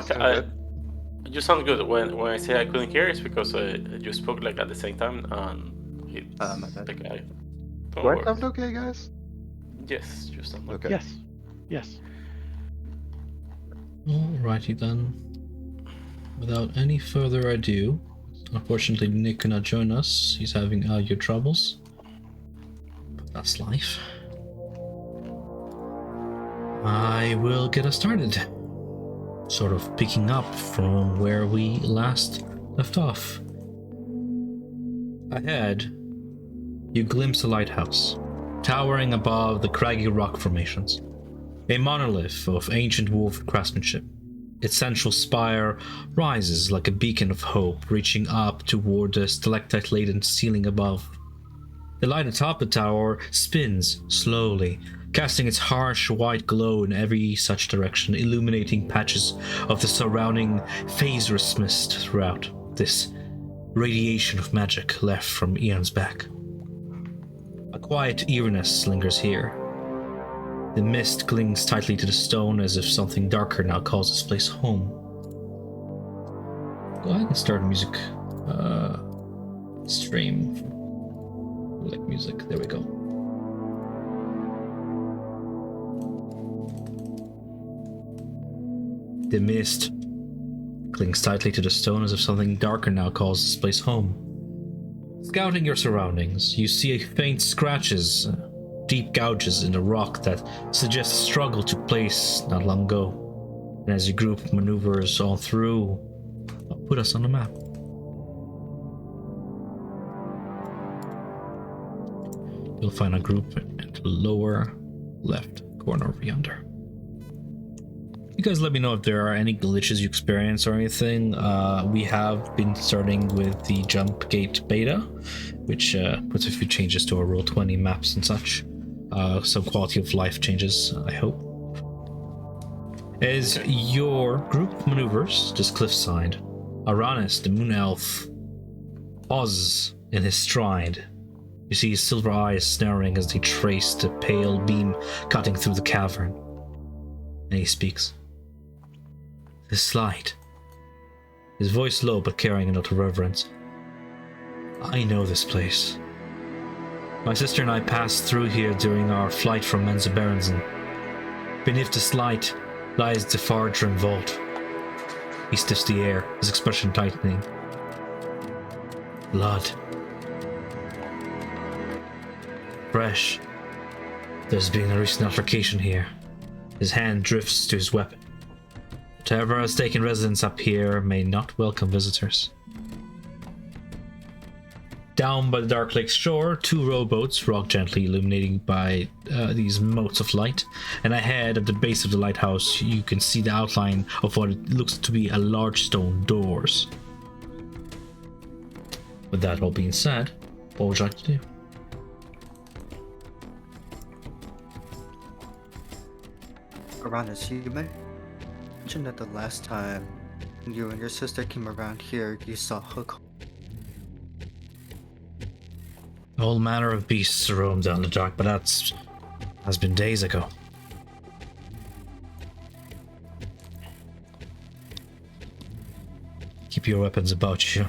Okay, you sound good. When I say I couldn't hear, it's because you spoke like at the same time, and it's My bad. like I don't Do I work. sound okay, guys? Yes, you sound okay. Okay. Yes. Alrighty then. Without any further ado, unfortunately Nick cannot join us. He's having audio troubles. But that's life. I will get us started. Sort of picking up from where we last left off. Ahead, you glimpse a lighthouse, towering above the craggy rock formations. A monolith of ancient woven craftsmanship. Its central spire rises like a beacon of hope, reaching up toward the stalactite-laden ceiling above. The light atop the tower spins slowly, casting its harsh white glow in every such direction, illuminating patches of the surrounding phasrous mist throughout this radiation of magic left from eons back. A quiet eeriness lingers here. The mist clings tightly to the stone as if something darker now calls this place home. Go ahead and start music. Stream. Like music. There we go. The mist clings tightly to the stone as if something darker now calls this place home. Scouting your surroundings, you see faint scratches, deep gouges in the rock that suggest a struggle took place not long ago. And as your group maneuvers on through, I'll put us on the map. You'll find a group in the lower left corner of yonder. You guys let me know if there are any glitches you experience or anything. We have been starting with the jump gate beta, which puts a few changes to our Roll20 maps and such. Some quality of life changes, I hope. As your group maneuvers this cliffside, Aranis, the moon elf, pauses in his stride. You see his silver eyes narrowing as they trace the pale beam cutting through the cavern. And he speaks. This light. His voice low but carrying a note of reverence. I know this place. My sister and I passed through here during our flight from Menza Berensen. Beneath this light lies the Fardrum vault. He stiffs the air, his expression tightening. Blood. Fresh. There's been a recent altercation here. His hand drifts to his weapon. Whatever has taken residence up here may not welcome visitors. Down by the Dark Lake shore, two rowboats rock gently, illuminating by these motes of light. And ahead, at the base of the lighthouse, you can see the outline of what it looks to be a large stone doors. With that all being said, what would you like to do? Aranis, you mentioned that the last time you and your sister came around here, you saw Hook. All manner of beasts roam down the dark, but has been days ago. Keep your weapons about you.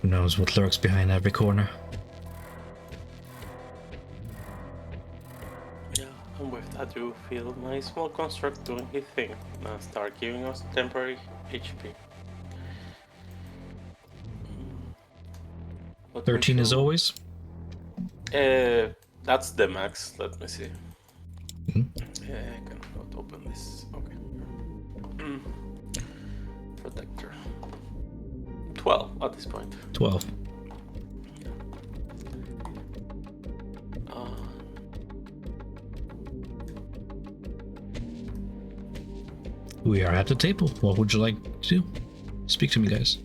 Who knows what lurks behind every corner? Yeah, and with that you feel my small construct doing his thing and start giving us temporary HP. 13 as always? That's the max. Let me see. Mm-hmm. I cannot open this. Okay. Protector. 12 at this point. 12. We are at the table. What would you like to do? Speak to me, guys.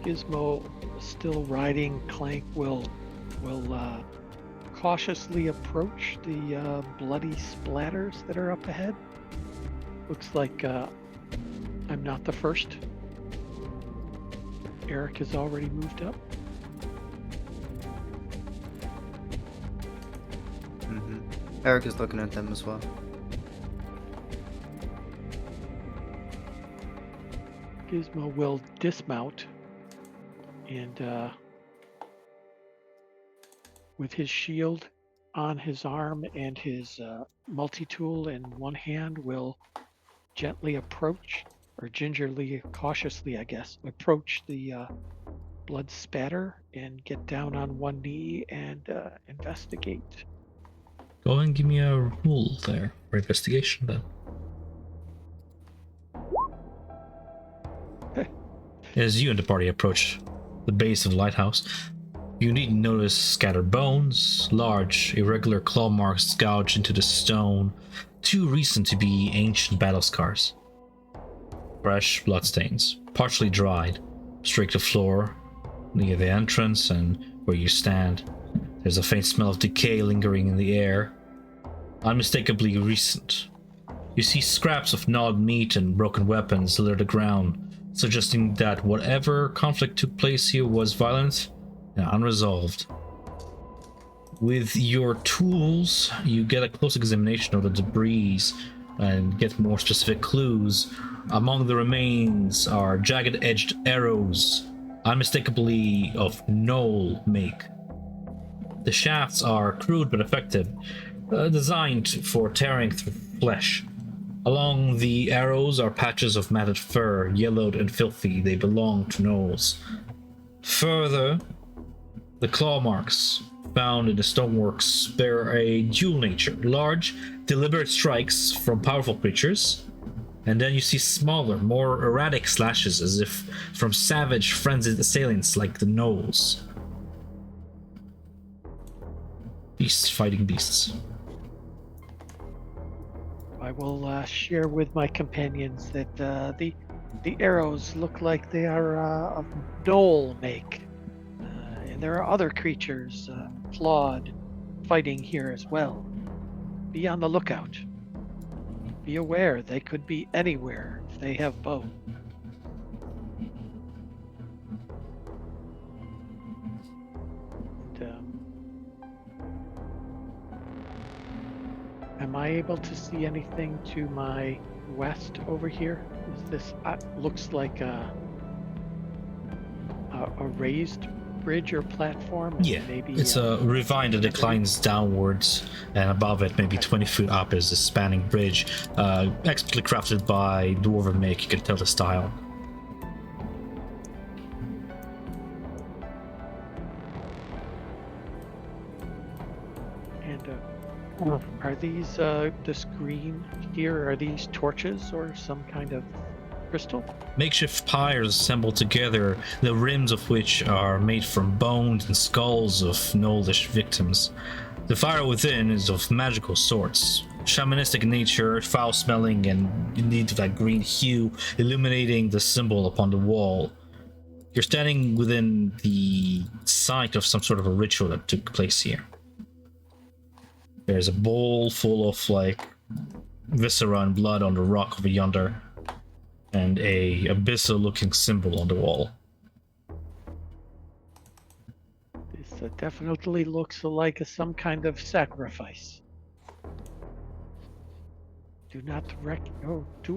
Gizmo, still riding Clank, will cautiously approach the bloody splatters that are up ahead. Looks like I'm not the first. Eric has already moved up. Eric is looking at them as well. Gizmo will dismount and with his shield on his arm and his multi-tool in one hand will gently approach, or gingerly, cautiously I guess, approach the blood spatter and get down on one knee and investigate. Go and give me a roll there for investigation then. As you and the party approach the base of the lighthouse, you indeed notice scattered bones, large, irregular claw marks gouged into the stone, too recent to be ancient battle scars. Fresh bloodstains, partially dried, streak the floor near the entrance and where you stand. There's a faint smell of decay lingering in the air, unmistakably recent. You see scraps of gnawed meat and broken weapons litter the ground, suggesting that whatever conflict took place here was violent and unresolved. With your tools, you get a close examination of the debris and get more specific clues. Among the remains are jagged-edged arrows, unmistakably of Knoll make. The shafts are crude but effective, designed for tearing through flesh. Along the arrows are patches of matted fur, yellowed and filthy. They belong to gnolls. Further, the claw marks found in the stoneworks bear a dual nature. Large, deliberate strikes from powerful creatures, and then you see smaller, more erratic slashes as if from savage, frenzied assailants like the gnolls. Beasts fighting beasts. I will share with my companions that the arrows look like they are of Knoll make, and there are other creatures clawed fighting here as well. Be on the lookout. Be aware they could be anywhere if they have bow. Am I able to see anything to my west over here? Is this looks like a raised bridge or platform? Yeah, maybe it's a ravine that declines downwards, and above it, maybe 20 feet up, is a spanning bridge, expertly crafted by dwarven make. You can tell the style. And are these this green here? Are these torches or some kind of crystal? Makeshift pyres assembled together, the rims of which are made from bones and skulls of gnollish victims. The fire within is of magical sorts, shamanistic in nature, foul-smelling, and indeed of that green hue, illuminating the symbol upon the wall. You're standing within the site of some sort of a ritual that took place here. There's a bowl full of, viscera and blood on the rock over yonder, and a abyssal-looking symbol on the wall. This definitely looks like some kind of sacrifice. Do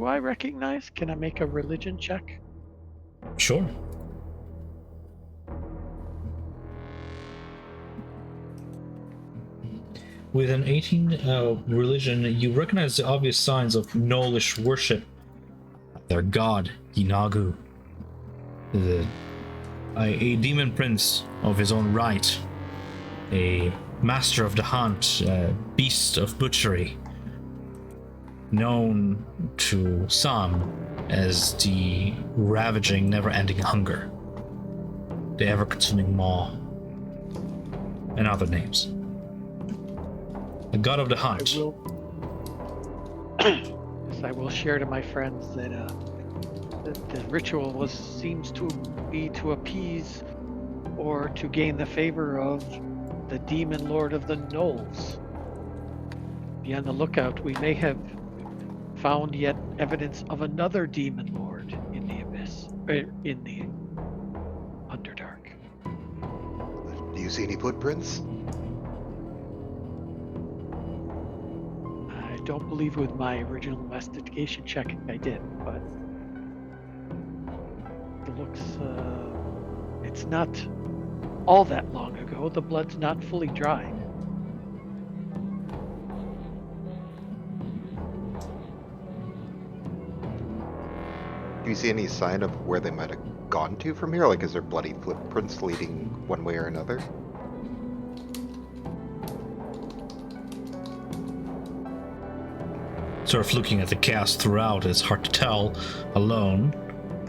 I recognize? Can I make a religion check? Sure. With an 18 religion, you recognize the obvious signs of gnollish worship. Their god, Inagu. A demon prince of his own right. A master of the hunt, a beast of butchery. Known to some as the ravaging, never-ending hunger. The ever-consuming maw. And other names. The god of the hunt. I will share to my friends that the ritual seems to be to appease or to gain the favor of the demon lord of the gnolls. Be on the lookout. We may have found yet evidence of another demon lord in the abyss, in the Underdark. Do you see any footprints? don't believe with my original investigation check I did, but it looks, it's not all that long ago. The blood's not fully dry. Do you see any sign of where they might have gone to from here? Like, is there bloody footprints leading one way or another? Sort of looking at the chaos throughout, it's hard to tell. Alone,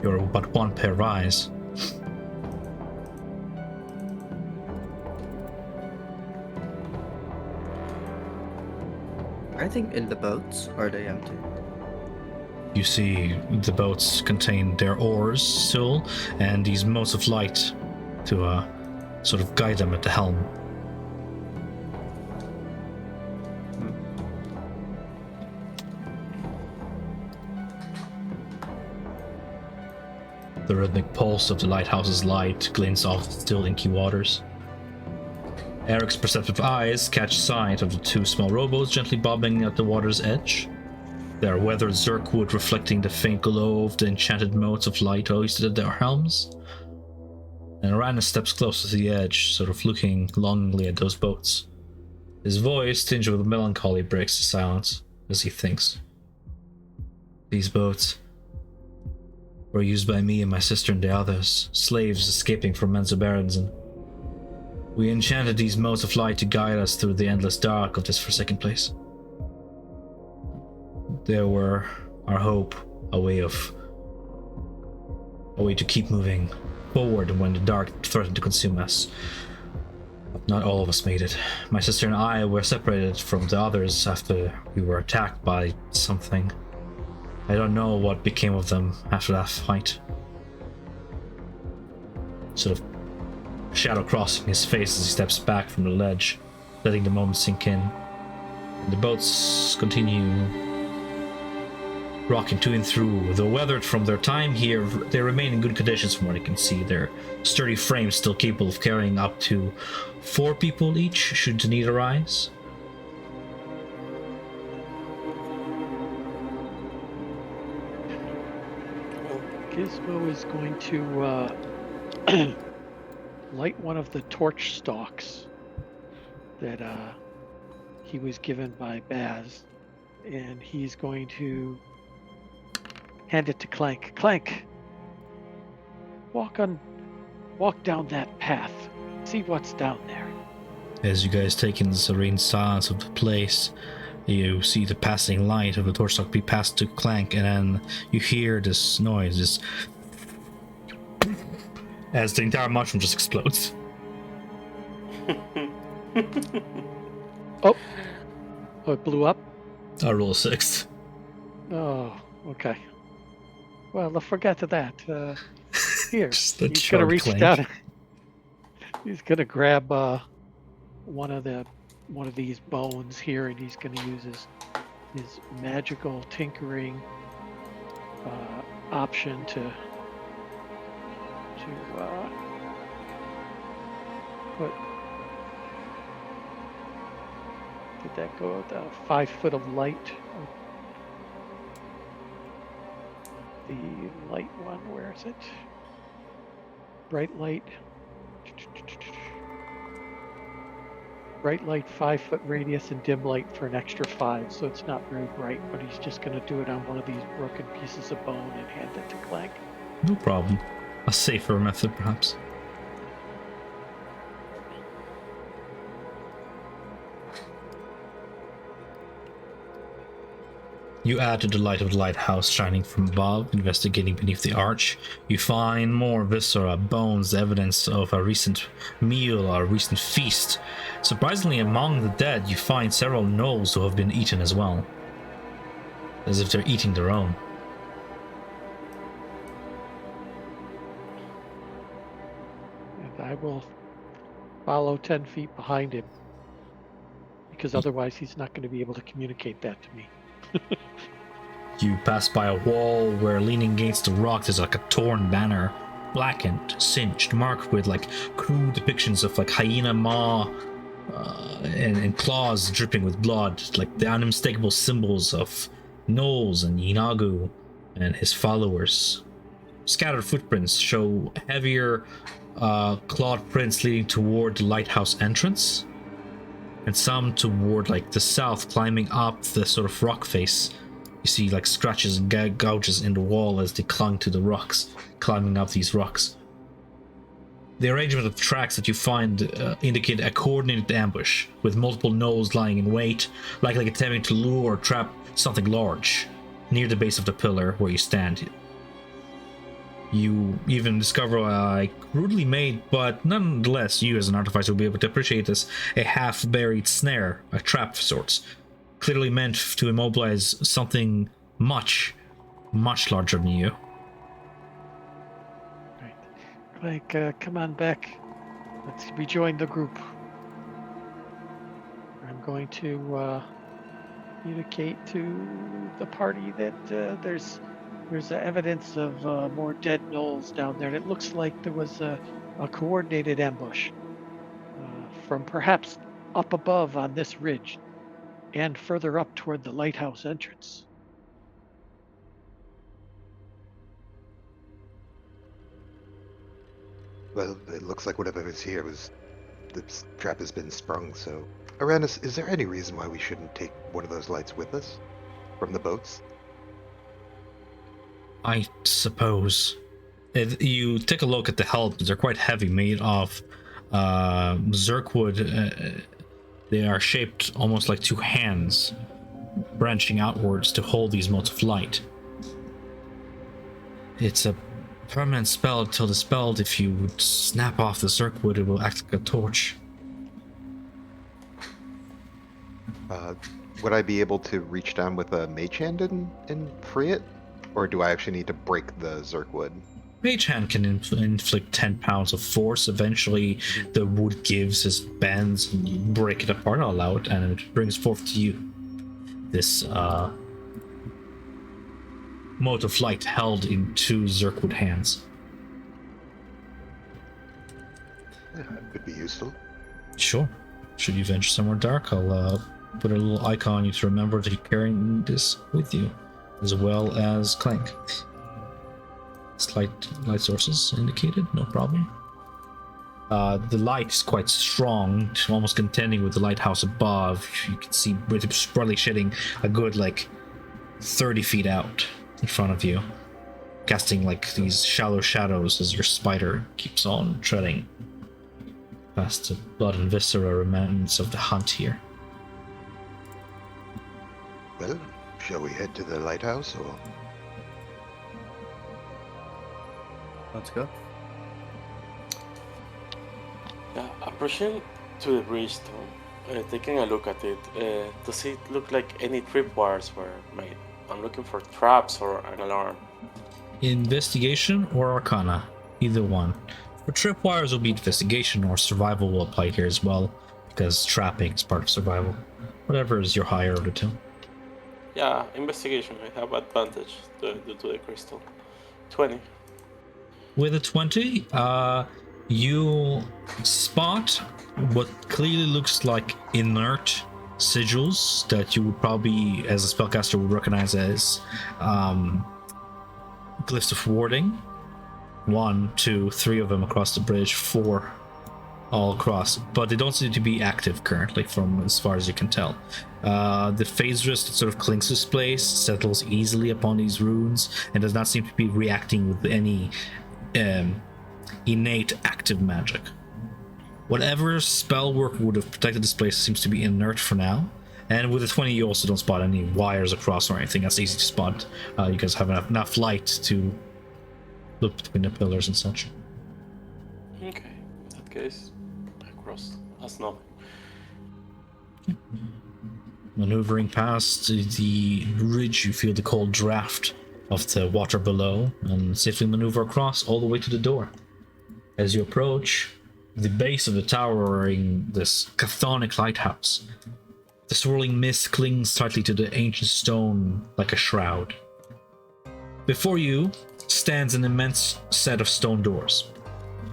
you're but one pair of eyes. I think in the boats, or are they empty? You see the boats contain their oars still, and these motes of light to sort of guide them at the helm. The rhythmic pulse of the lighthouse's light glints off the still inky waters. Eric's perceptive eyes catch sight of the two small rowboats gently bobbing at the water's edge. Their weathered zirkwood reflecting the faint glow of the enchanted motes of light hoisted at their helms. And Uranus steps close to the edge, sort of looking longingly at those boats. His voice, tinged with melancholy, breaks the silence as he thinks. These boats were used by me and my sister and the others, slaves escaping from Menzoberranzan. We enchanted these motes of light to guide us through the endless dark of this forsaken place. They were our hope, a way to keep moving forward when the dark threatened to consume us. But not all of us made it. My sister and I were separated from the others after we were attacked by something. I don't know what became of them after that fight. Sort of shadow crossing his face as he steps back from the ledge, letting the moment sink in. And the boats continue rocking to and through. Though weathered from their time here, they remain in good conditions from what I can see. Their sturdy frames still capable of carrying up to 4 people each, should the need arise. Gizmo is going to light one of the torch stalks that he was given by Baz, and he's going to hand it to Clank. Clank, walk down that path. See what's down there. As you guys take in the serene silence of the place, you see the passing light of the torchstock be passed to Clank, and then you hear this noise, this as the entire mushroom just explodes. Oh, it blew up? I roll a 6. Oh, okay. Well, I forgot that. Here, Just a he's gonna charred reach Clank. down. He's gonna grab one of these bones here, and he's gonna use his magical tinkering option to put. Did that go out? 5 foot of light. The light one, where is it? Bright light. Bright light 5 foot radius and dim light for an extra 5, so it's not very bright, but he's just going to do it on one of these broken pieces of bone and hand it to Clank. No problem. A safer method, perhaps. You add to the light of the lighthouse shining from above, investigating beneath the arch. You find more viscera, bones, evidence of a recent meal or a recent feast. Surprisingly, among the dead, you find several gnolls who have been eaten as well, as if they're eating their own. And I will follow 10 feet behind him, because otherwise he's not going to be able to communicate that to me. You pass by a wall where, leaning against the rock, there's like a torn banner, blackened, singed, marked with like crude depictions of like hyena maw and claws dripping with blood, like the unmistakable symbols of Knowles and Inagu and his followers. Scattered footprints show heavier clawed prints leading toward the lighthouse entrance, and some toward like the south, climbing up the sort of rock face. You see like scratches and gouges in the wall as they clung to the rocks, climbing up these rocks. The arrangement of tracks that you find indicate a coordinated ambush, with multiple knolls lying in wait, likely attempting to lure or trap something large near the base of the pillar where you stand. You even discover a crudely made, but nonetheless you as an artificer will be able to appreciate this, a half-buried snare, a trap of sorts, clearly meant to immobilize something much, much larger than you. Like, come on back. Let's rejoin the group. I'm going to communicate to the party that there's evidence of more dead gnolls down there. And it looks like there was a coordinated ambush from perhaps up above on this ridge and further up toward the lighthouse entrance. Well, it looks like whatever is here was... this trap has been sprung, so... Aranis, is there any reason why we shouldn't take one of those lights with us? From the boats? I suppose. If you take a look at the helms, they're quite heavy, made of zirkwood. They are shaped almost like two hands, branching outwards to hold these motes of light. It's a permanent spell until dispelled. If you snap off the zirkwood, it will act like a torch. Would I be able to reach down with a mage hand and free it? Or do I actually need to break the zirkwood? Mage hand can inflict 10 pounds of force. Eventually, the wood gives, as bends, and you break it apart, allow it, and it brings forth to you this mote of light held in two zirkwood hands. Yeah, it could be useful. Sure. Should you venture somewhere dark, I'll put a little icon on you to remember that you're carrying this with you, as well as Clank. Light sources indicated, no problem. The light is quite strong, almost contending with the lighthouse above. You can see it's probably shedding a good 30 feet out in front of you, casting these shallow shadows as your spider keeps on treading past the blood and viscera remnants of the hunt here. Well, shall we head to the lighthouse, or...? Let's go. Yeah, approaching to the bridge, Tom, taking a look at it, does it look like any tripwires were made? I'm looking for traps or an alarm. Investigation or Arcana, either one. For tripwires will be investigation, or survival will apply here as well, because trapping is part of survival. Whatever is your higher of the two. Yeah, investigation. I have advantage due to the crystal. 20. With a 20, you spot what clearly looks like inert sigils that you would probably, as a spellcaster, would recognize as glyphs of warding. 1, 2, 3 of them across the bridge, 4 all across, but they don't seem to be active currently, from as far as you can tell. The phase wrist that sort of clings to this place settles easily upon these runes and does not seem to be reacting with any innate active magic. Whatever spell work would have protected this place seems to be inert for now. And with the 20, you also don't spot any wires across or anything. That's easy to spot. You guys have enough light to look between the pillars and such. Okay, in that case, across. That's nothing. Maneuvering past the ridge, you feel the cold draft of the water below and safely maneuver across all the way to the door. As you approach the base of the towering this Chthonic lighthouse, the swirling mist clings tightly to the ancient stone like a shroud. Before you stands an immense set of stone doors.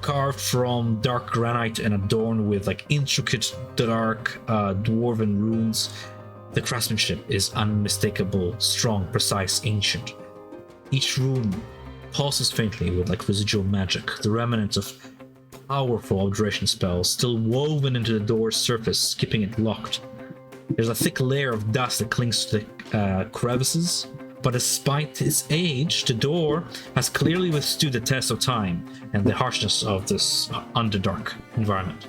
carved from dark granite and adorned with like intricate dark dwarven runes. The craftsmanship is unmistakable, strong, precise, ancient. Each rune pulses faintly with like residual magic, the remnants of powerful abjuration spells still woven into the door's surface, keeping it locked. There's a thick layer of dust that clings to the crevices, but despite its age, the door has clearly withstood the test of time and the harshness of this underdark environment.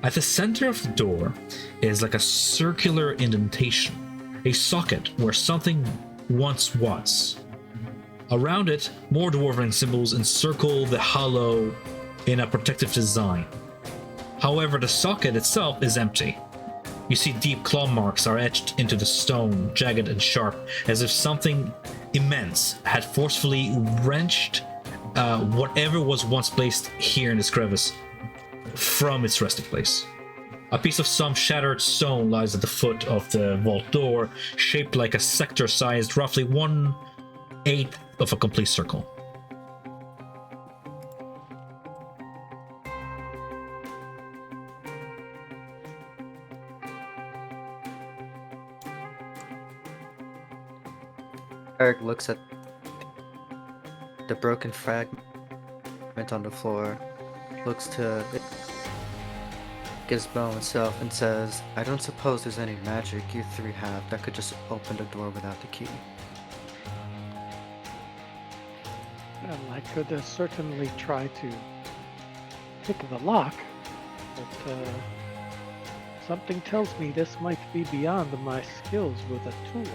At the center of the door is like a circular indentation, a socket where something once was. Around it, more dwarven symbols encircle the hollow in a protective design. However, the socket itself is empty. You see deep claw marks are etched into the stone, jagged and sharp, as if something immense had forcefully wrenched whatever was once placed here in this crevice from its resting place. A piece of some shattered stone lies at the foot of the vault door, shaped like a sector-sized, roughly 1/8 of a complete circle. Eric looks at the broken fragment on the floor, looks to Gizmo himself and says, I don't suppose there's any magic you three have that could just open the door without the key. Well, I could certainly try to pick the lock, but something tells me this might be beyond my skills with a tool.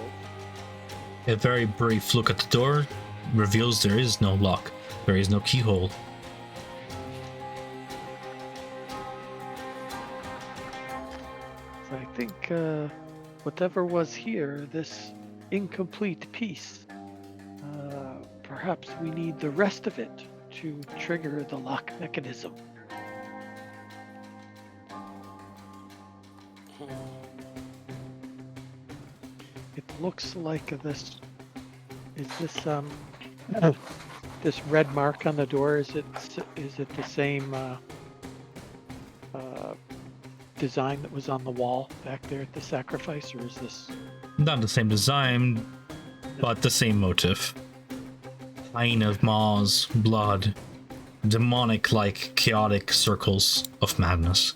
A very brief look at the door reveals there is no lock. There is no keyhole. So I think whatever was here, this incomplete piece, perhaps we need the rest of it to trigger the lock mechanism. It looks like this. Is this this red mark on the door? Is it the same design that was on the wall back there at the sacrifice, or is this Not the same design, but the same motive. Plain of maws, blood, demonic-like chaotic circles of madness.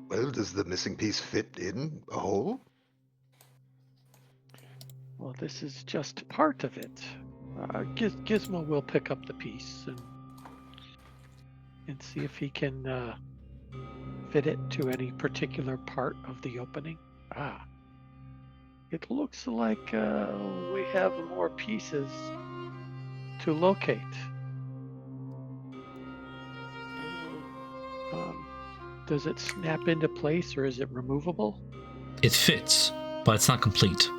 Well, does the missing piece fit in a hole? Well, this is just part of it. Gizmo will pick up the piece and see if he can fit it to any particular part of the opening. It looks like we have more pieces to locate. Does it snap into place, or is it removable? It fits, but it's not complete.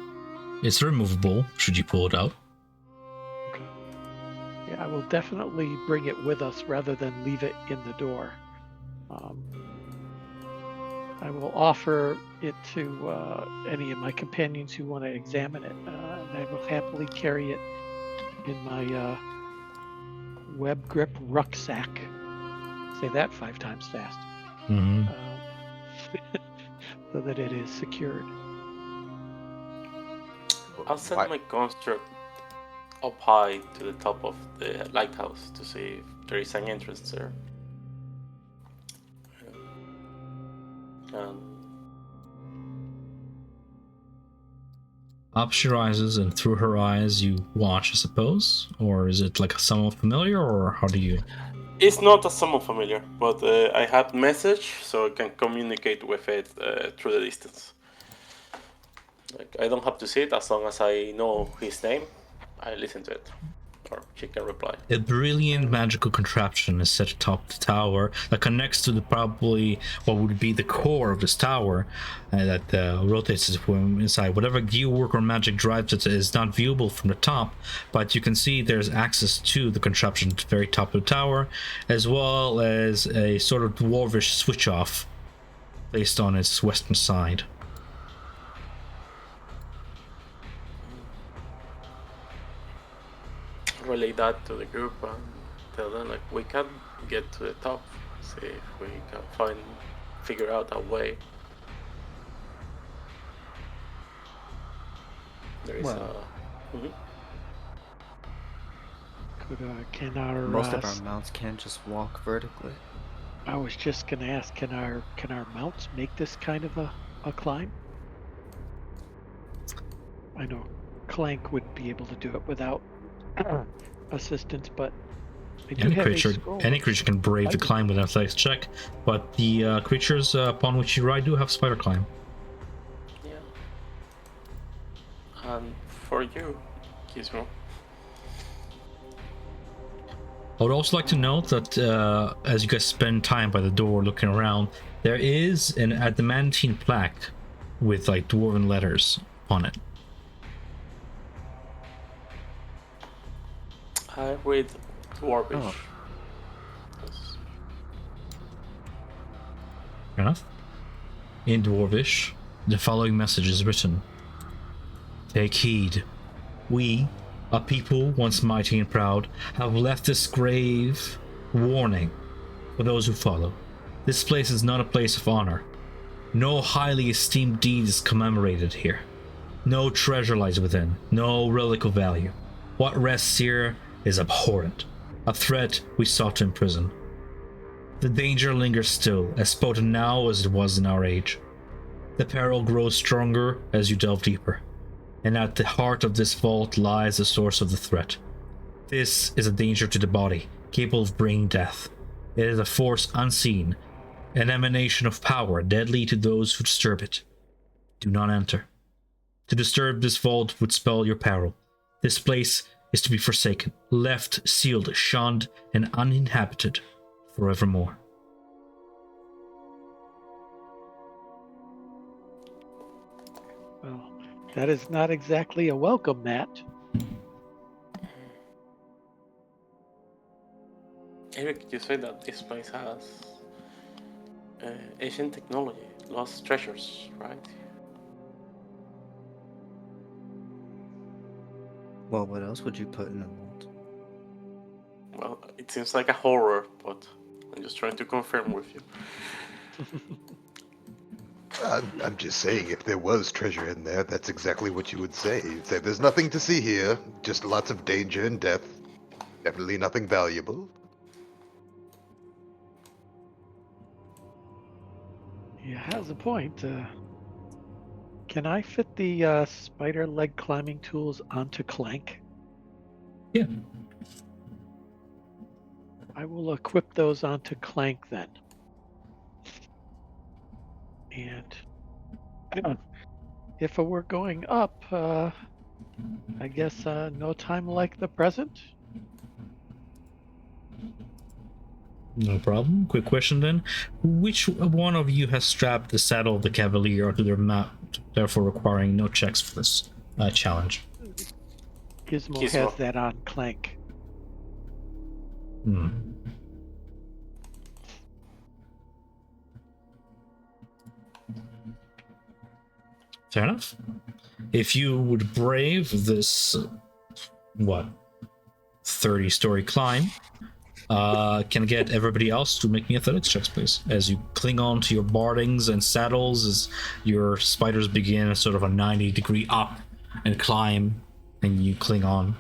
It's removable, should you pull it out. Okay. Yeah, I will definitely bring it with us rather than leave it in the door. I will offer it to any of my companions who want to examine it, and I will happily carry it in my web grip rucksack. Say that 5 times fast. Mm-hmm. So that it is secured. I'll send my construct up high to the top of the lighthouse to see if there is an entrance there. Up she rises, and through her eyes you watch, I suppose? Or is it like a somewhat familiar, or how do you... It's not a summon familiar, but I have message, so I can communicate with it through the distance. Like, I don't have to see it, as long as I know his name, I listen to it. Or she can reply. A brilliant magical contraption is set atop the tower that connects to the probably what would be the core of this tower that rotates from inside. Whatever gearwork or magic drives it is not viewable from the top, but you can see there's access to the contraption at the very top of the tower, as well as a sort of dwarvish switch off placed on its western side. relay that to the group and tell them like we can get to the top, see if we can figure out a way. There is Well. Can our Most of our mounts can just walk vertically. I was just gonna ask, can our mounts make this kind of a climb? I know Clank wouldn't be able to do it without assistance, but I do have a scroll. Any creature can brave the climb with an athletics check, but the creatures upon which you ride do have spider climb. Yeah. And for you, Gizmo. I would also like to note that as you guys spend time by the door looking around, there is an adamantine plaque with like dwarven letters on it. I read Dwarvish. Oh. Fair enough. In Dwarvish, the following message is written. Take heed. We, a people once mighty and proud, have left this grave warning for those who follow. This place is not a place of honor. No highly esteemed deed is commemorated here. No treasure lies within, no relic of value. What rests here is abhorrent, a threat we sought to imprison. The danger lingers still, as potent now as it was in our age. The peril grows stronger as you delve deeper, and at the heart of this vault lies the source of the threat. This is a danger to the body, capable of bringing death. It is a force unseen, an emanation of power deadly to those who disturb it. Do not enter. To disturb this vault would spell your peril. This place is to be forsaken, left sealed, shunned, and uninhabited forevermore. Well, that is not exactly a welcome, Matt. Eric, you say that this place has ancient technology, lost treasures, right? Well, what else would you put in a vault? Well, it seems like a horror, but I'm just trying to confirm with you. I'm just saying, if there was treasure in there, that's exactly what you would say. You'd say, there's nothing to see here, just lots of danger and death. Definitely nothing valuable. He has a point. Can I fit the spider leg climbing tools onto Clank? Yeah. I will equip those onto Clank then. And if we're going up, I guess no time like the present. No problem. Quick question then. Which one of you has strapped the saddle of the cavalier onto their mount, therefore requiring no checks for this challenge? Gizmo Gizmo. has that on Clank. Fair enough. If you would brave this, 30-story climb, can I get everybody else to make me athletics checks, please? As you cling on to your bardings and saddles, as your spiders begin sort of a 90-degree up and climb, and you cling on.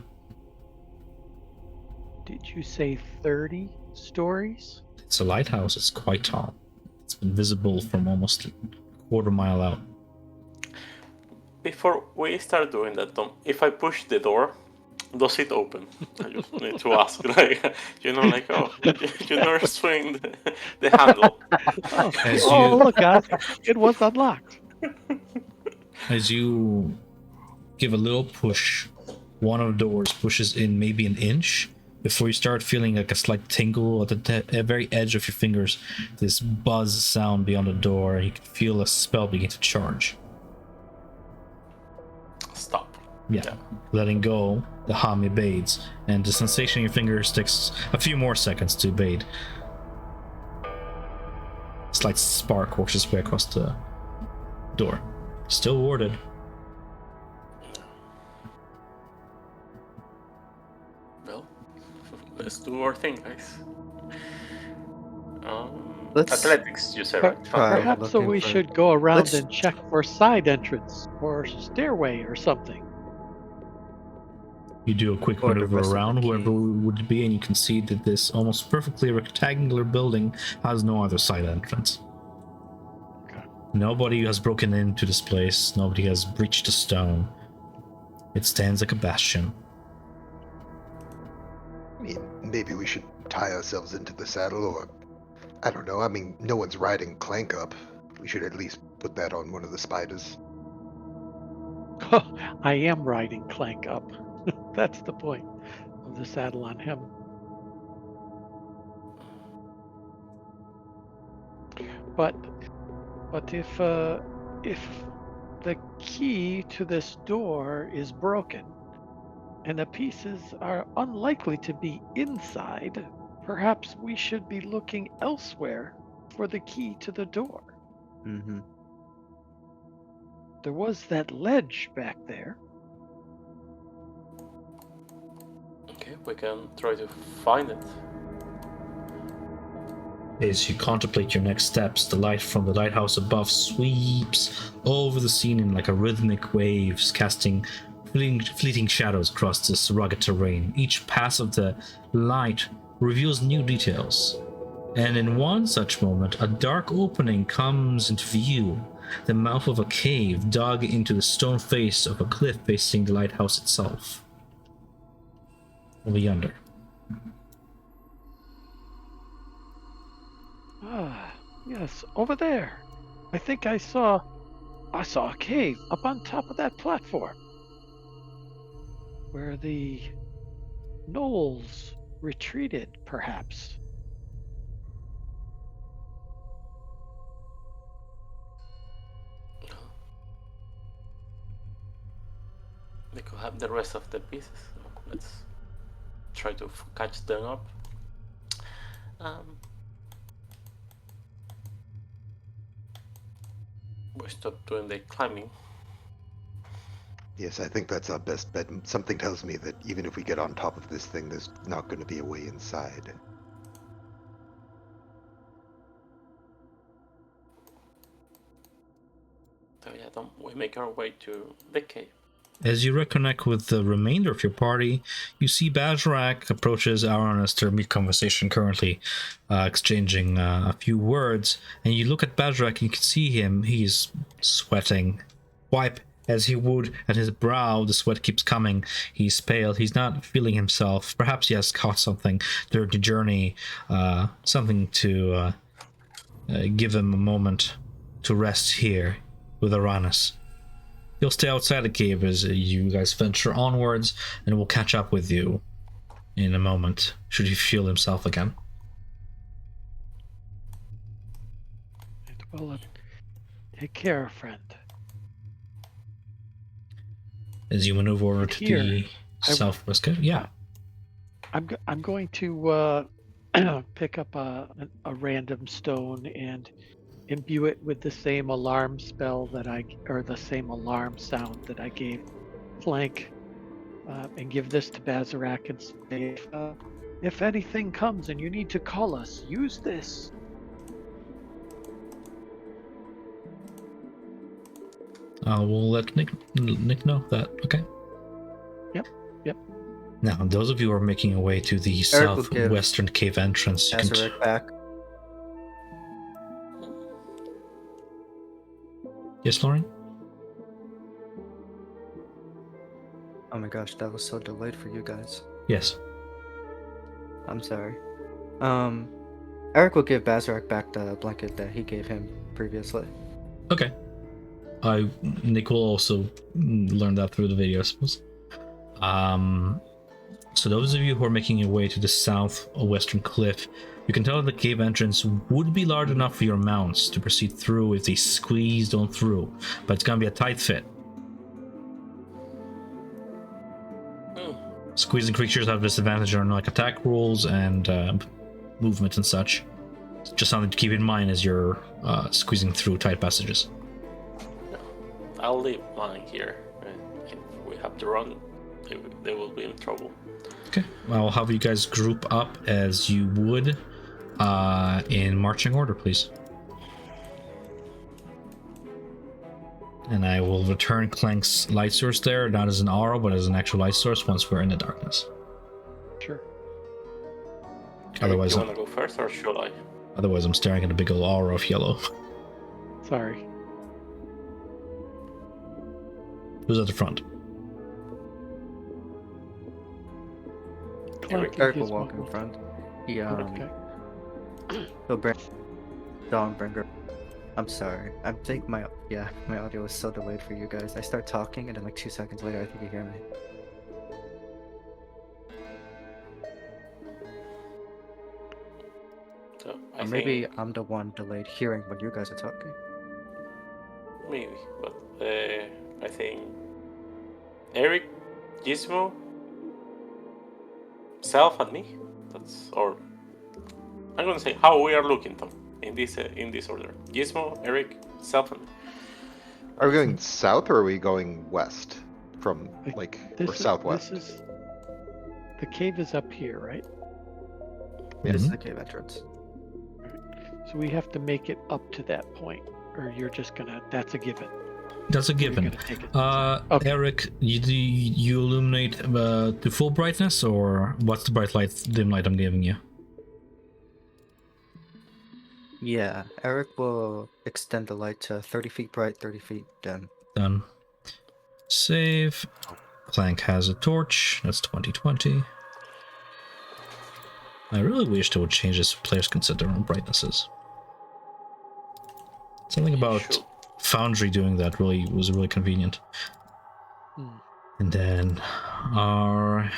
Did you say 30 stories? It's a lighthouse. It's quite tall. It's been visible from almost a quarter mile out. Before we start doing that, Tom, if I push the door, does it open? I just need to ask, like, you never swing the handle. Look, guys, it was unlocked. As you give a little push, one of the doors pushes in maybe an inch before you start feeling like a slight tingle at the very edge of your fingers. This buzz sound beyond the door, and you can feel a spell begin to charge. Stop. Yeah. Letting go, the hum abates, and the sensation in your fingers takes a few more seconds to abate. A slight spark walks its way across the door. Still warded. Well, let's do our thing, guys. Let's Athletics, you said, Per- right? try Perhaps so looking we for- should go around let's- and check for side entrance or stairway or something. You do a quick Or the maneuver rest of the around, whoever key. would be, and you can see that this almost perfectly rectangular building has no other side entrance. Okay. Nobody has broken into this place. Nobody has breached a stone. It stands like a bastion. I mean, maybe we should tie ourselves into the saddle, or I don't know. I mean, no one's riding Clank up. We should at least put that on one of the spiders. I am riding Clank up. That's the point of the saddle on him. But if the key to this door is broken and the pieces are unlikely to be inside, perhaps we should be looking elsewhere for the key to the door. Mm-hmm. There was that ledge back there. Okay, we can try to find it. As you contemplate your next steps, the light from the lighthouse above sweeps over the scene in like a rhythmic waves, casting fleeting shadows across this rugged terrain. Each pass of the light reveals new details. And in one such moment, a dark opening comes into view, the mouth of a cave dug into the stone face of a cliff facing the lighthouse itself. Over yonder. Ah, yes, over there. I think I saw a cave up on top of that platform where the gnolls retreated, perhaps. They could have the rest of the pieces. Let's try to catch them up. We stop doing the climbing. Yes, I think that's our best bet. Something tells me that even if we get on top of this thing, there's not going to be a way inside. So yeah, then we make our way to the cave. As you reconnect with the remainder of your party, you see Bajarak approaches Aranis to mid-conversation currently, exchanging a few words, and you look at Bajarak and you can see him, he's sweating. Wipe as he would at his brow, the sweat keeps coming, he's pale, he's not feeling himself, perhaps he has caught something during the journey, something to give him a moment to rest here with Aranis. He'll stay outside the cave as you guys venture onwards, and we'll catch up with you in a moment, should he feel himself again. Well, take care, friend. As you maneuver over to Here, the southwest cave. Yeah. I'm going to pick up a random stone and imbue it with the same alarm spell or the same alarm sound that I gave Flank, and give this to Bazarak and say, if anything comes and you need to call us, use this. We'll let Nick know that. Okay. Yep. Now, those of you who are making your way to the Eric will give southwestern cave entrance, you can Azaric back. Yes, Lauren? Oh my gosh, that was so delayed for you guys. Yes. I'm sorry. Eric will give Bazarak back the blanket that he gave him previously. Okay. Nick will also learn that through the video, I suppose. So those of you who are making your way to the southwestern cliff, you can tell the cave entrance would be large enough for your mounts to proceed through if they squeezed on through, but it's gonna be a tight fit. Squeezing creatures have disadvantage on like attack rolls and movement and such. It's just something to keep in mind as you're squeezing through tight passages. I'll leave mine here. If we have to run, they will be in trouble. Okay, I'll have you guys group up as you would in marching order, please. And I will return Clank's light source there, not as an aura, but as an actual light source once we're in the darkness. Sure. Otherwise, you want to go first or should I? otherwise I'm staring at a big old aura of yellow. Sorry. Who's at the front? Eric. Clank Eric will is walk one- in front. Okay. He'll bring Dawnbringer. I'm sorry. I think my audio is so delayed for you guys. I start talking and then like 2 seconds later I think you hear me. So Or maybe I'm the one delayed hearing when you guys are talking. maybe, but I think Eric, Gizmo, Self, and me. That's or I'm gonna say how we are looking, Tom, in this order. Gizmo, Eric, Self, and me. Are we going south or are we going west? From like or southwest? The cave is up here, right? This is Mhm. the cave entrance. So we have to make it up to that point, or you're just gonna. That's a given. That's a You're given. gonna take it. Okay. Eric, you illuminate to full brightness, or what's the dim light I'm giving you? Yeah, Eric will extend the light to 30 feet bright, 30 feet dim. Done. Save. Clank has a torch. That's 2020. I really wish they would change this so players can set their own brightnesses. Something about Sure. Foundry doing that was really convenient. Hmm. And then our I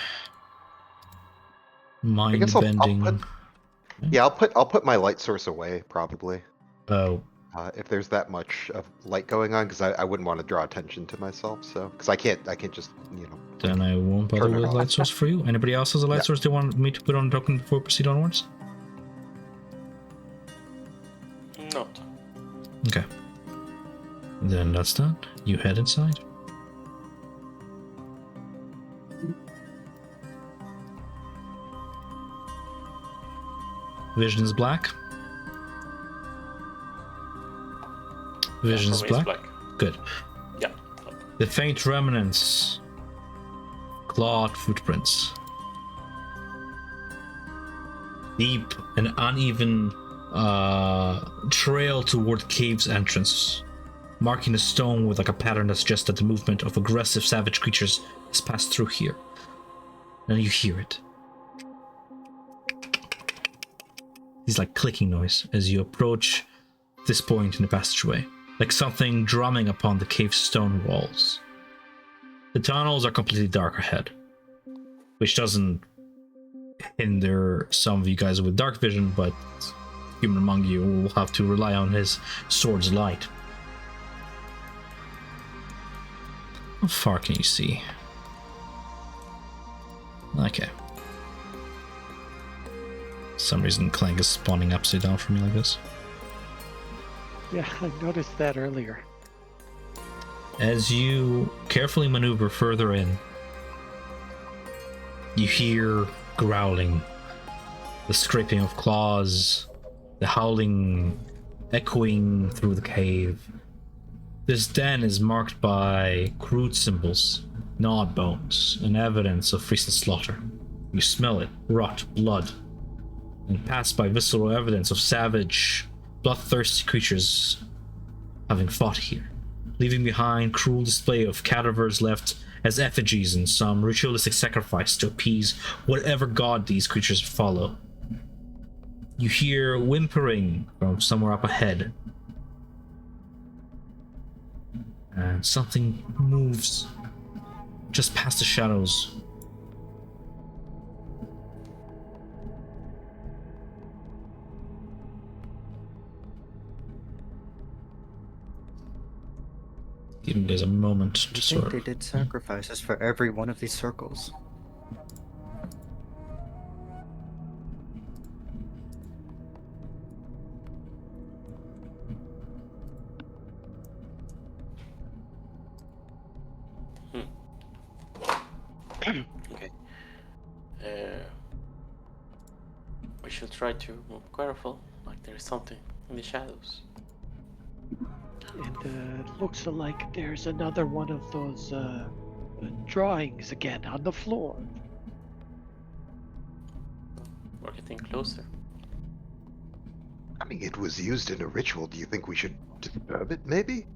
mind guess I'll bending. I'll put my light source away probably. Oh, If there's that much of light going on, because I wouldn't want to draw attention to myself. So because I can't just then I won't bother Turn it with off. light source for you. Anybody else has a light Yeah. source they want me to put on the token before we proceed onwards? No. Okay. Then that's done. You head inside. Vision is black. Vision is For me, it's black. Good. Yeah. The faint remnants. Clawed footprints. Deep and uneven trail toward cave's entrance, marking the stone with like a pattern that suggests that the movement of aggressive savage creatures has passed through here. And you hear it. It's like clicking noise as you approach this point in the passageway, like something drumming upon the cave's stone walls. The tunnels are completely dark ahead, which doesn't hinder some of you guys with dark vision, but human among you will have to rely on his sword's light. How far can you see? Okay. For some reason Clank is spawning upside down for me like this. Yeah, I noticed that earlier. As you carefully maneuver further in, you hear growling, the scraping of claws, the howling echoing through the cave. This den is marked by crude symbols, gnawed bones, and evidence of recent slaughter. You smell it, rot, blood, and pass by visceral evidence of savage, bloodthirsty creatures having fought here, leaving behind cruel display of cadavers left as effigies in some ritualistic sacrifice to appease whatever god these creatures follow. You hear whimpering from somewhere up ahead, and something moves just past the shadows. Give me guys a moment to I think sort they of. did sacrifices for every one of these circles. Okay. try to move careful, like there is something in the shadows. And it looks like there's another one of those drawings again on the floor. We're getting closer. I mean, it was used in a ritual. Do you think we should disturb it, maybe?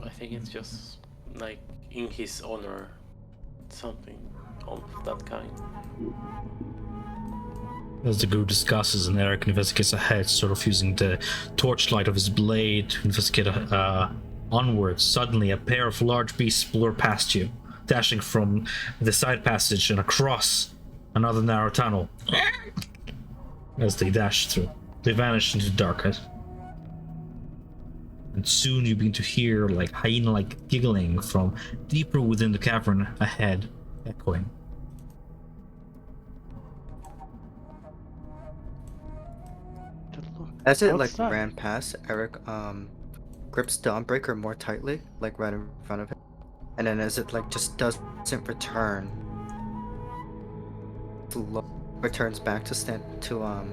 I think it's just like in his honor, something of that kind. As the group discusses and Eric investigates ahead, sort of using the torchlight of his blade to investigate onwards, suddenly a pair of large beasts blur past you, dashing from the side passage and across another narrow tunnel. As they dash through, they vanish into the darkness. And soon you begin to hear like hyena-like giggling from deeper within the cavern ahead, echoing. As it like Outside. ran past, Eric grips Dawnbreaker more tightly, like right in front of him. And then as it like just doesn't return, returns back to stand to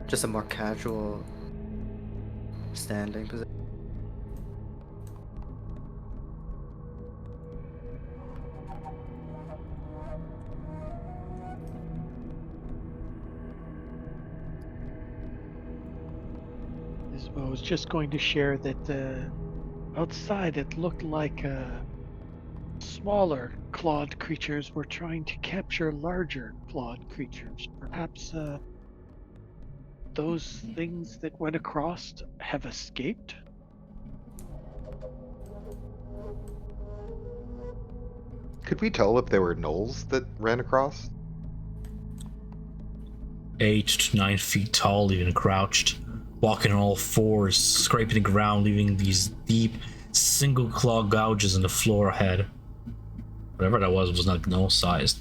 just a more casual standing position. I was just going to share that outside it looked like smaller clawed creatures were trying to capture larger clawed creatures. Perhaps those things that went across have escaped? Could we tell if there were gnolls that ran across? 8 to 9 feet tall, even crouched, walking on all fours, scraping the ground, leaving these deep, single claw gouges in the floor ahead. Whatever that was not gnoll-sized.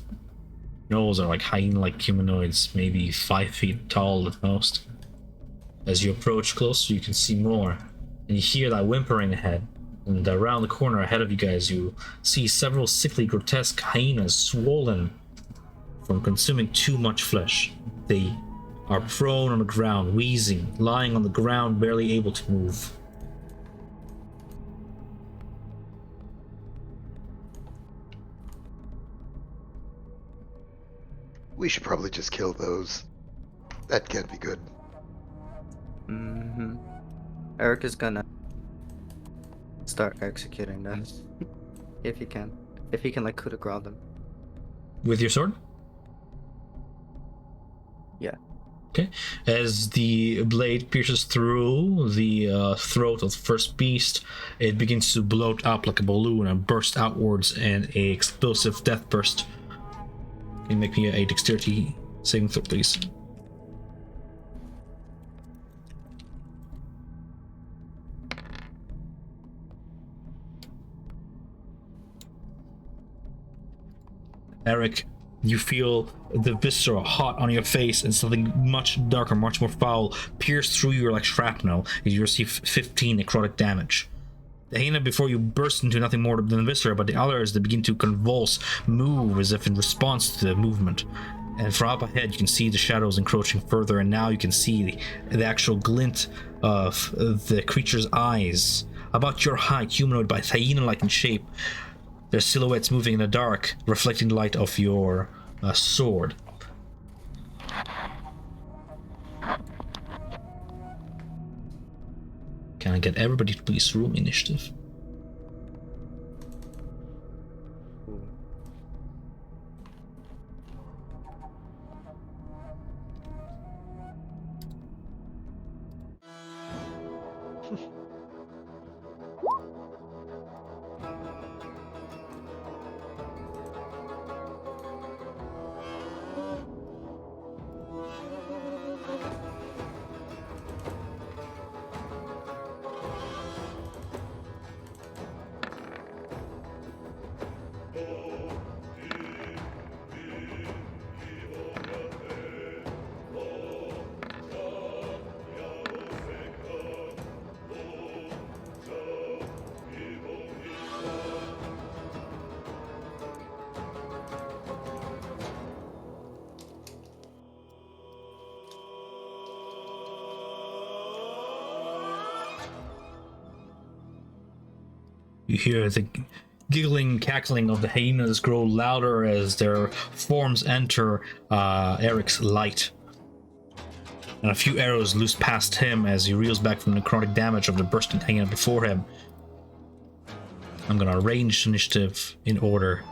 Gnolls are like hyena-like humanoids, maybe 5 feet tall at most. As you approach closer, you can see more, and you hear that whimpering ahead. And around the corner ahead of you guys, you see several sickly, grotesque hyenas swollen from consuming too much flesh. They are prone on the ground, wheezing, lying on the ground, barely able to move. We should probably just kill those. That can't be good. Mm-hmm. Eric is gonna start executing them. If he can. If he can like coup de grace them. With your sword? Yeah. Okay. As the blade pierces through the throat of the first beast, it begins to bloat up like a balloon and burst outwards in a explosive death burst. Can you make me a dexterity saving throw, please? Eric, you feel the viscera hot on your face and something much darker, much more foul pierce through you like shrapnel as you receive 15 necrotic damage. The hyena before you burst into nothing more than viscera, but the others that begin to convulse, move as if in response to the movement. And from up ahead, you can see the shadows encroaching further, and now you can see the actual glint of the creature's eyes. About your height, humanoid but hyena-like in shape. Their silhouettes moving in the dark, reflecting the light of your sword. Can I get everybody to please roll initiative? You hear the giggling, cackling of the hyenas grow louder as their forms enter Eric's light. And a few arrows loose past him as he reels back from the necrotic damage of the bursting hyena before him. I'm gonna arrange initiative in order.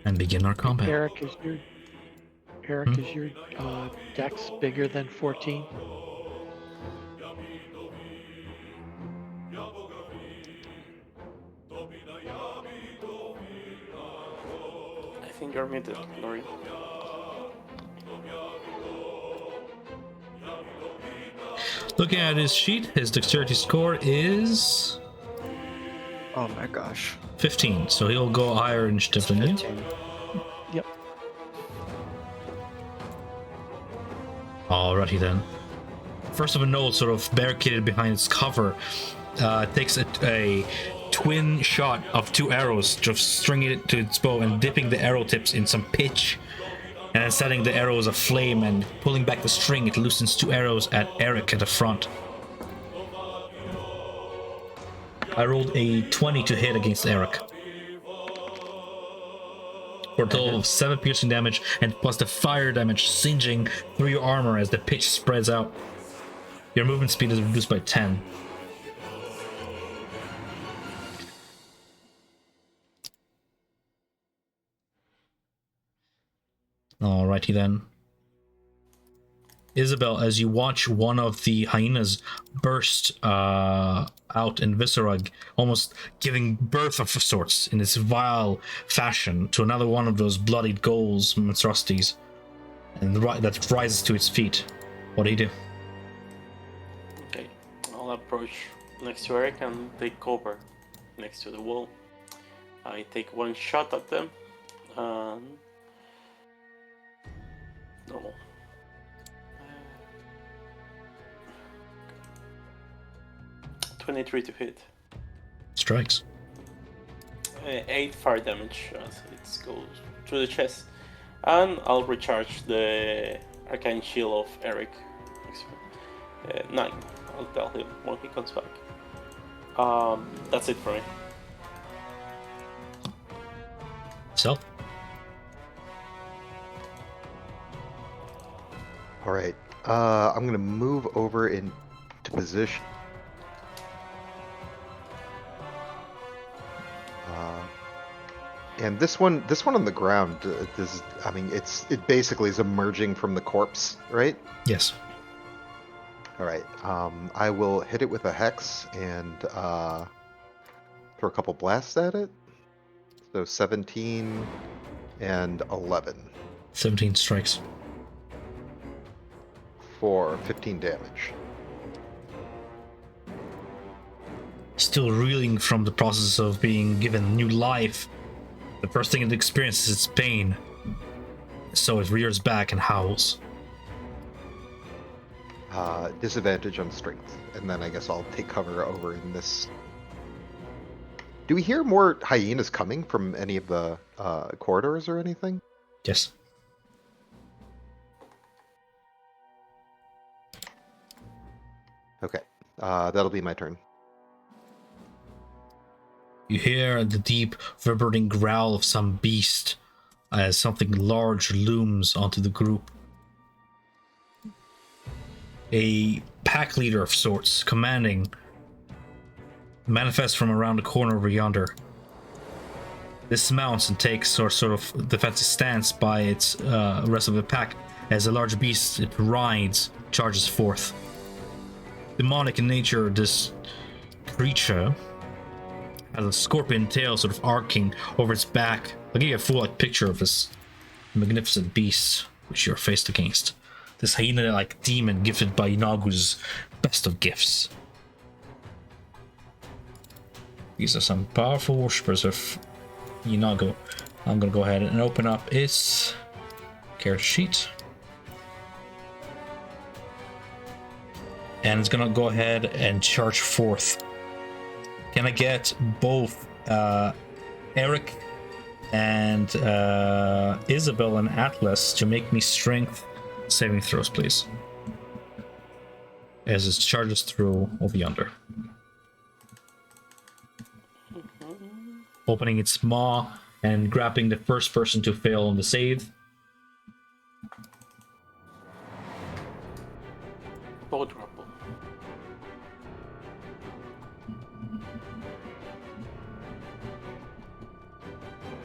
And begin our combat. Eric, is your dex bigger than 14? I think you're muted, Lori. Looking at his sheet, his dexterity score is Oh my gosh. 15, so he'll go higher initiative than you. 15. Yep. Alrighty then. First of a note, sort of barricaded behind its cover, takes a twin shot of 2 arrows, just stringing it to its bow and dipping the arrow tips in some pitch, and then setting the arrows aflame and pulling back the string. It loosens 2 arrows at Eric at the front. I rolled a 20 to hit against Eric. For a total of 7 piercing damage, and plus the fire damage singeing through your armor as the pitch spreads out. Your movement speed is reduced by 10. Alrighty then. Isabel, as you watch one of the hyenas burst out in viscera, almost giving birth of sorts in its vile fashion to another one of those bloodied ghouls, monstrosities, and that rises to its feet. What do you do? Okay, I'll approach next to Eric and take cover next to the wall. I take 1 shot at them. No. 23 to hit. Strikes. 8 fire damage as it goes through the chest. And I'll recharge the arcane shield of Eric. 9. I'll tell him when he comes back. That's it for me. Self? All right. I'm gonna move over into position. And this one on the ground. It basically is emerging from the corpse, right? Yes. All right. I will hit it with a hex and throw a couple blasts at it. So 17 and 11 17 strikes. for 15 damage. Still reeling from the process of being given new life, the first thing it experiences is pain. So it rears back and howls. Disadvantage on strength, and then I guess I'll take cover over in this. Do we hear more hyenas coming from any of the corridors or anything? Yes. Okay, that'll be my turn. You hear the deep, vibrating growl of some beast as something large looms onto the group. A pack leader of sorts, commanding, manifests from around the corner over yonder. Dismounts and takes sort of defensive stance by its rest of the pack as a large beast it rides charges forth. Demonic in nature, this creature has a scorpion tail sort of arcing over its back. I'll give you a full picture of this magnificent beast which you're faced against. This hyena-like demon gifted by Inagu's best of gifts. These are some powerful worshippers of Inagu. I'm gonna go ahead and open up its character sheet. And it's gonna go ahead and charge forth. Can I get both Eric and Isabel and Atlas to make me strength saving throws, please? as it charges through over yonder. Opening its maw and grabbing the first person to fail on the save. Boat grapple.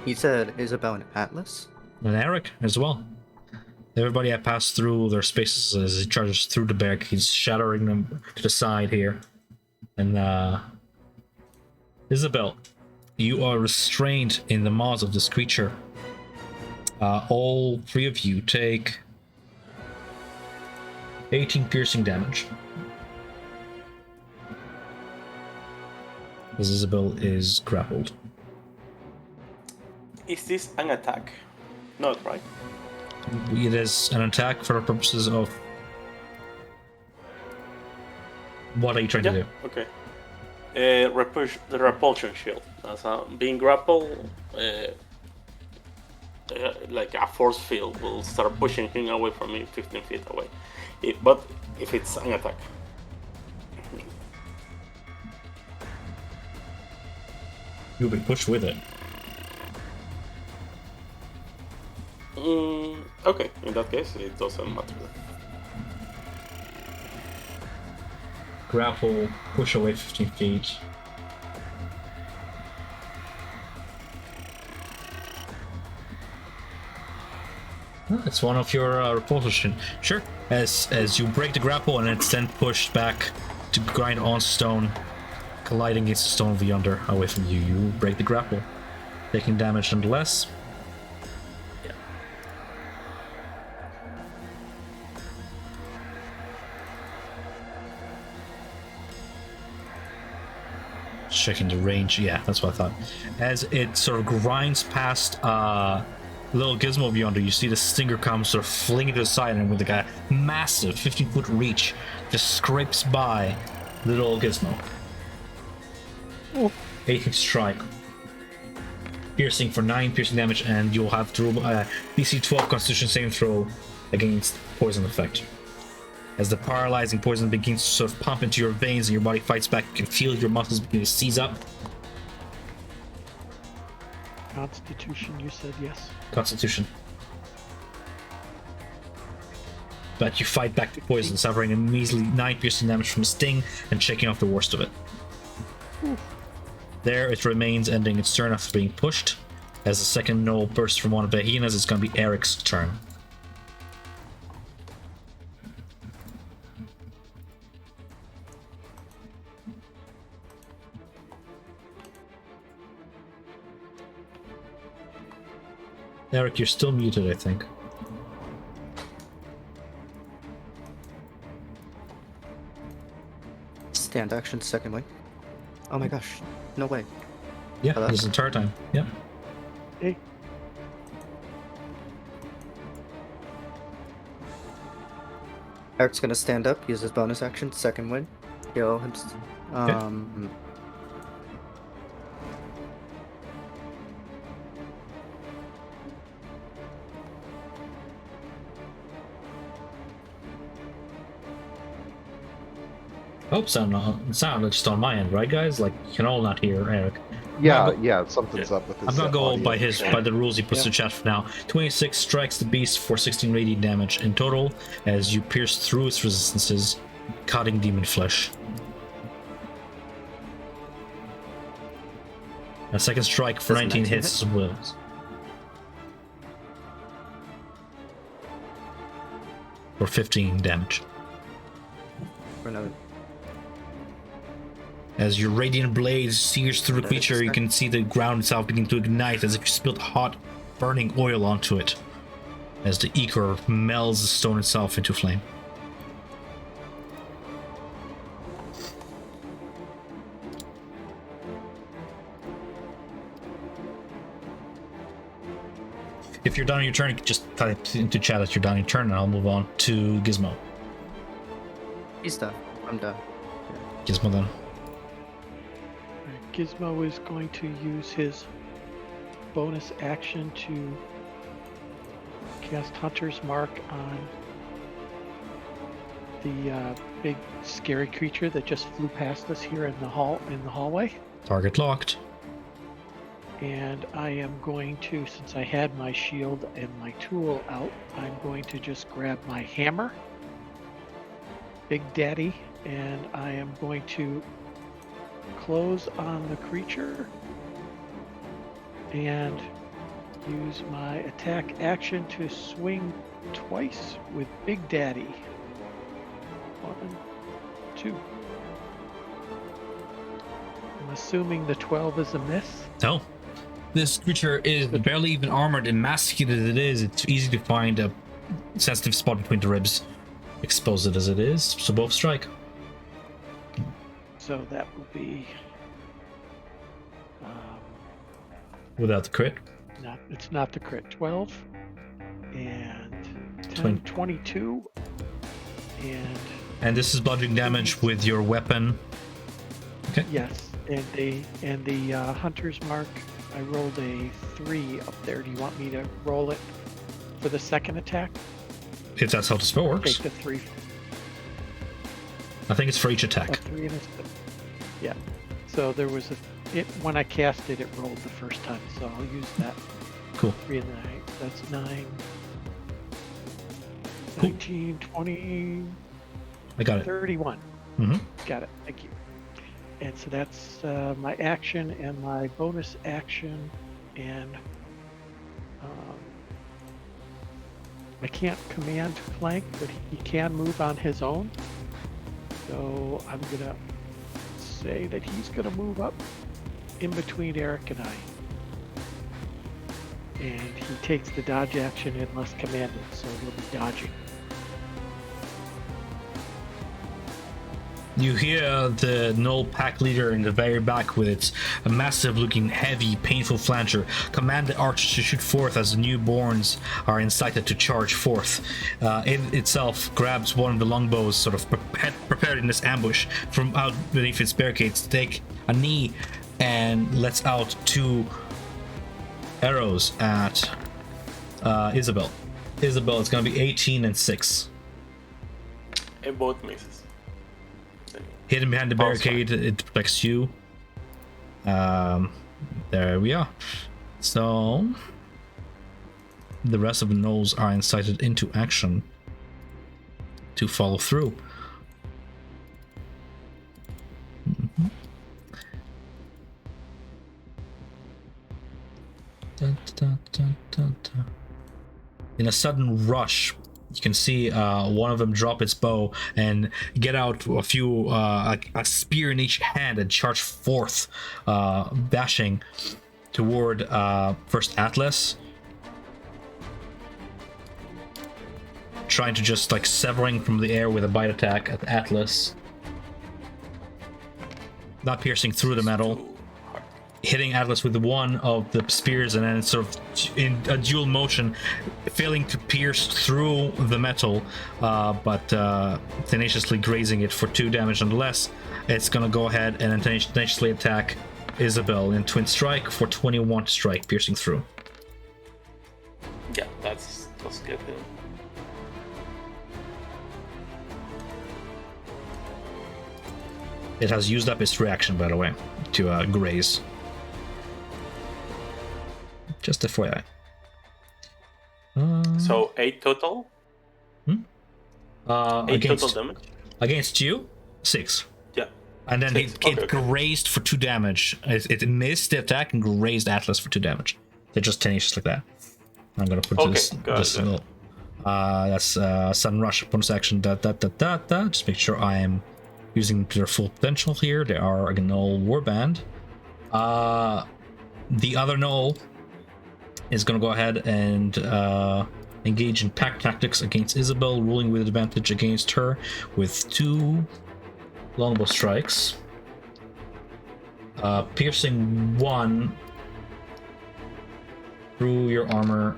You said Isabel and Atlas? And Eric as well. Everybody had passed through their spaces as he charges through the barrack. He's shattering them to the side here. And Isabel, you are restrained in the maws of this creature. All three of you take 18 piercing damage. As Isabel is grappled. Is this an attack? Not right. It is an attack for the purposes of... What are you trying to do? Okay. The repulsion shield. As being grappled, like a force field will start pushing him away from me 15 feet away. But if it's an attack. You'll be pushed with it. Okay, in that case, it doesn't matter. Grapple, push away 15 feet. It's one of your repulsion. Sure. As you break the grapple and it's then pushed back to grind on stone, colliding against the stone of yonder away from you. You break the grapple, taking damage nonetheless. Checking the range, yeah, that's what I thought. As it sort of grinds past little Gizmo beyond you see the stinger come sort of fling it to the side, and with like a massive 15-foot reach, just scrapes by little Gizmo. 18th strike, piercing for 9 piercing damage, and you'll have to roll DC 12 Constitution saving throw against poison effect. As the paralyzing poison begins to sort of pump into your veins and your body fights back, you can feel your muscles begin to seize up. Constitution, you said yes. Constitution. But you fight back the poison, suffering a measly 9 piercing damage from a sting and shaking off the worst of it. There it remains, ending its turn after being pushed. As the second knoll bursts from one of the hyenas, it's going to be Eric's turn. Eric, you're still muted, I think. Stand action, second wing. Oh my gosh, no way. Yeah, Hello? this entire time. Yep. Hey, Eric's gonna stand up, use his bonus action, second win. Heal him. Oh, sound just on my end, right, guys? Like, you can all not hear Eric. Yeah, something's up with his I'm gonna go audio. by the rules he puts to chat for now. 26 strikes the beast for 16 radiant damage in total, as you pierce through its resistances, cutting demon flesh. A second strike for Does 19 19 hits as well. For 15 damage. For another. As your radiant blade sears through the creature, you can see the ground itself begin to ignite as if you spilled hot, burning oil onto it. As the ichor melds the stone itself into flame. If you're done on your turn, you can just type into chat that you're done on your turn, and I'll move on to Gizmo. He's done. I'm done. Gizmo then. Gizmo is going to use his bonus action to cast Hunter's Mark on the big scary creature that just flew past us here in the hallway. Target locked. And I am going to, since I had my shield and my tool out, I'm going to just grab my hammer, Big Daddy, and I am going to close on the creature and use my attack action to swing twice with Big Daddy. 1, 2. I'm assuming the 12 is a miss. No. This creature is barely even armored, emasculated as it is. It's easy to find a sensitive spot between the ribs, expose it as it is. So both strike. So that will be Without the crit. it's not the crit. 12 and 10, 20. 22 And this is bludgeoning damage with your weapon. Okay. yes, and the hunter's mark. I rolled a 3 up there. Do you want me to roll it for the second attack? If that's how the spell works. Take the 3. I think it's for each attack. A 3 and a yeah. So there was when I cast it, it rolled the first time. So I'll use that. Cool. 3 and 9. That's 9. Cool. 19, 20, I got it. 31. Mm-hmm. Got it. Thank you. And so that's my action and my bonus action, and I can't command flank, but he can move on his own. So I'm gonna say that he's gonna move up in between Eric and I, and he takes the dodge action unless commanded, so he'll be dodging. You hear the Gnoll pack leader in the very back with its massive looking, heavy, painful flanger command the archers to shoot forth as the newborns are incited to charge forth. It itself grabs one of the longbows, sort of prepared in this ambush from out beneath its barricades, to take a knee and lets out 2 arrows at Isabel. Isabel, it's going to be 18 and 6. It both misses. Hidden behind the barricade, it protects you. There we are. So the rest of the gnolls are incited into action to follow through. Mm-hmm. Dun, dun, dun, dun, dun. In a sudden rush, you can see one of them drop its bow and get out a few, a spear in each hand and charge forth, bashing toward first Atlas. Trying to just like severing from the air with a bite attack at Atlas. Not piercing through the metal. Hitting Atlas with one of the spears and then it's sort of in a dual motion, failing to pierce through the metal, but tenaciously grazing it for 2 damage nonetheless. It's gonna go ahead and tenaciously attack Isabel in twin strike for 21 to strike, piercing through. Yeah, that's good. It has used up its reaction, by the way, to graze. Just FYI. So 8 total? 8 total damage? Against you, 6. Yeah. And then 6. it grazed for 2 damage. It missed the attack and grazed Atlas for 2 damage. They're just tenacious like that. I'm gonna put this little. That's sudden rush bonus action. Just make sure I am using their full potential here. They are a Gnoll warband. The other Gnoll is going to go ahead and engage in pack tactics against Isabel, ruling with advantage against her with 2 longbow strikes. Piercing 1 through your armor.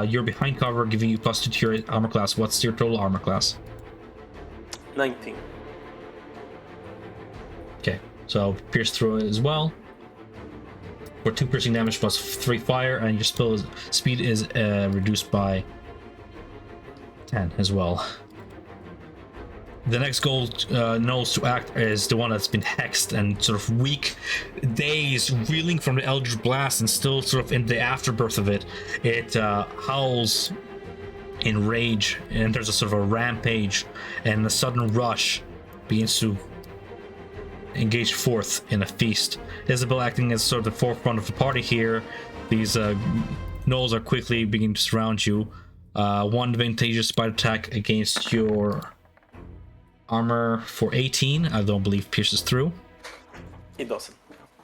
You're behind cover, giving you +2 to your armor class. What's your total armor class? 19. Okay, so pierce through it as well. For 2 piercing damage +3 fire, and your speed is reduced by 10 as well. The next goal knows to act is the one that's been hexed and sort of weak, dazed, reeling from the Eldritch Blast, and still sort of in the afterbirth of it. It howls in rage, and there's a sort of a rampage, and a sudden rush begins to engage forth in a feast. Isabel acting as sort of the forefront of the party here. These gnolls are quickly beginning to surround you. One advantageous bite attack against your armor for 18. I don't believe pierces through. It doesn't.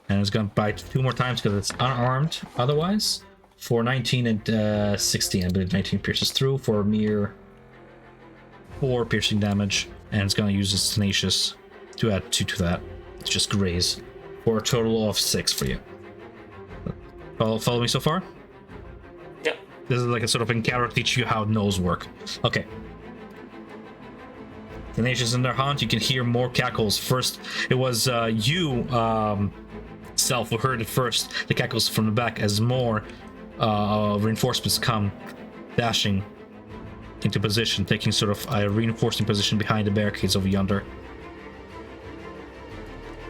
And it's gonna bite 2 more times because it's unarmed otherwise. For 19 and 16, I believe 19 pierces through for a mere 4 piercing damage. And it's gonna use its tenacious to add 2 to that. It's just graze for a total of 6 for you. Follow me so far? Yeah. This is like a sort of encounter to teach you how gnolls work. Okay. Tenacious in their hunt, you can hear more cackles. First, it was you, Self, who heard it first. The cackles from the back as more reinforcements come dashing into position, taking sort of a reinforcing position behind the barricades over yonder.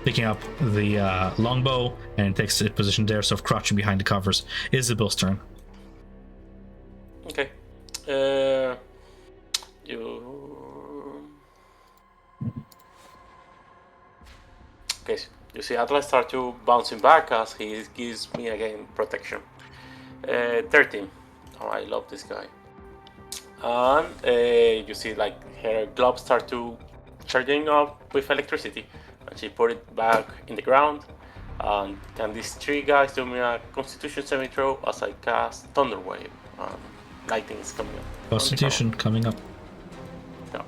Picking up the longbow and takes its position there, sort of crouching behind the covers. Isabel's turn. Okay. You. Okay, you see Atlas start to bouncing back as he gives me again protection. 13. Oh, I love this guy. And you see like her gloves start to charging up with electricity, and she put it back in the ground. And can these 3 guys do me a Constitution saving throw as I cast Thunder Wave? Lightning is coming up. Constitution coming up. Yeah.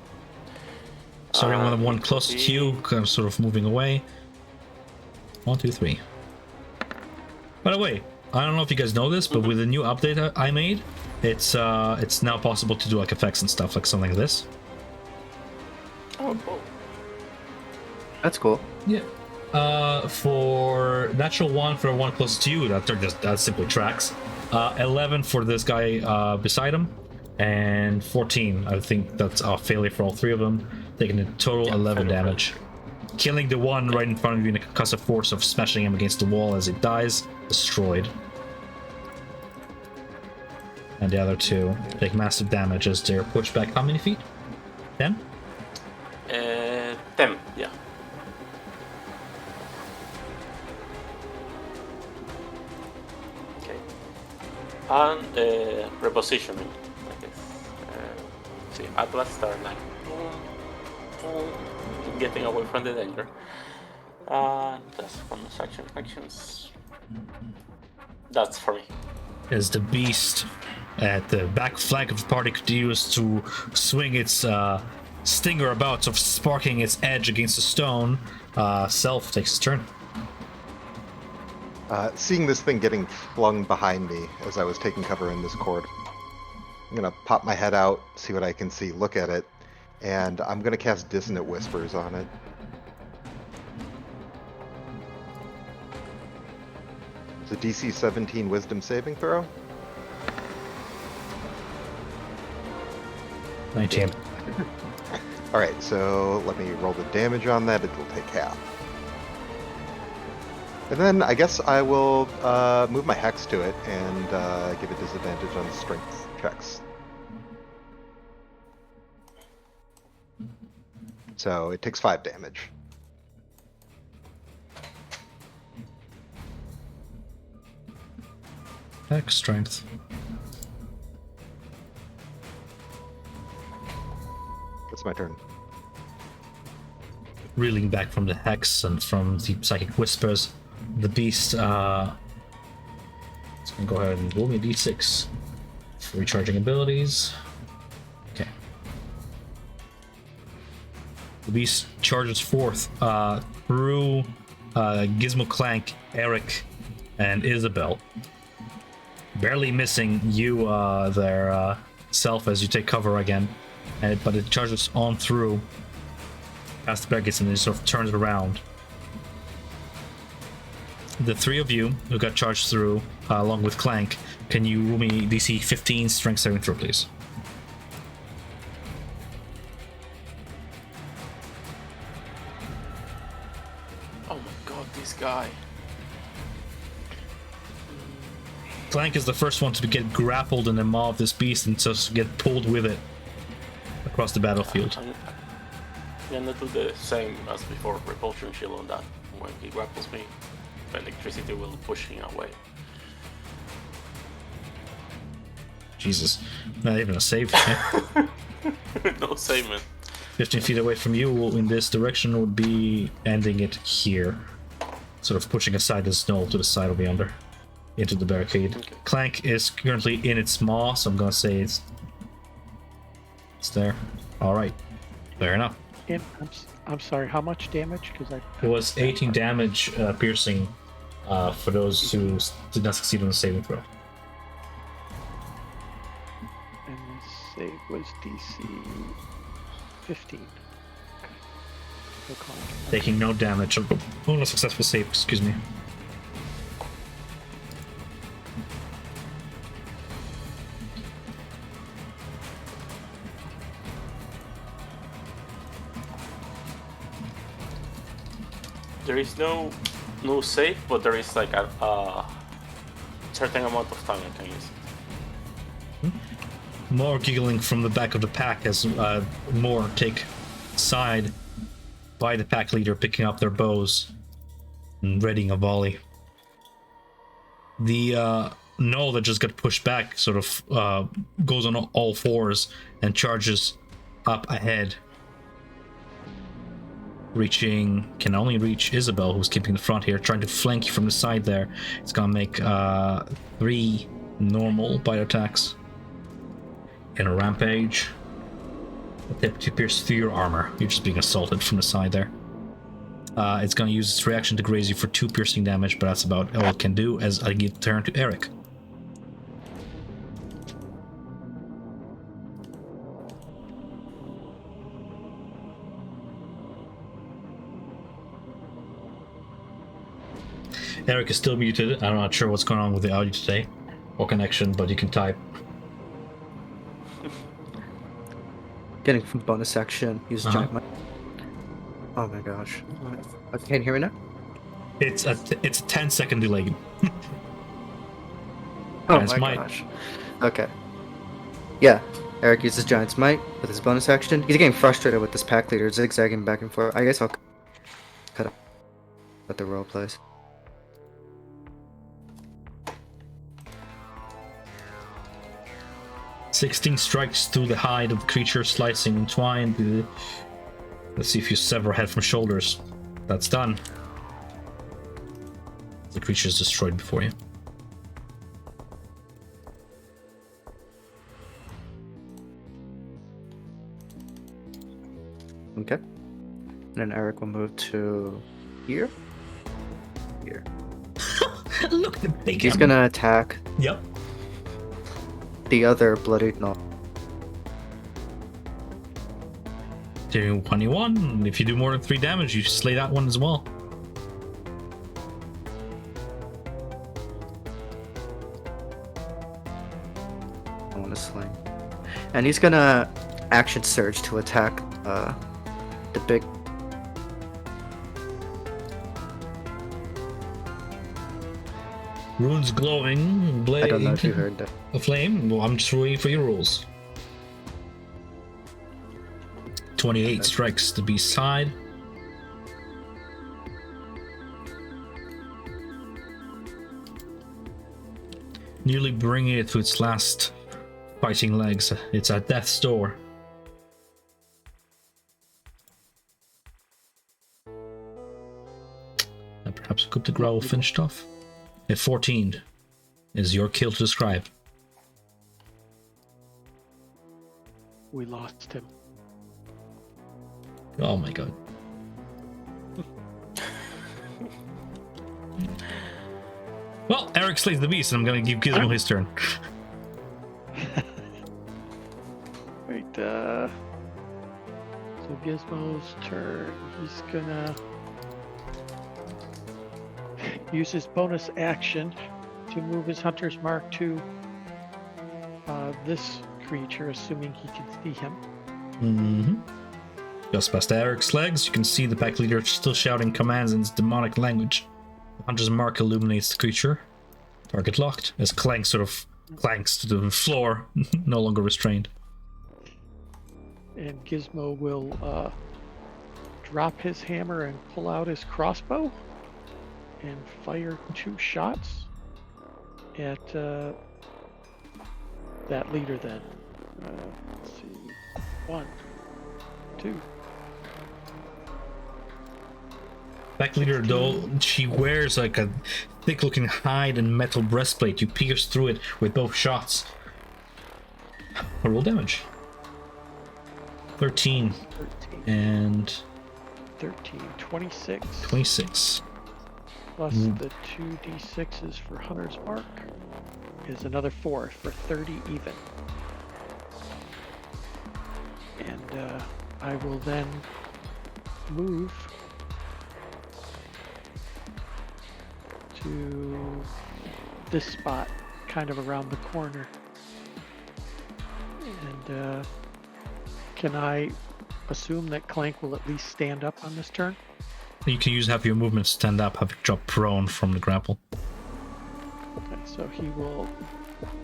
Starting with the one closest to you, kind of sort of moving away. 1, 2, 3. By the way, I don't know if you guys know this, but with the new update I made, it's now possible to do like effects and stuff, like something like this. Oh, cool. That's cool. Yeah. For natural 1 for one closest to you, that simply tracks. 11 for this guy beside him, and 14. I think that's a failure for all 3 of them, taking a total 11 damage. Killing the one right in front of you in a concussive force of smashing him against the wall as it dies, destroyed. And the other 2 take massive damage as they're pushed back. How many feet? 10? 10, yeah. Okay. And repositioning, I guess. See, Atlas start like getting away from the danger. That's bonus actions. That's for me. As the beast at the back flank of the party continues to swing its stinger about, of sparking its edge against the stone, Self takes his turn. Seeing this thing getting flung behind me as I was taking cover in this cord, I'm gonna pop my head out, see what I can see, look at it, and I'm gonna cast Dissonant Whispers on it. It's a DC 17 Wisdom saving throw. 19. Alright, so let me roll the damage on that. It will take half. And then I guess I will move my Hex to it and give it disadvantage on strength checks. So it takes 5 damage. Hex strength. That's my turn. Reeling back from the hex and from the psychic whispers, the beast it's gonna go ahead and roll me a d6 for recharging abilities. Okay. The beast charges forth through Gizmo Clank, Eric, and Isabel. Barely missing you there, Self, as you take cover again. But it charges on through past the barricades and then sort of turns around. The 3 of you who got charged through, along with Clank, can you roll me DC 15 strength saving throw, please? Clank is the first one to get grappled in the maw of this beast and just get pulled with it across the battlefield. I'm gonna do the same as before, repulsion shield on that. When he grapples me, electricity will push him away. Jesus, not even a save. No saving. 15 feet away from you in this direction would be ending it here. Sort of pushing aside the snow to the side of yonder. Into the barricade. Okay. Clank is currently in its maw, so I'm gonna say it's there. Alright. Fair enough. And I'm sorry, how much damage? Because It was 18 damage piercing for those who did not succeed on the saving throw. And the save was DC 15. So Clank. Taking no damage. Oh, no successful save, excuse me. There is no save, but there is like a certain amount of time I can use it. More giggling from the back of the pack as more take side by the pack leader, picking up their bows and readying a volley. The gnoll that just got pushed back sort of goes on all fours and charges up ahead. Can only reach Isabel, who's keeping the front here, trying to flank you from the side there. It's gonna make 3 normal bite attacks in a rampage. Attempt to pierce through your armor. You're just being assaulted from the side there. It's gonna use its reaction to graze you for 2 piercing damage, but that's about all it can do as I give the turn to Eric. Eric is still muted. I'm not sure what's going on with the audio today or connection, but you can type. Getting from bonus action, use giant mic. Oh my gosh. Can you hear me now? It's a 10-second delay. Oh Giant's my might. gosh. Okay. Yeah, Eric uses Giant's Might with his bonus action. He's getting frustrated with this pack leader, zigzagging back and forth. I guess I'll cut up at the role plays. "16 strikes through the hide of the creature, slicing entwined. Let's see if you sever head from shoulders. That's done. The creature is destroyed before you. Okay. And then Eric will move to here. Here. Look, the big. He's gonna attack Yep. the other bloodied gnoll. Doing 21. If you do more than 3 damage, you slay that one as well. I want to sling. And he's gonna action surge to attack the big. Runes glowing, blade. I don't know if you heard that. A flame. Well, I'm just waiting for your rules. 28 strikes the beast side. Nearly bringing it to its last fighting legs. It's at death's door. And perhaps a coup de grace finished off. At 14 is your kill to describe. We lost him. Oh my god. Well, Eric slays the beast, and I'm gonna give Gizmo his turn. Right, so Gizmo's turn. He's gonna use his bonus action to move his hunter's mark to this creature, assuming he can see him. Mm-hmm. Just past Eric's legs, you can see the pack leader still shouting commands in his demonic language. The hunter's mark illuminates the creature. Target locked as Clank sort of clanks to the floor, no longer restrained. And Gizmo will drop his hammer and pull out his crossbow and fire 2 shots at that leader then. Let's see. 1, 2. Back leader, though, she wears like a thick-looking hide and metal breastplate. You pierce through it with both shots. Roll damage. 13 13. and 13. 26. 26. Plus the 2d6s for Hunter's Mark is another 4 for 30 even. And I will then move to this spot, kind of around the corner. And can I assume that Clank will at least stand up on this turn? You can use half your movement to stand up, have it drop prone from the grapple. Okay, so he will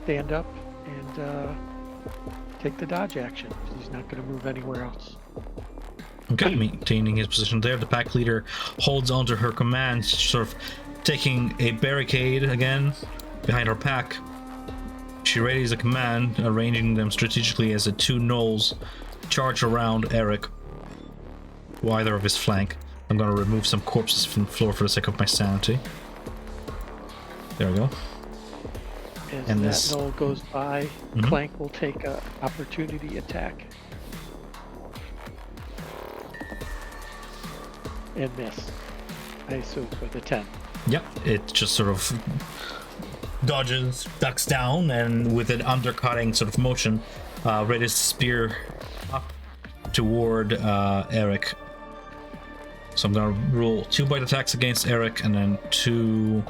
stand up and take the dodge action. He's not going to move anywhere else. Okay, maintaining his position there. The pack leader holds onto her command, sort of taking a barricade again behind her pack. She readies a command, arranging them strategically as the 2 gnolls charge around Eric, to either of his flank. I'm gonna remove some corpses from the floor for the sake of my sanity. There we go. As And that this- gnoll goes by, Clank will take a opportunity attack. And miss. I assume with a 10. Yep, it just sort of dodges, ducks down, and with an undercutting sort of motion, raises the spear up toward Eric. So I'm gonna roll 2 bite attacks against Eric, and then 2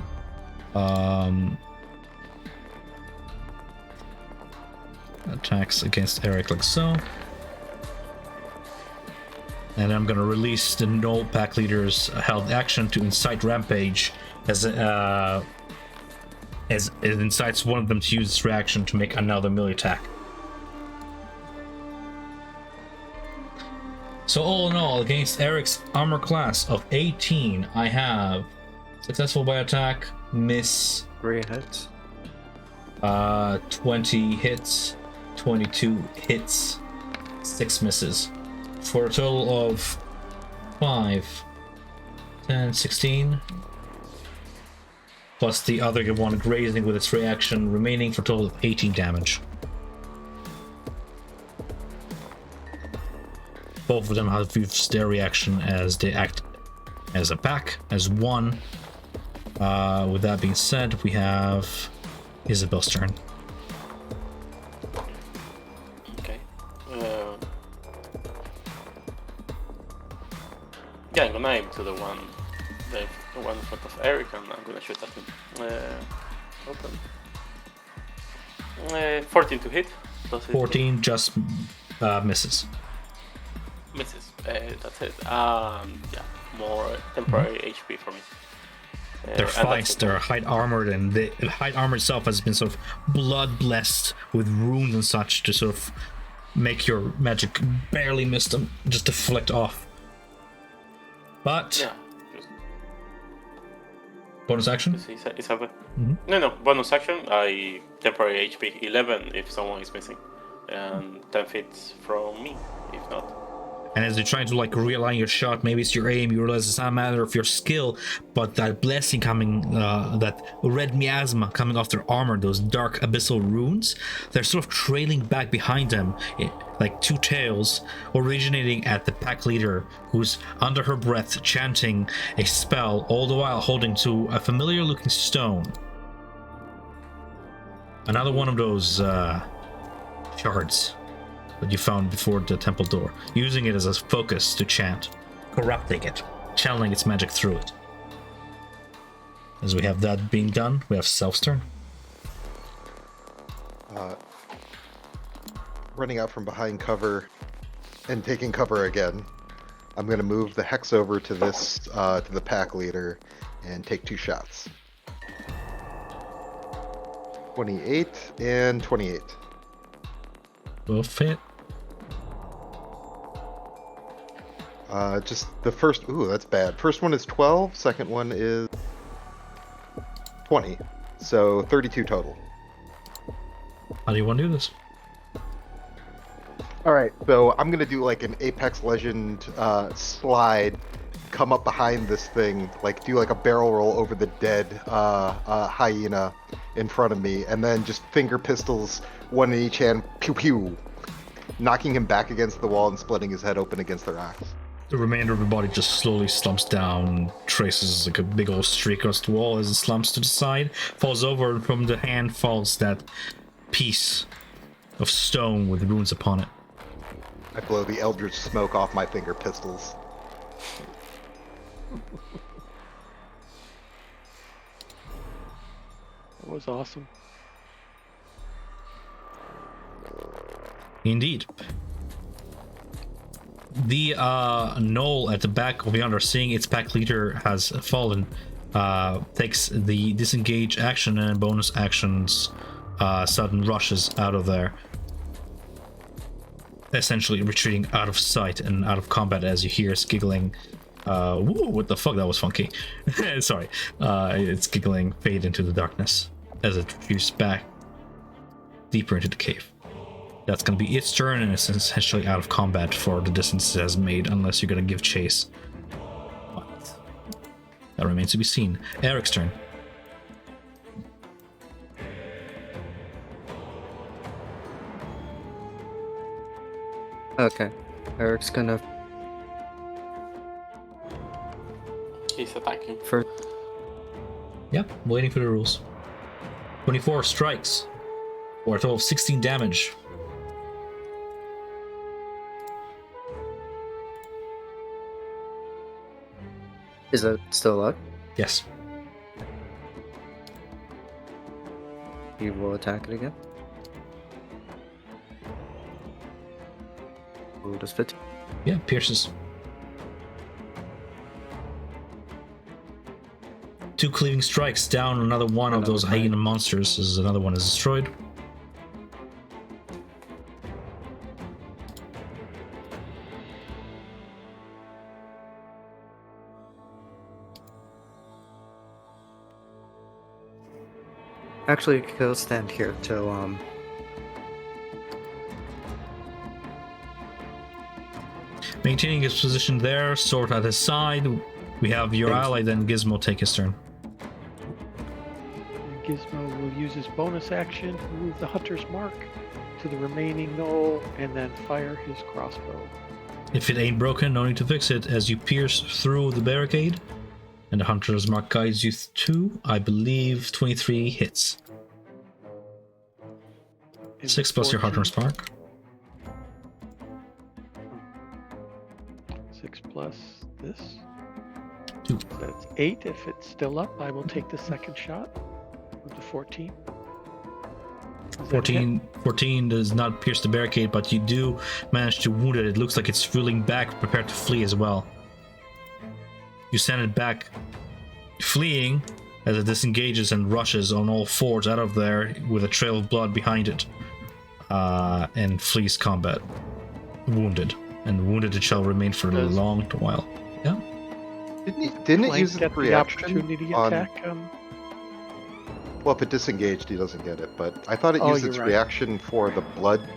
attacks against Eric, like so. And I'm gonna release the Gnoll pack leader's held action to incite rampage, as it incites one of them to use its reaction to make another melee attack. So all in all, against Eric's armor class of 18, I have successful by attack, miss, 3 hits. 20 hits, 22 hits, 6 misses, for a total of 5, 10, 16, plus the other one grazing with its reaction, remaining for a total of 18 damage. Both of them have used their reaction as they act as a pack, as one. With that being said, we have Isabel's turn. Okay. Yeah, I'm gonna aim to the one in front of Eric, and I'm gonna shoot at him. Open. 14 to hit. Does it 14 just misses. misses. That's it. Yeah, more temporary HP for me. They're feist, they're hide armored, and the hide armor itself has been sort of blood blessed with runes and such to sort of make your magic barely miss them, just deflect off. But Yeah. Just, bonus action. it's a No, bonus action. I temporary HP 11 if someone is missing, and 10 feet from me if not. And as you're trying to like realign your shot, maybe it's your aim, you realize it's not a matter of your skill, but that blessing coming, that red miasma coming off their armor, those dark abyssal runes, they're sort of trailing back behind them, like 2 tails, originating at the pack leader, who's under her breath chanting a spell, all the while holding to a familiar looking stone. Another one of those shards that you found before the temple door, using it as a focus to chant, corrupting it, channeling its magic through it. As we have that being done, we have Self's turn. Running out from behind cover and taking cover again. I'm going to move the hex over to this to the pack leader and take 2 shots. 28 and 28. Both hit. Just the first. Ooh, that's bad. First one is 12. Second one is 20. So 32 total. How do you want to do this? All right. So I'm gonna do like an Apex Legend slide, come up behind this thing, like do like a barrel roll over the dead hyena in front of me, and then just finger pistols, one in each hand, pew pew, knocking him back against the wall and splitting his head open against the rocks. The remainder of the body just slowly slumps down, traces like a big old streak across the wall as it slumps to the side, falls over, and from the hand falls that piece of stone with runes upon it. I blow the eldritch smoke off my finger pistols. That was awesome. Indeed. The knoll at the back of yonder, seeing its pack leader has fallen, takes the disengage action and bonus actions, sudden rushes out of there, essentially retreating out of sight and out of combat as you hear it's giggling. Whoa, what the fuck, that was funky. Sorry. It's giggling, fade into the darkness as it retreats back deeper into the cave. That's going to be its turn, and it's essentially out of combat for the distance it has made, unless you're going to give chase. But that remains to be seen. Eric's turn. Okay. Eric's gonna He's attacking. first. Yep, waiting for the rules. 24 strikes, or a total of 16 damage. Is that still alive? Yes. He will attack it again. Ooh, does 15. Yeah, pierces. 2 cleaving strikes down another one of those hyena monsters as another one is destroyed. Actually, he'll stand here till Maintaining his position there, sword at his side. We have your ally, then Gizmo take his turn. And Gizmo will use his bonus action to move the hunter's mark to the remaining knoll and then fire his crossbow. If it ain't broken, no need to fix it, as you pierce through the barricade. And the hunter's mark guides you to, I believe, 23 hits. And 6 plus your 14. hunter's mark. 6 plus this. 2. So that's 8. If it's still up, I will take the second shot with the 14. Is that 14, 14 does not pierce the barricade, but you do manage to wound it. It looks like it's reeling back, prepared to flee as well. You send it back, fleeing, as it disengages and rushes on all fours out of there with a trail of blood behind it, and flees combat, wounded. And wounded it shall remain for a long while. Yeah? Didn't it Flank use get its the reaction opportunity on... attack? Well, if it disengaged, he doesn't get it. But I thought it Oh, used you're its right. reaction for the blood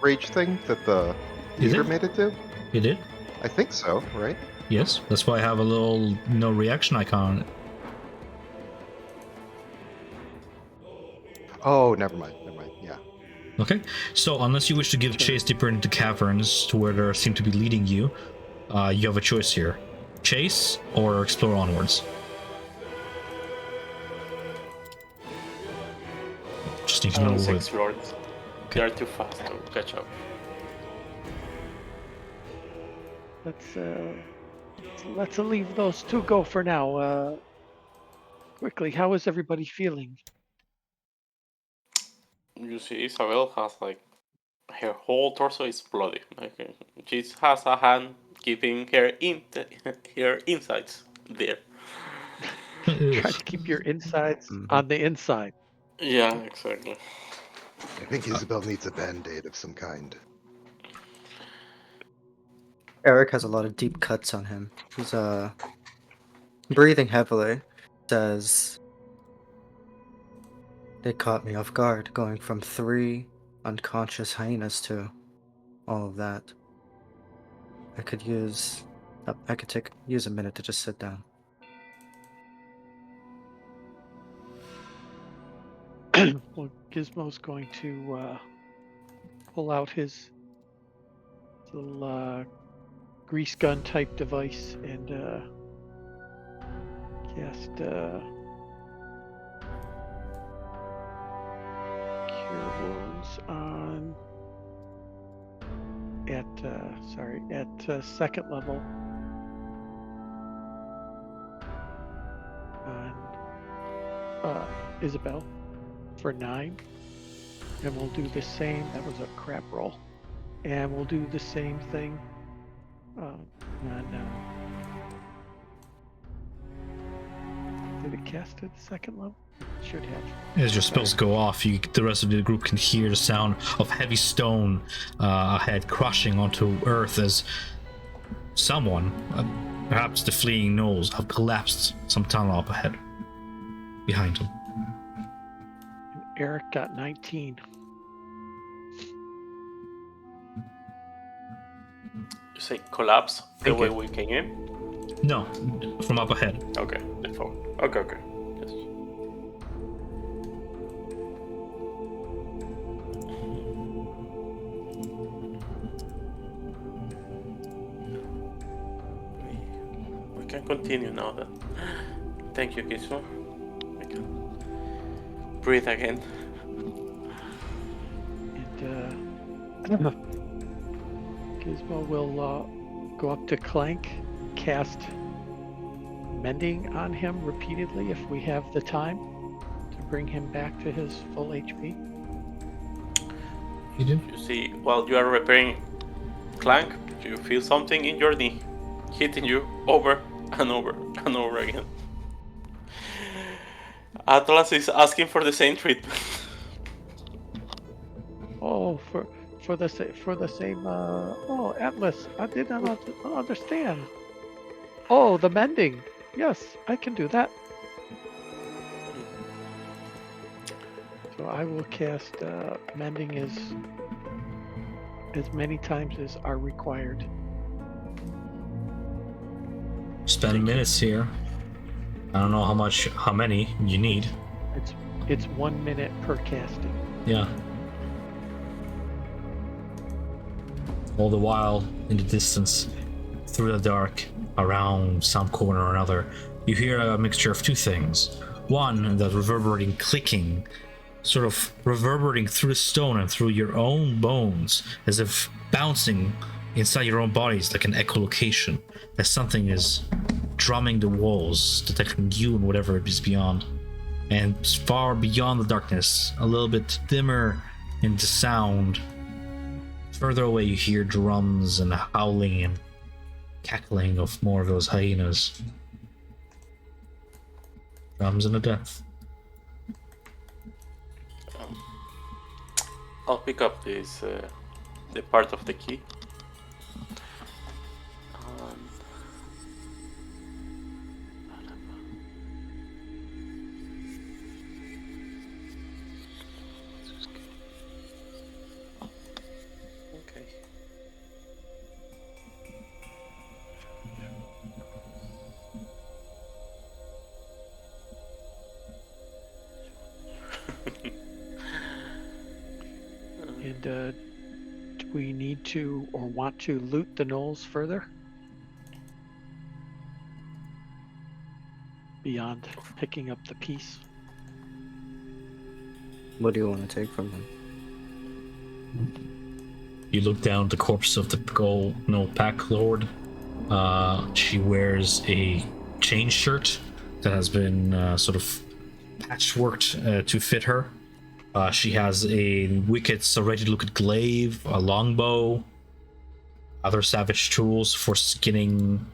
rage thing that the Is leader it? made it do. You did? I think so, right? Yes. That's why I have a little no reaction icon on it. Oh, never mind. Yeah. Okay, so unless you wish to give chase deeper into the caverns to where they seem to be leading you, you have a choice here. Chase or explore onwards. Just need to know Let's what... explore it. They are too fast to catch up. Let's leave those two go for now. Quickly, how is everybody feeling? You see, Isabel has like her whole torso is bloody. Like she has a hand keeping her her insides there. Try to keep your insides on the inside. Yeah, exactly. I think Isabel needs a band-aid of some kind. Eric has a lot of deep cuts on him. He's breathing heavily. Says they caught me off guard, going from 3 unconscious hyenas to all of that. I could use a minute to just sit down. Well, Gizmo's going to pull out his little grease gun type device and cast Cure Wounds on at second level on Isabel for 9, and we'll do the same. That was a crap roll, and we'll do the same thing on. Did it cast at second level? Should have. As your spells go off, the rest of the group can hear the sound of heavy stone ahead crushing onto earth as someone, perhaps the fleeing gnolls, have collapsed some tunnel up ahead behind him. And Eric got 19. You say collapse the Thank way you. we came in? No, from up ahead. Okay, the phone. Okay. Yes. We can continue now then. Thank you, Gizmo. We can breathe again. And Gizmo will go up to Clank, cast Mending on him repeatedly if we have the time to bring him back to his full HP. You do? You see, while you are repairing Clank, you feel something in your knee hitting you over and over and over again. Atlas is asking for the same treatment. Oh, for the same. Oh, Atlas, I did not understand. Oh, the mending. Yes, I can do that. So I will cast mending as many times as are required. Spend minutes here. I don't know how many you need. It's 1 minute per casting. Yeah. All the while, in the distance, through the dark, around some corner or another, you hear a mixture of two things. One, that reverberating clicking, sort of reverberating through the stone and through your own bones, as if bouncing inside your own bodies like an echolocation, as something is drumming the walls, detecting you and whatever is beyond. And far beyond the darkness, a little bit dimmer in the sound, further away you hear drums and howling and cackling of more of those hyenas. Drums and a death. I'll pick up this the part of the key. Okay. And do we need to or want to loot the gnolls further? Beyond picking up the piece? What do you want to take from them? You look down at the corpse of the pack lord. She wears a chain shirt that has been sort of patchworked to fit her. She has a wicked serrated-looking glaive, a longbow, other savage tools for skinning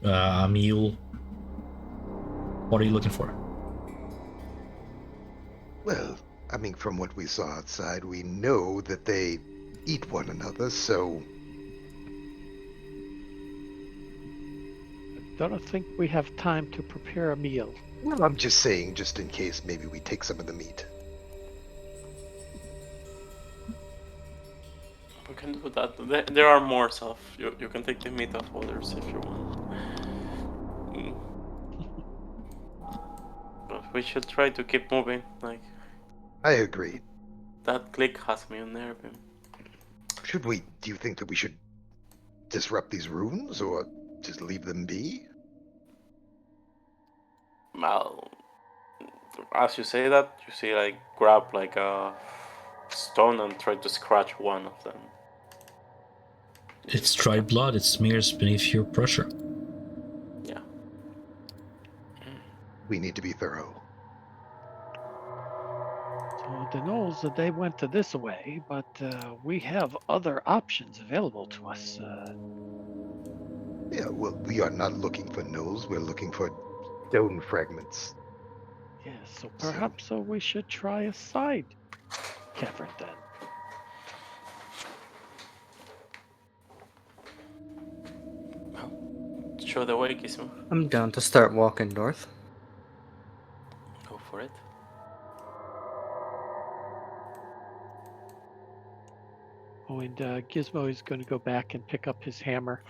a mule. What are you looking for? Well, I mean, from what we saw outside, we know that they eat one another, so I don't think we have time to prepare a meal. well, I'm just saying, just in case, maybe we take some of the meat. We can do that. There are more stuff. You can take the meat of others if you want. Mm. But we should try to keep moving. Like, I agree. that click has me unnerving. Should we? Do you think that we should disrupt these rooms or just leave them be? Well, as you say that, you see, like, grab like a stone and try to scratch one of them. It's dried blood, it smears beneath your pressure. Yeah. We need to be thorough. So the Knolls, they went to this way, but we have other options available to us. Yeah, well, we are not looking for gnolls. We're looking for stone fragments. Yes, so perhaps we should try a side cavern then. Show the way, Kismu. I'm down to start walking north. Go for it. Oh, and Gizmo is going to go back and pick up his hammer,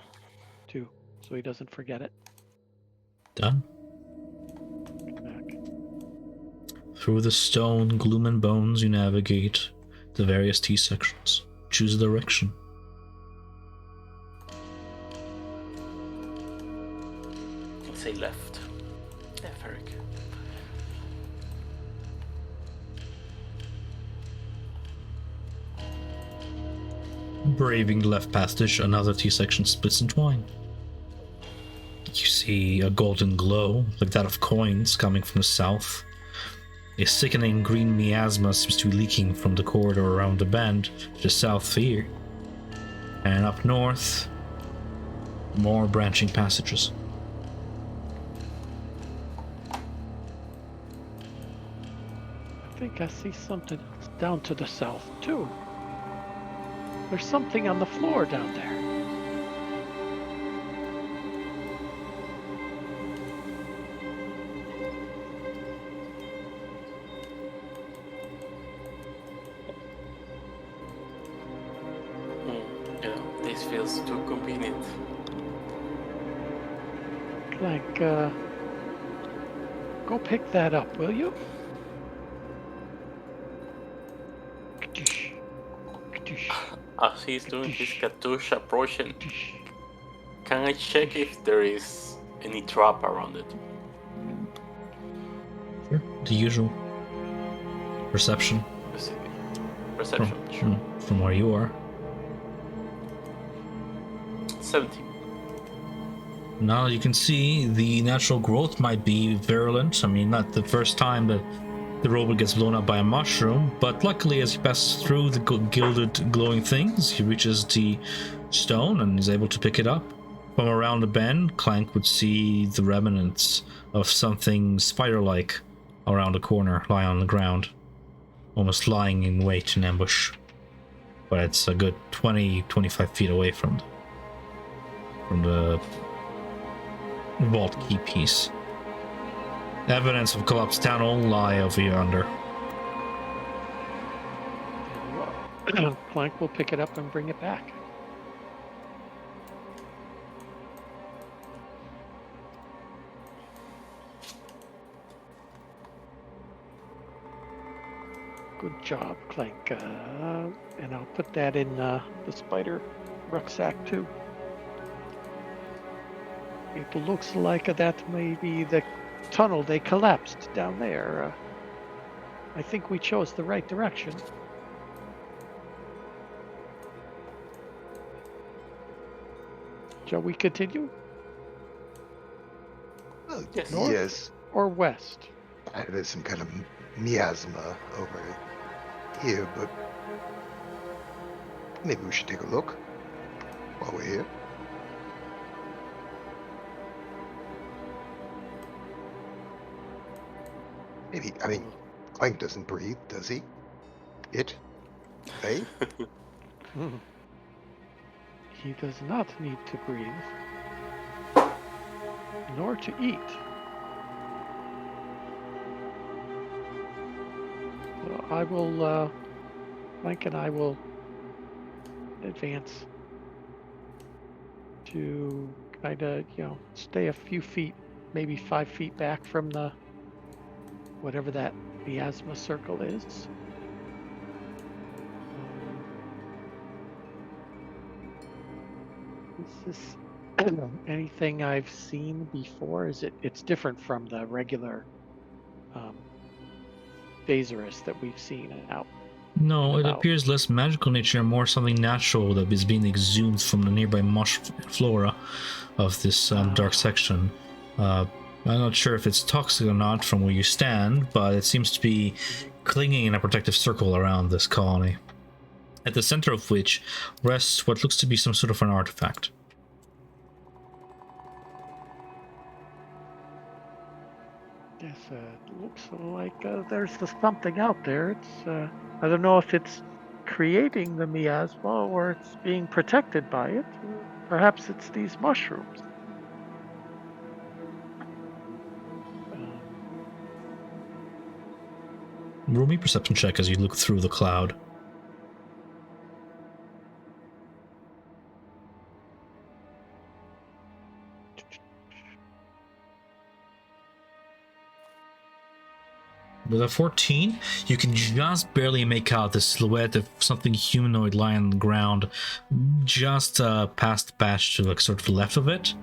too, so he doesn't forget it. Done. Come back. Through the stone, gloom and bones, you navigate the various T sections. Choose a direction. Say left. Yeah, Ferric. Braving the left passage, another T-section splits in twine. You see a golden glow, like that of coins, coming from the south. A sickening green miasma seems to be leaking from the corridor around the bend to the south here. And up north, more branching passages. I think I see something down to the south, too. There's something on the floor down there. Yeah, this feels too convenient. Like, go pick that up, will you? Kadoosh. Kadoosh. As he's doing his cartouche approaching, Kadoosh. can I check if there is any trap around it? Sure. The usual. Perception. Perception, sure. From where you are. 17. Now you can see the natural growth might be virulent. I mean, not the first time that the robot gets blown up by a mushroom, but luckily as he passes through the gilded glowing things, he reaches the stone and is able to pick it up. From around the bend, Clank would see the remnants of something spider-like around the corner, lying on the ground, almost lying in wait in ambush. But it's a good 20-25 feet away from the vault key piece. Evidence of collapsed town hall lie over yonder. Clank will pick it up and bring it back. Good job, Clank. And I'll put that in the spider rucksack too. It looks like that may be the tunnel they collapsed down there. I think we chose the right direction. Shall we continue? Oh, Yes. yes. Or west? There's some kind of miasma over here, but maybe we should take a look while we're here. Maybe, I mean, Clank doesn't breathe, does he? It? They? He does not need to breathe, nor to eat. So I will, Mike and I will advance to kind of, stay a few feet, maybe 5 feet back from the, whatever that miasma circle is. Is this anything I've seen before? It's different from the regular Phasarus that we've seen out. No, it About. appears less magical nature and more something natural that is being exhumed from the nearby mush flora of this dark section. I'm not sure if it's toxic or not from where you stand, but it seems to be clinging in a protective circle around this colony, at the center of which rests what looks to be some sort of an artifact. Yes, it looks like there's something out there. It's I don't know if it's creating the miasma or it's being protected by it. Perhaps it's these mushrooms. Roll me a perception check as you look through the cloud. With a 14, you can just barely make out the silhouette of something humanoid lying on the ground, just past the patch to like sort of the left of it.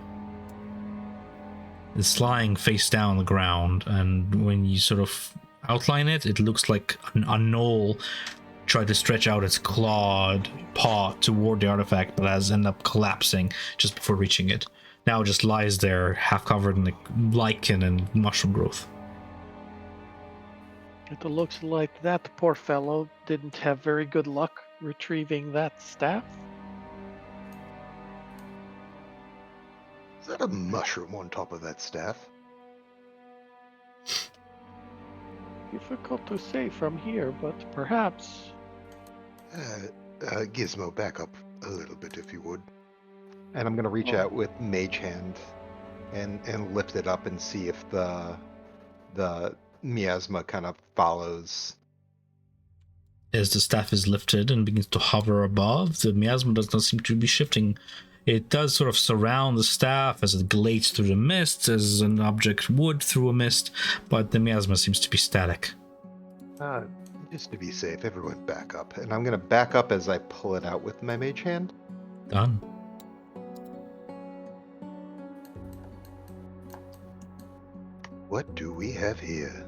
It's lying face down on the ground, and when you sort of outline it, it looks like a gnoll tried to stretch out its clawed paw toward the artifact, but has ended up collapsing just before reaching it. Now it just lies there, half covered in lichen and mushroom growth. It looks like that poor fellow didn't have very good luck retrieving that staff. Is that a mushroom on top of that staff? Difficult to say from here, but perhaps. Gizmo, back up a little bit if you would. And I'm going to reach out with Mage Hand and lift it up and see if the miasma kind of follows. As the staff is lifted and begins to hover above, the miasma does not seem to be shifting. It does sort of surround the staff as it glates through the mist, as an object would through a mist, but the miasma seems to be static. Just to be safe, everyone back up. And I'm going to back up as I pull it out with my Mage Hand. Done. What do we have here?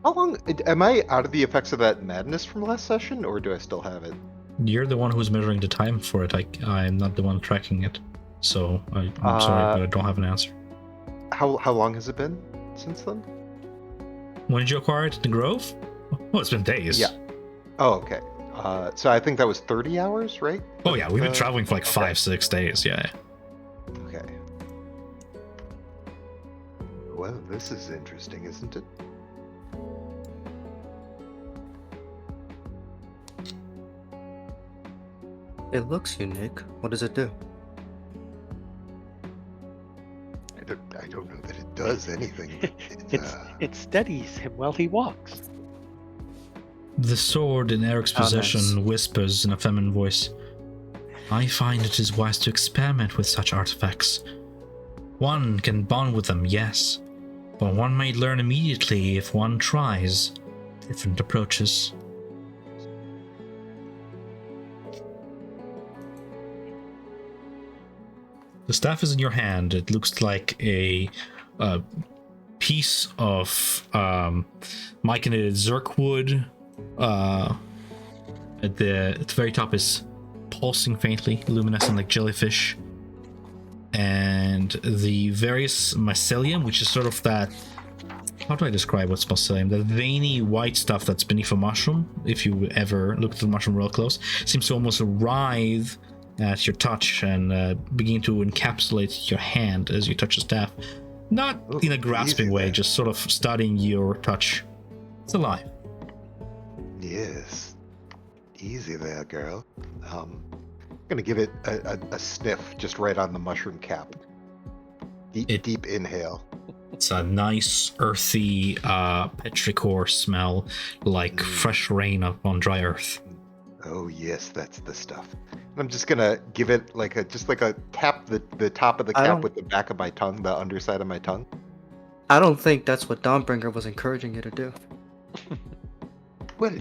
How long am I out of the effects of that madness from last session, or do I still have it? You're the one who's measuring the time for it. I'm not the one tracking it, so I'm sorry, but I don't have an answer. How long has it been since then? When did you acquire it in the Grove? Oh, it's been days. Yeah. Oh, okay. So I think that was 30 hours, right? Oh yeah, we've been traveling for like 5-6 days. Yeah. Okay. Well, this is interesting, isn't it? It looks unique. What does it do? I don't know that it does anything. It steadies him while he walks. The sword in Eric's possession nice. whispers in a feminine voice, I find it is wise to experiment with such artifacts. One can bond with them, yes, but one may learn immediately if one tries different approaches. The staff is in your hand. It looks like a piece of myconited zerk wood. At the very top is pulsing faintly, luminescent like jellyfish. And the various mycelium, which is sort of that... How do I describe what's mycelium? The veiny white stuff that's beneath a mushroom, if you ever look at the mushroom real close, seems to almost writhe at your touch and begin to encapsulate your hand as you touch the staff. Not in a grasping easy way, there. just sort of studying your touch. It's alive. Yes. Easy there, girl. Gonna give it a sniff just right on the mushroom cap. Deep inhale. It's a nice, earthy, petrichor smell, like fresh rain on dry earth. Oh yes, that's the stuff. I'm just gonna give it like a tap the top of the I cap don't- with the back of my tongue, the underside of my tongue. I don't think that's what Dawnbringer was encouraging you to do. Well,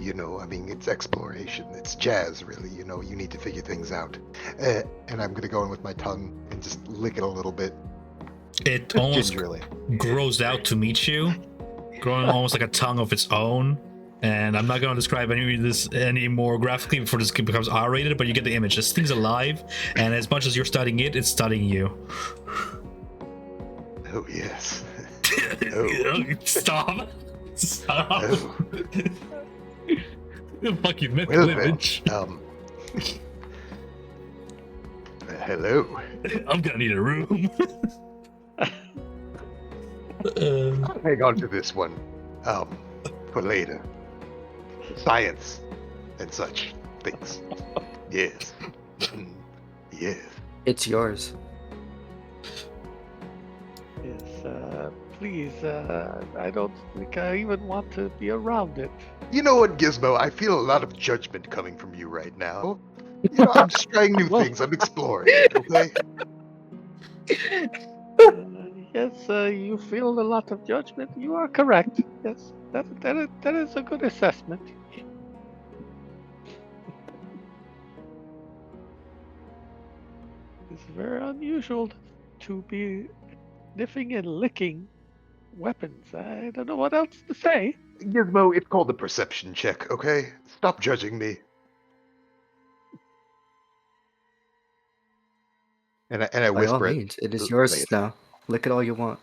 I mean, it's exploration. It's jazz, really. You need to figure things out. And I'm gonna go in with my tongue and just lick it a little bit, It almost gingerly. grows out to meet you, growing almost like a tongue of its own. And I'm not going to describe any of this any more graphically before this becomes R-rated, but you get the image. This thing's alive, and as much as you're studying it, it's studying you. Oh yes. Stop. Oh. Fucking mental Well then, image. hello. I'm gonna need a room. Hang on to this one, for later. Science and such things. Yes. Yes. It's yours. Yes, please, I don't think I even want to be around it. You know what, Gizmo? I feel a lot of judgment coming from you right now. I'm just trying new things. I'm exploring. Okay. Yes, you feel a lot of judgment. You are correct. Yes, that is a good assessment. It's very unusual to be sniffing and licking weapons. I don't know what else to say. Gizmo, it's called a perception check. Okay. Stop judging me. And I By all whisper it. means, it is Say yours it. now. Lick it all you want.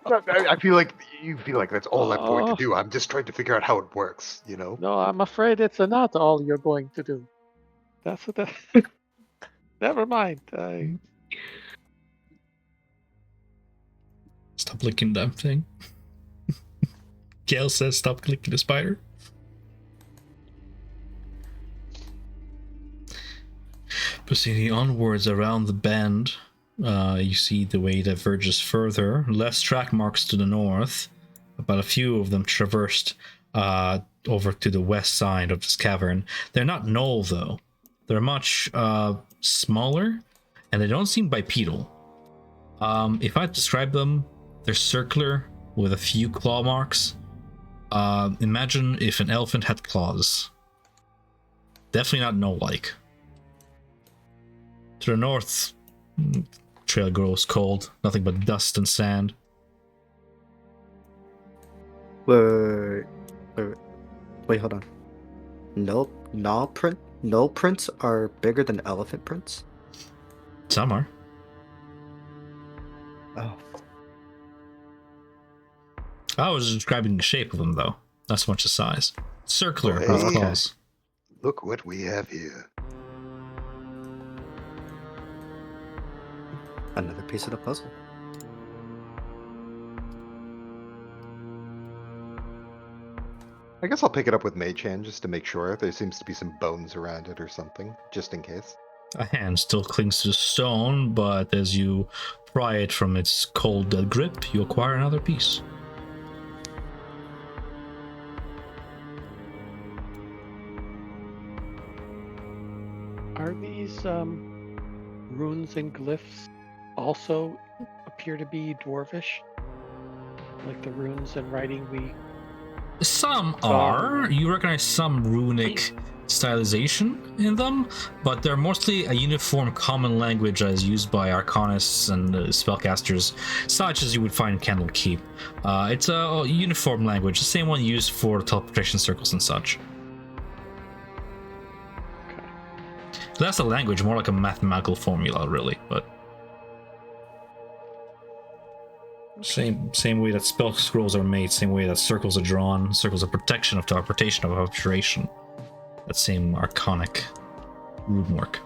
I feel like you feel like that's all I'm going to Oh. do. I'm just trying to figure out how it works. No, I'm afraid it's not all you're going to do. That's what that. Never mind. Stop licking that thing. Gail says stop licking the spider. Proceeding onwards around the bend, you see the way diverges further. Less track marks to the north, but a few of them traversed over to the west side of this cavern. They're not null, though. They're much smaller, and they don't seem bipedal. If I describe them, they're circular with a few claw marks. Imagine if an elephant had claws. Definitely not null-like. To the north, trail grows cold. Nothing but dust and sand. Wait, hold on. Null prints are bigger than elephant prints? Some are. Oh. I was describing the shape of them, though. Not so much the size. Circular Oh, with hey. claws. Look what we have here. Another piece of the puzzle. I guess I'll pick it up with Mage Hand just to make sure. There seems to be some bones around it or something, just in case. A hand still clings to the stone, but as you pry it from its cold grip, you acquire another piece. Are these runes and glyphs also appear to be dwarvish? Like the runes and writing we. Some are. You recognize some runic stylization in them, but they're mostly a uniform common language as used by arcanists and spellcasters, such as you would find in Candlekeep. It's a uniform language, the same one used for teleportation circles and such. Less a language, more like a mathematical formula, really, but same way that spell scrolls are made, same way that circles are drawn, circles of protection, of teleportation, of abjuration. That same arcanic runework.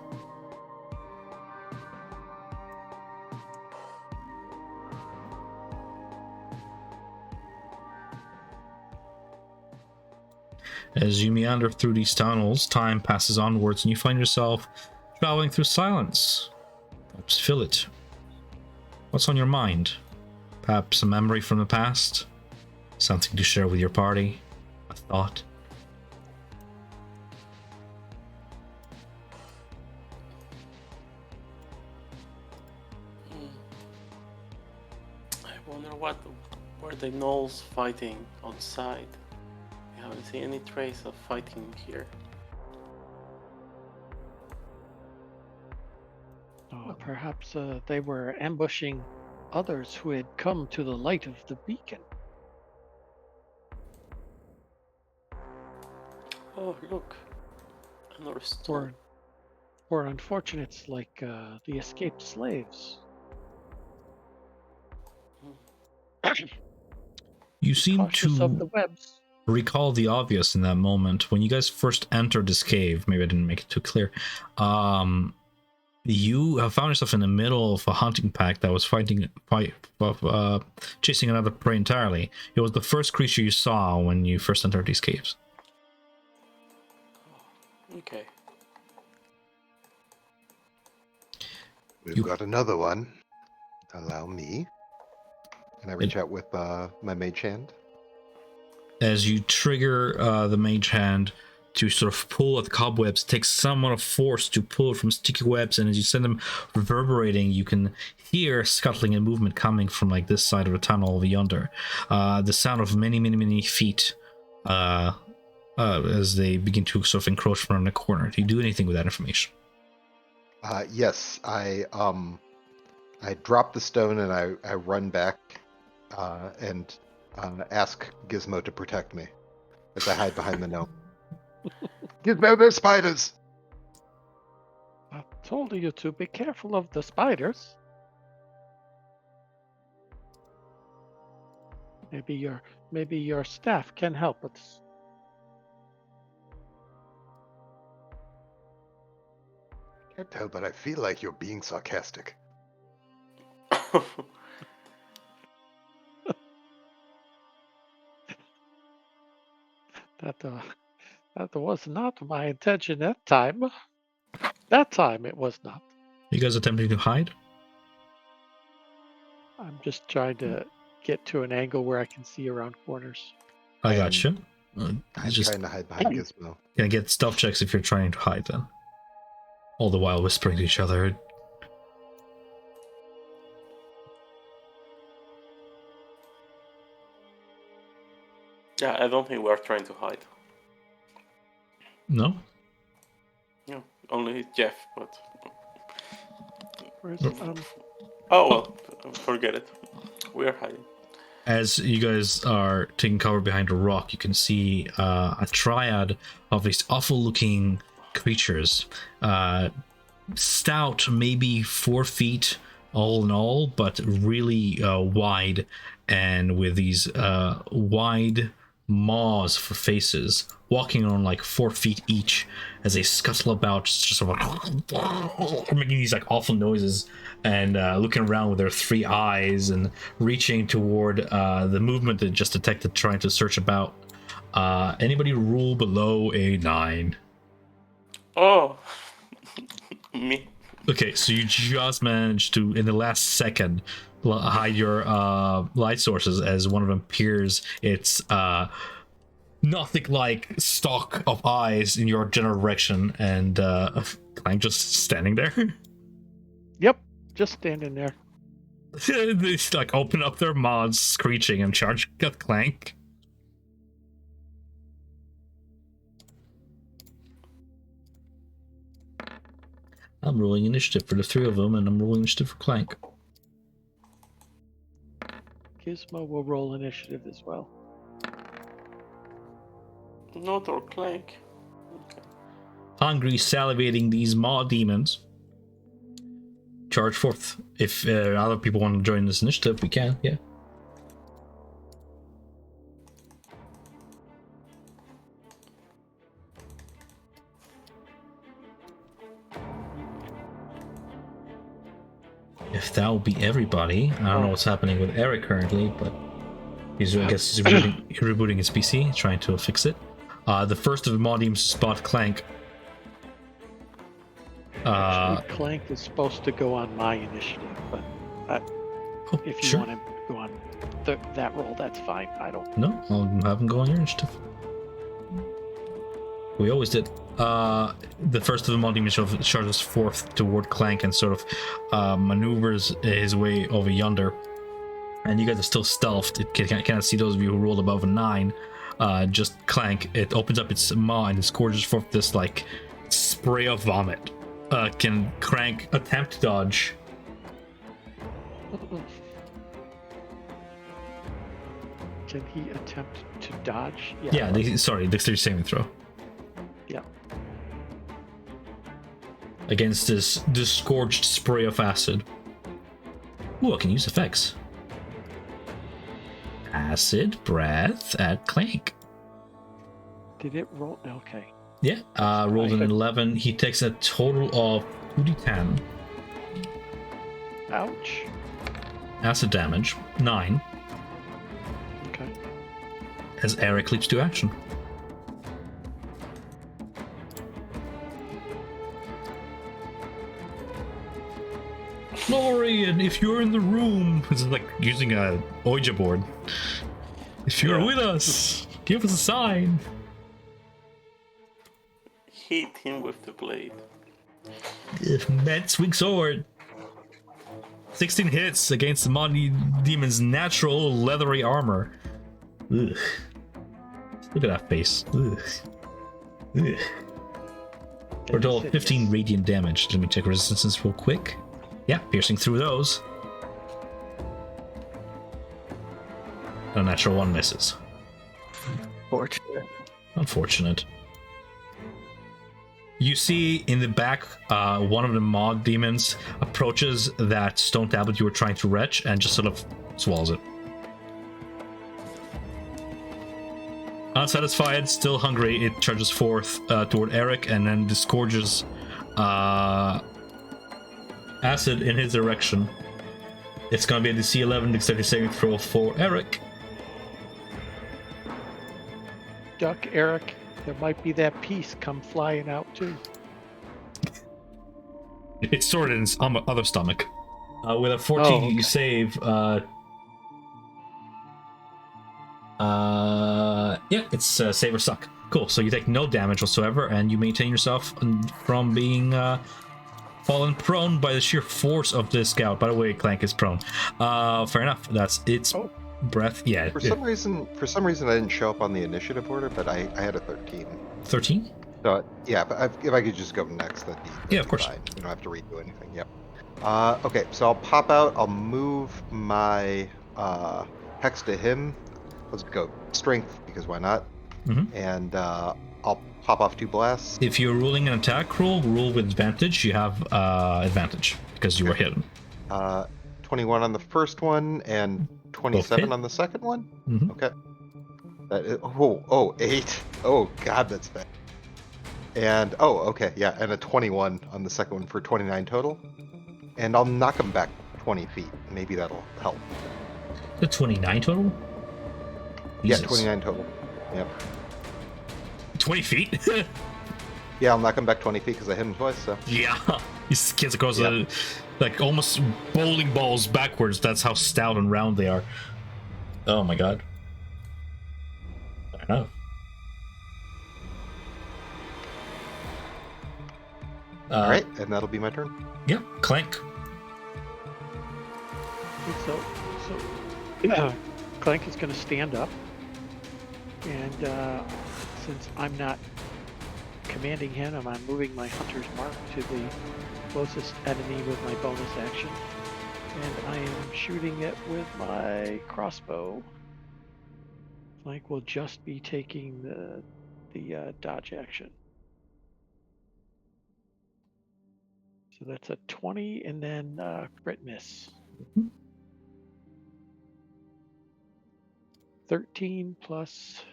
As you meander through these tunnels, time passes onwards and you find yourself traveling through silence. Perhaps feel it. What's on your mind? Perhaps a memory from the past? Something to share with your party? A thought? I wonder what were the gnolls fighting outside. I haven't seen any trace of fighting here. Perhaps they were ambushing others who had come to the light of the beacon. Oh, look. Another stone. Or unfortunates like the escaped slaves. You seem Cautious of the to webs. recall the obvious in that moment. When you guys first entered this cave, maybe I didn't make it too clear, you have found yourself in the middle of a hunting pack that was chasing another prey entirely. It was the first creature you saw when you first entered these caves. Okay. We've got another one. Allow me. Can I reach out with my mage hand? As you trigger the mage hand to sort of pull at the cobwebs, it takes somewhat of force to pull it from sticky webs, and as you send them reverberating, you can hear scuttling and movement coming from like this side of the tunnel over yonder. The sound of many feet as they begin to sort of encroach around the corner. Do you do anything with that information? Yes, I drop the stone and I run back and ask Gizmo to protect me as I hide behind the gnome. Gizmo, there's spiders! I told you to be careful of the spiders. Maybe your staff can help us. I can't tell, but I feel like you're being sarcastic. That was not my intention that time. That time it was not. You guys attempting to hide? I'm just trying to get to an angle where I can see around corners. I gotcha. I'm Just trying to hide behind Gizmo. gonna get stealth checks if you're trying to hide then. All the while whispering to each other. Yeah, I don't think we're trying to hide. No? No, only Jeff, but... Where's, Oh, well, forget it. We're hiding. As you guys are taking cover behind a rock, you can see a triad of these awful-looking creatures. Stout, maybe 4 feet all in all, but really wide, and with these wide maws for faces, walking on like 4 feet each as they scuttle about, just sort of like making these like awful noises and looking around with their 3 eyes and reaching toward the movement they just detected, trying to search about. Anybody rule below a 9? Oh! Me. Okay, so you just managed to, in the last second, hide your light sources as one of them peers its nothing like stalk of eyes in your general direction, and Clank just standing there. Yep, just standing there. They like open up their mouths, screeching, and charge at Clank. I'm rolling initiative for the 3 of them, and I'm rolling initiative for Clank. Gizmo will roll initiative as well. Not or Clank. Okay. Hungry, salivating these maw demons. Charge forth. If other people want to join this initiative, we can, yeah. If that will be everybody, I don't know what's happening with Eric currently, but I guess he's rebooting his PC, trying to fix it. The first of the mod teams to spot Clank. Actually, Clank is supposed to go on my initiative, but if you want to go on that roll, that's fine. I don't. No, I'll have him go on your initiative. We always did. The first of the mod team charges forth toward Clank and sort of maneuvers his way over yonder. And you guys are still stealthed. It cannot see those of you who rolled above a 9. Just Clank. It opens up its maw and it scourges forth this like spray of vomit. Can Clank attempt to dodge? Can he attempt to dodge? Yeah, dexterity saving throw. Yeah. Against this scorched spray of acid. Ooh, I can use effects. Acid breath at Clank. Did it roll? Okay. Yeah, rolled an 11. He takes a total of 2d10. Ouch. Acid damage, 9. Okay. As Eric leaps to action. Florian, if you're in the room, this is like using a Ouija board. If you're with us, give us a sign. Hit him with the blade. Mad swing sword. 16 hits against the Monty Demon's natural leathery armor. Ugh. Look at that face. Ugh. Ugh. For a total of 15 radiant damage. Let me check resistances real quick. Yeah, piercing through those. A natural 1 misses. Fortunate. Unfortunate. You see in the back, one of the mod demons approaches that stone tablet you were trying to retch and just sort of swallows it. Unsatisfied, still hungry, it charges forth toward Eric and then disgorges acid in his direction. It's gonna be a DC 11 dexterity saving throw for Eric. Duck, Eric. There might be that piece come flying out too. It's stored in its other stomach. With a 14, you save. Yeah, it's save or suck. Cool. So you take no damage whatsoever, and you maintain yourself from being fallen prone by the sheer force of this scout. By the way, Clank is prone. Fair enough. That's its breath. Yeah. For some reason, I didn't show up on the initiative order, but I had a 13. 13? So yeah, if I could just go next, that'd be of course. fine. You don't have to redo anything. Yep. Okay, so I'll pop out. I'll move my hex to him. Let's go strength because why not? Mm-hmm. And I'll pop off 2 blasts. If you're rolling an attack roll with advantage, you have advantage because you were hit. 21 on the first one and 27 on the second one. Mm-hmm. Okay. That is, 8. Oh god, that's bad. And okay, yeah, and a 21 on the second one for 29 total. And I'll knock him back 20 feet. Maybe that'll help. The 29 total? Yeah, Jesus. 29 total. Yep. 20 feet? Yeah, I'll knock him back 20 feet because I hit him twice, so. Yeah. He skids across like almost bowling balls backwards. That's how stout and round they are. Oh my god. I know. Alright, and that'll be my turn. Yeah, Clank. So Clank is going to stand up, and since I'm not commanding him, I'm moving my hunter's mark to the closest enemy with my bonus action, and I am shooting it with my crossbow. Clank will just be taking the dodge action. So that's a 20, and then crit miss. Mm-hmm. 13 plus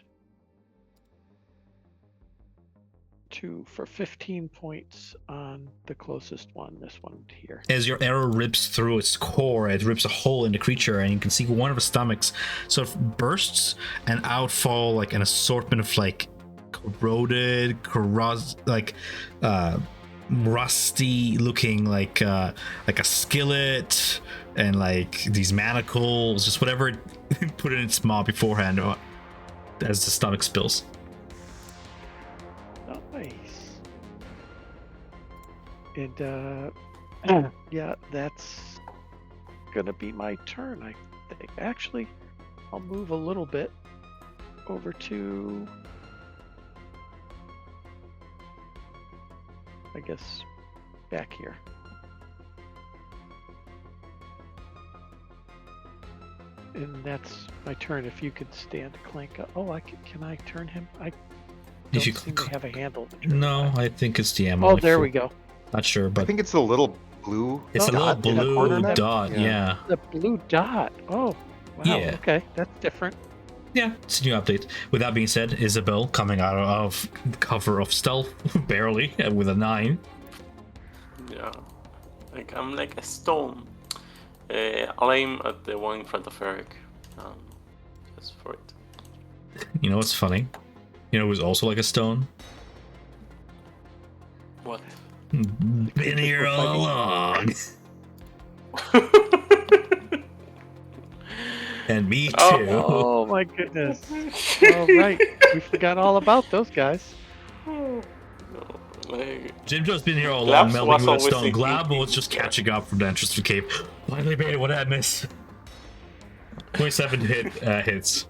for 15 points on the closest one. This one here. As your arrow rips through its core, it rips a hole in the creature, and you can see one of the stomachs sort of bursts, and out fall like an assortment of like corroded, rusty looking like a skillet, and like these manacles, just whatever it put in its maw beforehand as the stomach spills. Nice. And yeah, that's gonna be my turn, I think. Actually, I'll move a little bit over to, I guess, back here. And that's my turn. If you could stand Clank up. Oh, can I turn him? I don't seem to have a handle. No, I think it's the ammo. Oh, there we go. Not sure, but I think it's the little blue. it's a little dot in the corner blue there. dot. Yeah. The blue dot. Oh, wow. Yeah. Okay, that's different. Yeah, it's a new update. With that being said, Isabel coming out of the cover of stealth, barely, with a 9. Yeah. Like I'm like a stone. I'll aim at the one in front of Eric. Just for it. You know what's funny? You know who's also like a stone? What? Been here all along. And me too. Oh my goodness. All right, we forgot all about those guys. No, like, Jim Joe's been here all Glab's along, melding was with a always stone. thinking- Glab was just catching up from the entrance to the cave. Finally made it. What did I miss? 27 hits.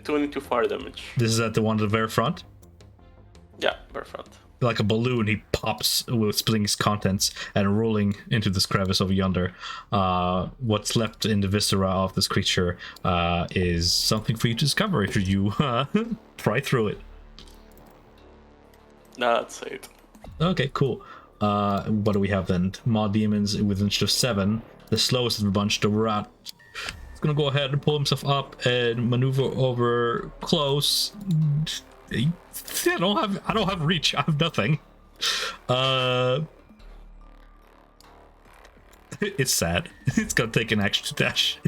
22 fire damage. This is at the one at the very front. Yeah, very front. Like a balloon, he pops with splitting his contents and rolling into this crevice over yonder. What's left in the viscera of this creature is something for you to discover if you pry through it. That's it. Okay, cool. What do we have then? Maw demons with initiative 7, the slowest of the bunch. The rat is gonna go ahead and pull himself up and maneuver over close. I don't have reach. I have nothing. It's sad. It's gonna take an action to dash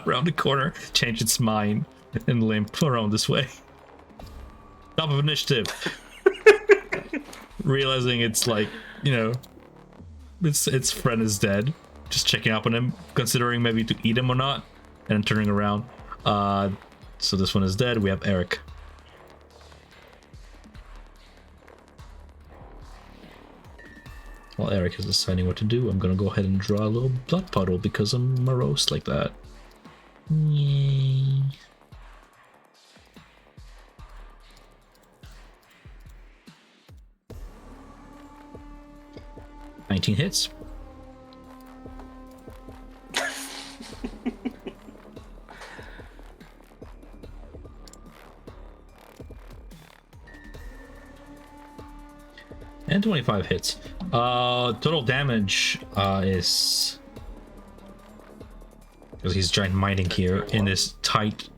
around the corner, change its mind, and limp around this way. Top of initiative. Realizing it's like, you know, its friend is dead. Just checking up on him, considering maybe to eat him or not, and then turning around. So this one is dead. We have Eric. While Eric is deciding what to do, I'm gonna go ahead and draw a little blood puddle because I'm morose like that. Yay. $19 hits. And 25 hits. Total damage is, because he's giant mining here in this tight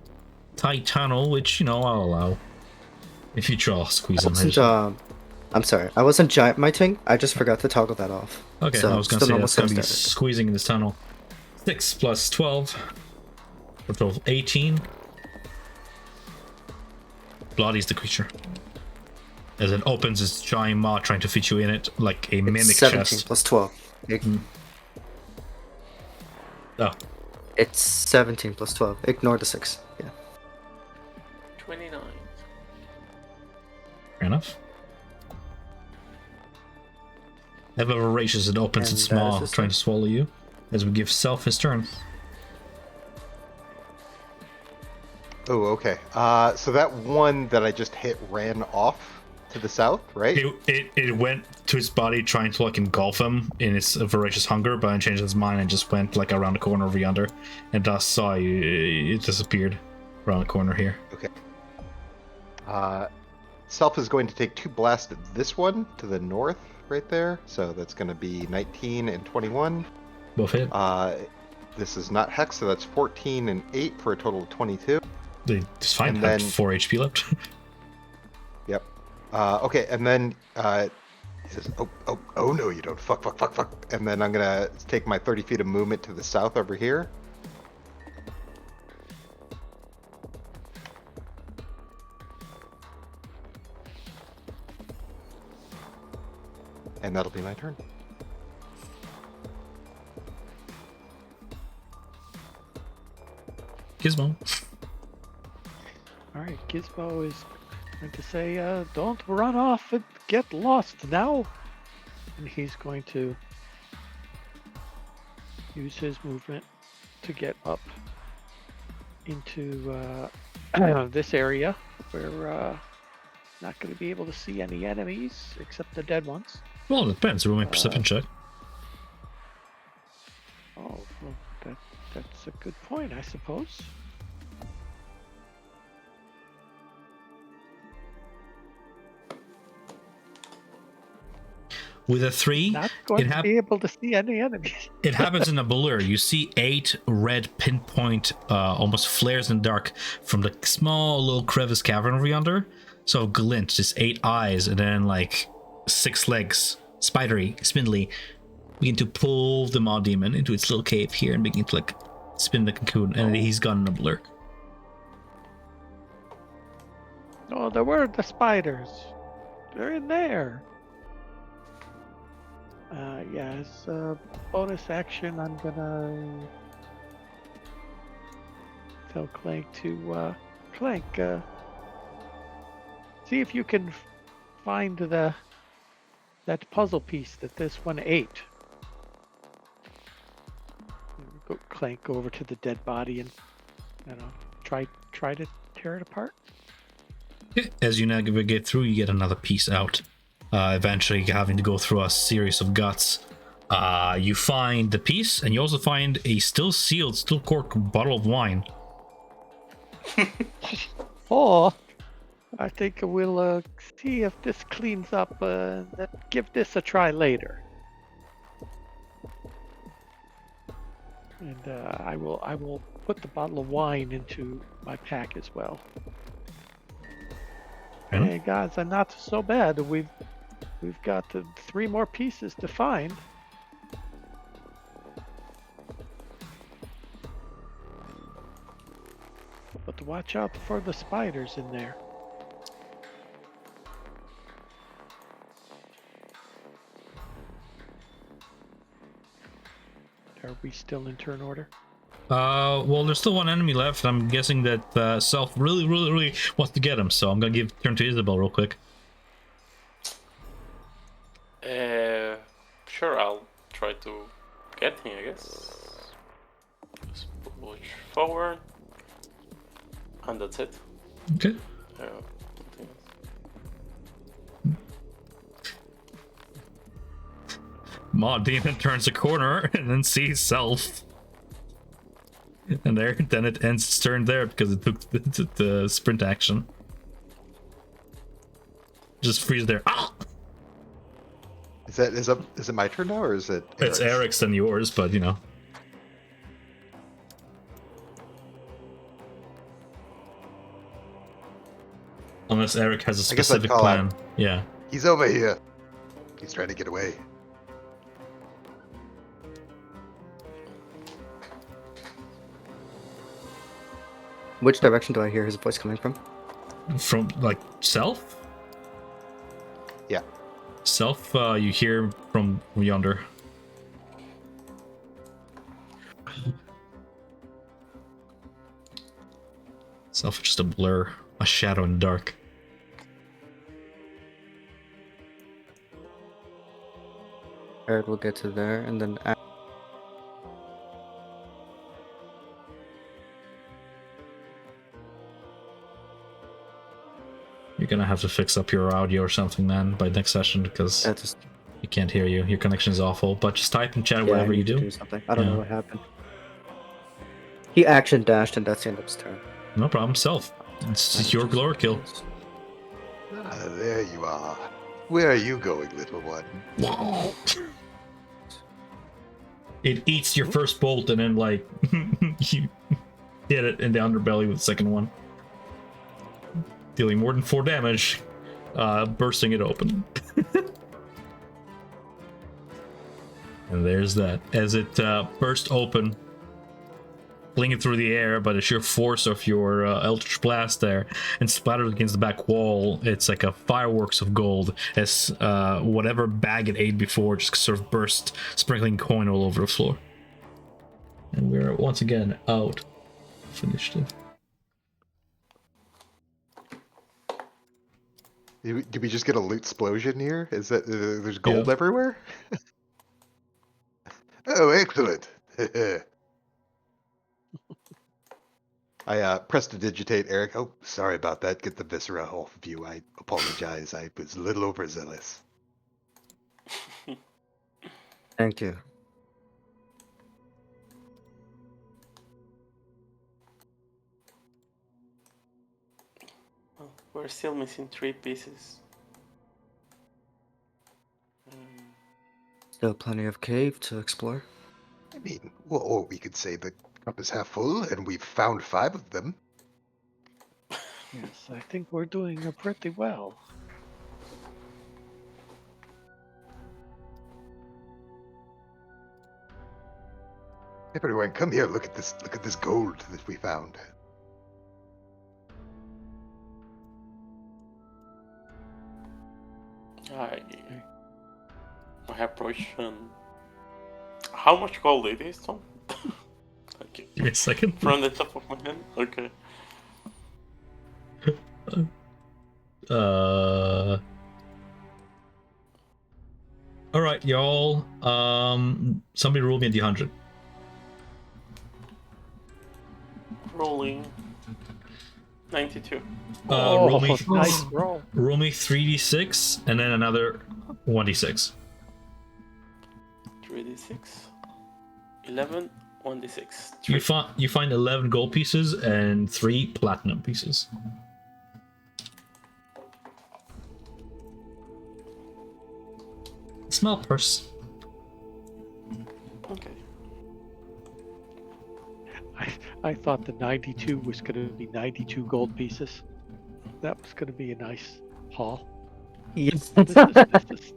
tunnel, which, you know, I'll allow. If you try, I'll squeeze him. I'm sorry, I wasn't giant miting. I just forgot to toggle that off. Okay, so I was gonna still say normal that's gonna be static. squeezing in this tunnel. 6 plus 12, for a total of 18. Bloodies the creature as it opens its giant maw, trying to fit you in it like a mimic It's 17 chest. plus 12. Oh, It's 17 plus 12. Ignore the 6. Yeah. 29. fair enough. Ever voracious, it opens And its that maw, is his trying turn. to swallow you. As we give Self his turn. Oh, okay. So that one that I just hit ran off to the south, right? It went to his body, trying to like engulf him in its voracious hunger, but then changed its mind and just went like around the corner over yonder, and thus saw you. It disappeared around the corner here. Okay. Self is going to take 2 blasts at this one to the north, right there. So that's going to be 19 and 21. Both hit. This is not hex, so that's 14 and 8 for a total of 22. They just fine. and Had then- 4 HP left. Okay, and then oh no, you don't. Fuck. And then I'm gonna take my 30 feet of movement to the south over here. And that'll be my turn. Gizmo. All right, Gizmo is going to say, "Don't run off and get lost now," and he's going to use his movement to get up into this area where not going to be able to see any enemies except the dead ones. Well, it depends. Roll me a perception check. Oh, well, that's a good point, I suppose. With a 3, Not going to be able to see any enemies. it happens in a blur. You see 8 red pinpoint, almost flares in the dark from the small little crevice cavern over yonder. So glint, just 8 eyes, and then like 6 legs, spidery, spindly, begin to pull the maw demon into its little cave here and begin to like spin the cocoon, and he's gone in a blur. Oh, there were the spiders. They're in there. As a bonus action, I'm gonna tell Clank to Clank, see if you can find that puzzle piece that this one ate. Clank over to the dead body and try to tear it apart. As you navigate through, you get another piece out. Eventually having to go through a series of guts. You find the piece, and you also find a still sealed, still corked bottle of wine. Oh, I think we'll see if this cleans up. Give this a try later. And I will put the bottle of wine into my pack as well. Yeah. Hey guys, I'm not so bad. We've got 3 more pieces to find. But watch out for the spiders in there. Are we still in turn order? Well, there's still one enemy left. I'm guessing that Self really wants to get him, so I'm gonna give turn to Isabel real quick. Sure, I'll try to get him, I guess. Just push forward. And that's it. Okay. Nothing else. Maw Demon turns a corner and then sees Self. And then it ends its turn there because it took the sprint action. Just freeze there. Ah! Is it my turn now, or is it It's Eric's and yours, but you know. Unless Eric has a I guess I'd specific call plan. out. Yeah. He's over here. He's trying to get away. Which direction do I hear his voice coming from? From like Self? Yeah. Self, you hear from yonder. Self, just a blur, a shadow in the dark. Alright, we'll get to there, and then You're gonna have to fix up your audio or something, man, by next session because just you can't hear you. Your connection is awful. But just type and chat I whatever you need to do. something. I don't Yeah. know what happened. He action dashed, and that's the end of his turn. No problem. Self. It's your glory kill. Ah, there you are. Where are you going, little one? It eats your first bolt and then like you hit it in the underbelly with the second one, dealing more than 4 damage. bursting it open. And there's that. As it burst open, flinging through the air by the sheer force of your Eldritch Blast there, and splattered against the back wall, it's like a fireworks of gold as whatever bag it ate before just sort of burst, sprinkling coin all over the floor. And we're once again out of initiative. Did we just get a loot explosion here? Is that there's gold everywhere? Oh, excellent! I prestidigitate Eric. Oh, sorry about that. Get the viscera off of you. I apologize. I was a little overzealous. Thank you. Well, we're still missing 3 pieces. Still plenty of cave to explore. I mean, well, or we could say the cup is half full, and we've found 5 of them. Yes, I think we're doing pretty well. Everyone, come here. Look at this. Look at this gold that we found. I approach and... How much gold it is, Tom? Okay. Give me a second. From the top of my head? Okay. Alright, y'all. Somebody roll me a D100. Rolling 92. Roll me Nice roll. roll me 3d6 and then another 1d6. 3d6. 11, 1d6. You find 11 gold pieces and 3 platinum pieces. Small purse. Okay. I thought the 92 was going to be 92 gold pieces. That was going to be a nice haul. Yes. This is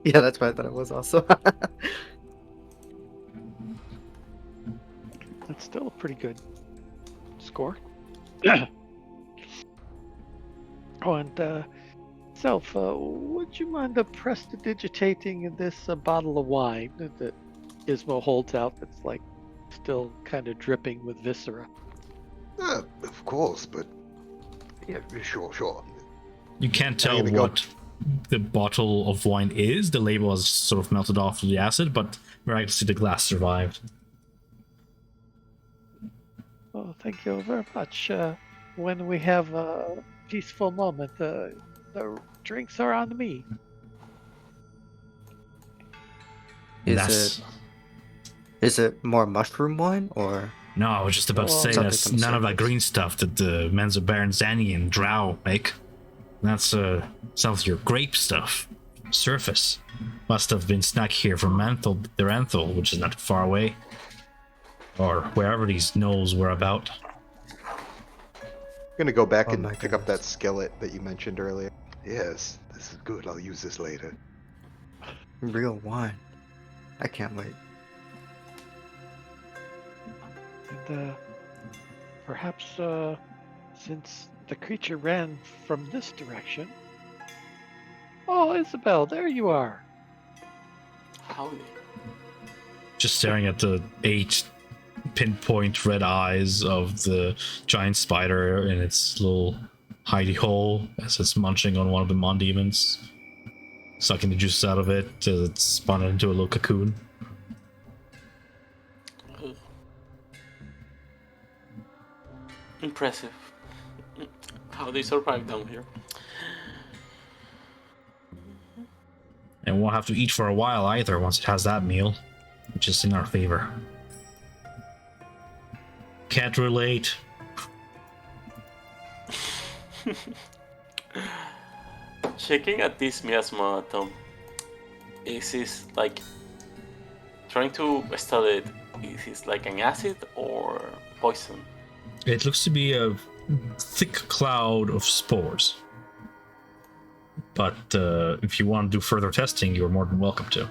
Yeah, that's what I thought it was also. That's still a pretty good score. Oh, and Self, would you mind prestidigitating this bottle of wine that Ismo holds out that's like still kind of dripping with viscera? Of course, but yeah, sure. You can't tell I'm gonna what the bottle of wine is. The label has sort of melted off the acid, but miraculously the glass survived. Oh, thank you very much. When we have a peaceful moment, the drinks are on me. Is it more mushroom wine or? No, I was just about to say Something that's from the none of that surface. green stuff that the Menzo Baron Zanny and Drow make. That's some of your grape stuff. Surface. Must have been snuck here from Anthol, which is not far away. Or wherever these gnolls were about. I'm gonna go back Oh and my pick up that goodness. skillet that you mentioned earlier. Yes, this is good. I'll use this later. Real wine. I can't wait. And perhaps since the creature ran from this direction. Oh, Isabel, there you are. Howdy. Just staring at the 8 pinpoint red eyes of the giant spider in its little hidey hole as it's munching on one of the mon demons, sucking the juice out of it as it's spun into a little cocoon. Impressive. How they survive down here. And won't have to eat for a while either once it has that meal, which is in our favor. Can't relate. Checking at this miasma, Tom. Is this like trying to study it? Is this like an acid or poison? It looks to be a thick cloud of spores. But if you want to do further testing, you're more than welcome to.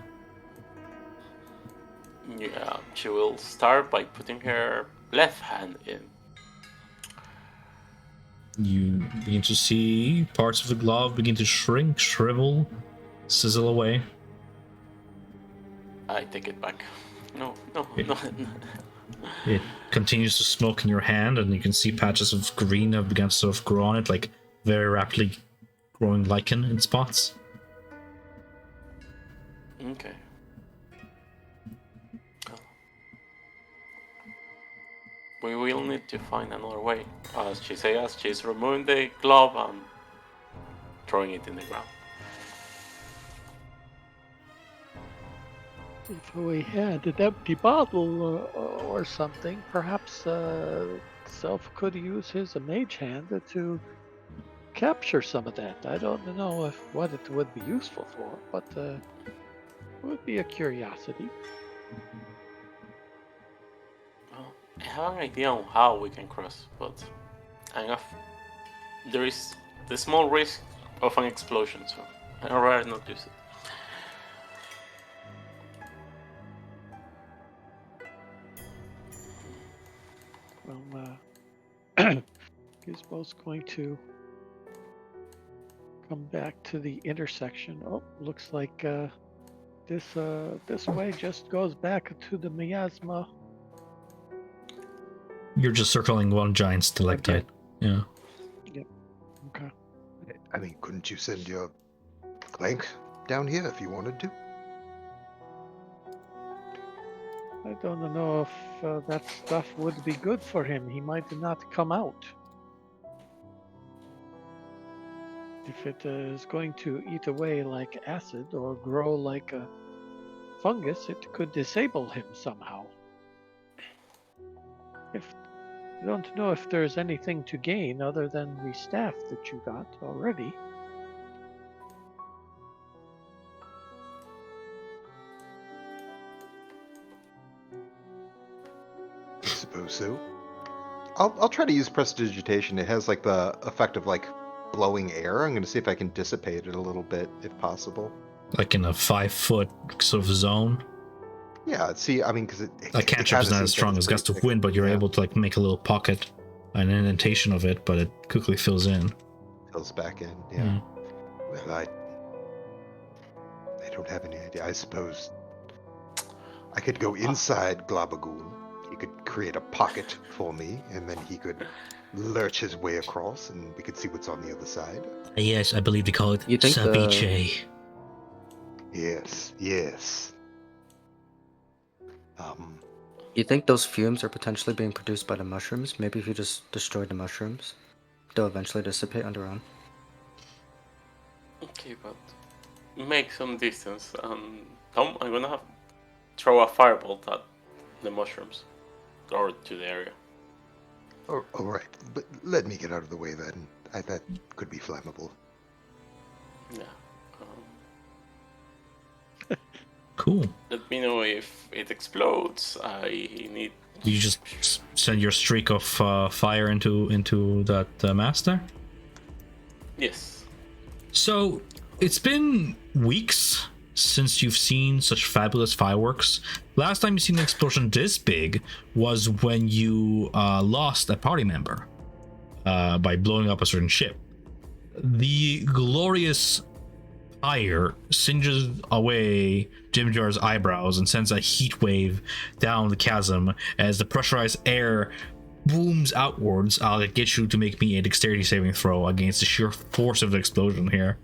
Yeah, she will start by putting her left hand in. You begin to see parts of the glove begin to shrink, shrivel, sizzle away. I take it back. No. It continues to smoke in your hand, and you can see patches of green have begun to sort of grow on it, like very rapidly growing lichen in spots. Okay. We will need to find another way. As she says, she's removing the glove and throwing it in the ground. If we had an empty bottle or something, perhaps Self could use his mage hand to capture some of that. I don't know what it would be useful for, but it would be a curiosity. Well, I have an idea on how we can cross, but there is the small risk of an explosion, so I'd rather not use it. Well, Gizmo's going to come back to the intersection. Oh, looks like this way just goes back to the miasma. You're just circling one giant stalactite. Yeah. Yep. Okay. I mean, couldn't you send your Clank down here if you wanted to? I don't know if that stuff would be good for him. He might not come out. If it is going to eat away like acid or grow like a fungus, it could disable him somehow. I don't know if there's anything to gain other than the staff that you got already. I suppose so. I'll try to use prestidigitation. It has like the effect of like blowing air. I'm going to see if I can dissipate it a little bit, if possible. Like in a 5-foot sort of zone. Yeah, see, I mean, because A cantrip is not as strong as Gust of Wind, but you're able to like make a little pocket, an indentation of it, but it quickly fills in. Fills back in, yeah. Well, I don't have any idea. I suppose I could go inside Globagoon. He could create a pocket for me, and then he could lurch his way across, and we could see what's on the other side. Yes, I believe they call it You think ceviche. Yes. You think those fumes are potentially being produced by the mushrooms? Maybe if you just destroy the mushrooms, they'll eventually dissipate on their own. Okay, but make some distance. Tom, I'm gonna have throw a firebolt at the mushrooms or to the area. All right, but let me get out of the way then. That could be flammable. Yeah. Cool. Let me know if it explodes. I need. You just send your streak of fire into that mast there? Yes. So, it's been weeks since you've seen such fabulous fireworks. Last time you seen an explosion this big was when you lost a party member by blowing up a certain ship. The glorious fire singes away Jim Jar's eyebrows and sends a heat wave down the chasm as the pressurized air booms outwards. I'll get you to make me a dexterity saving throw against the sheer force of the explosion here.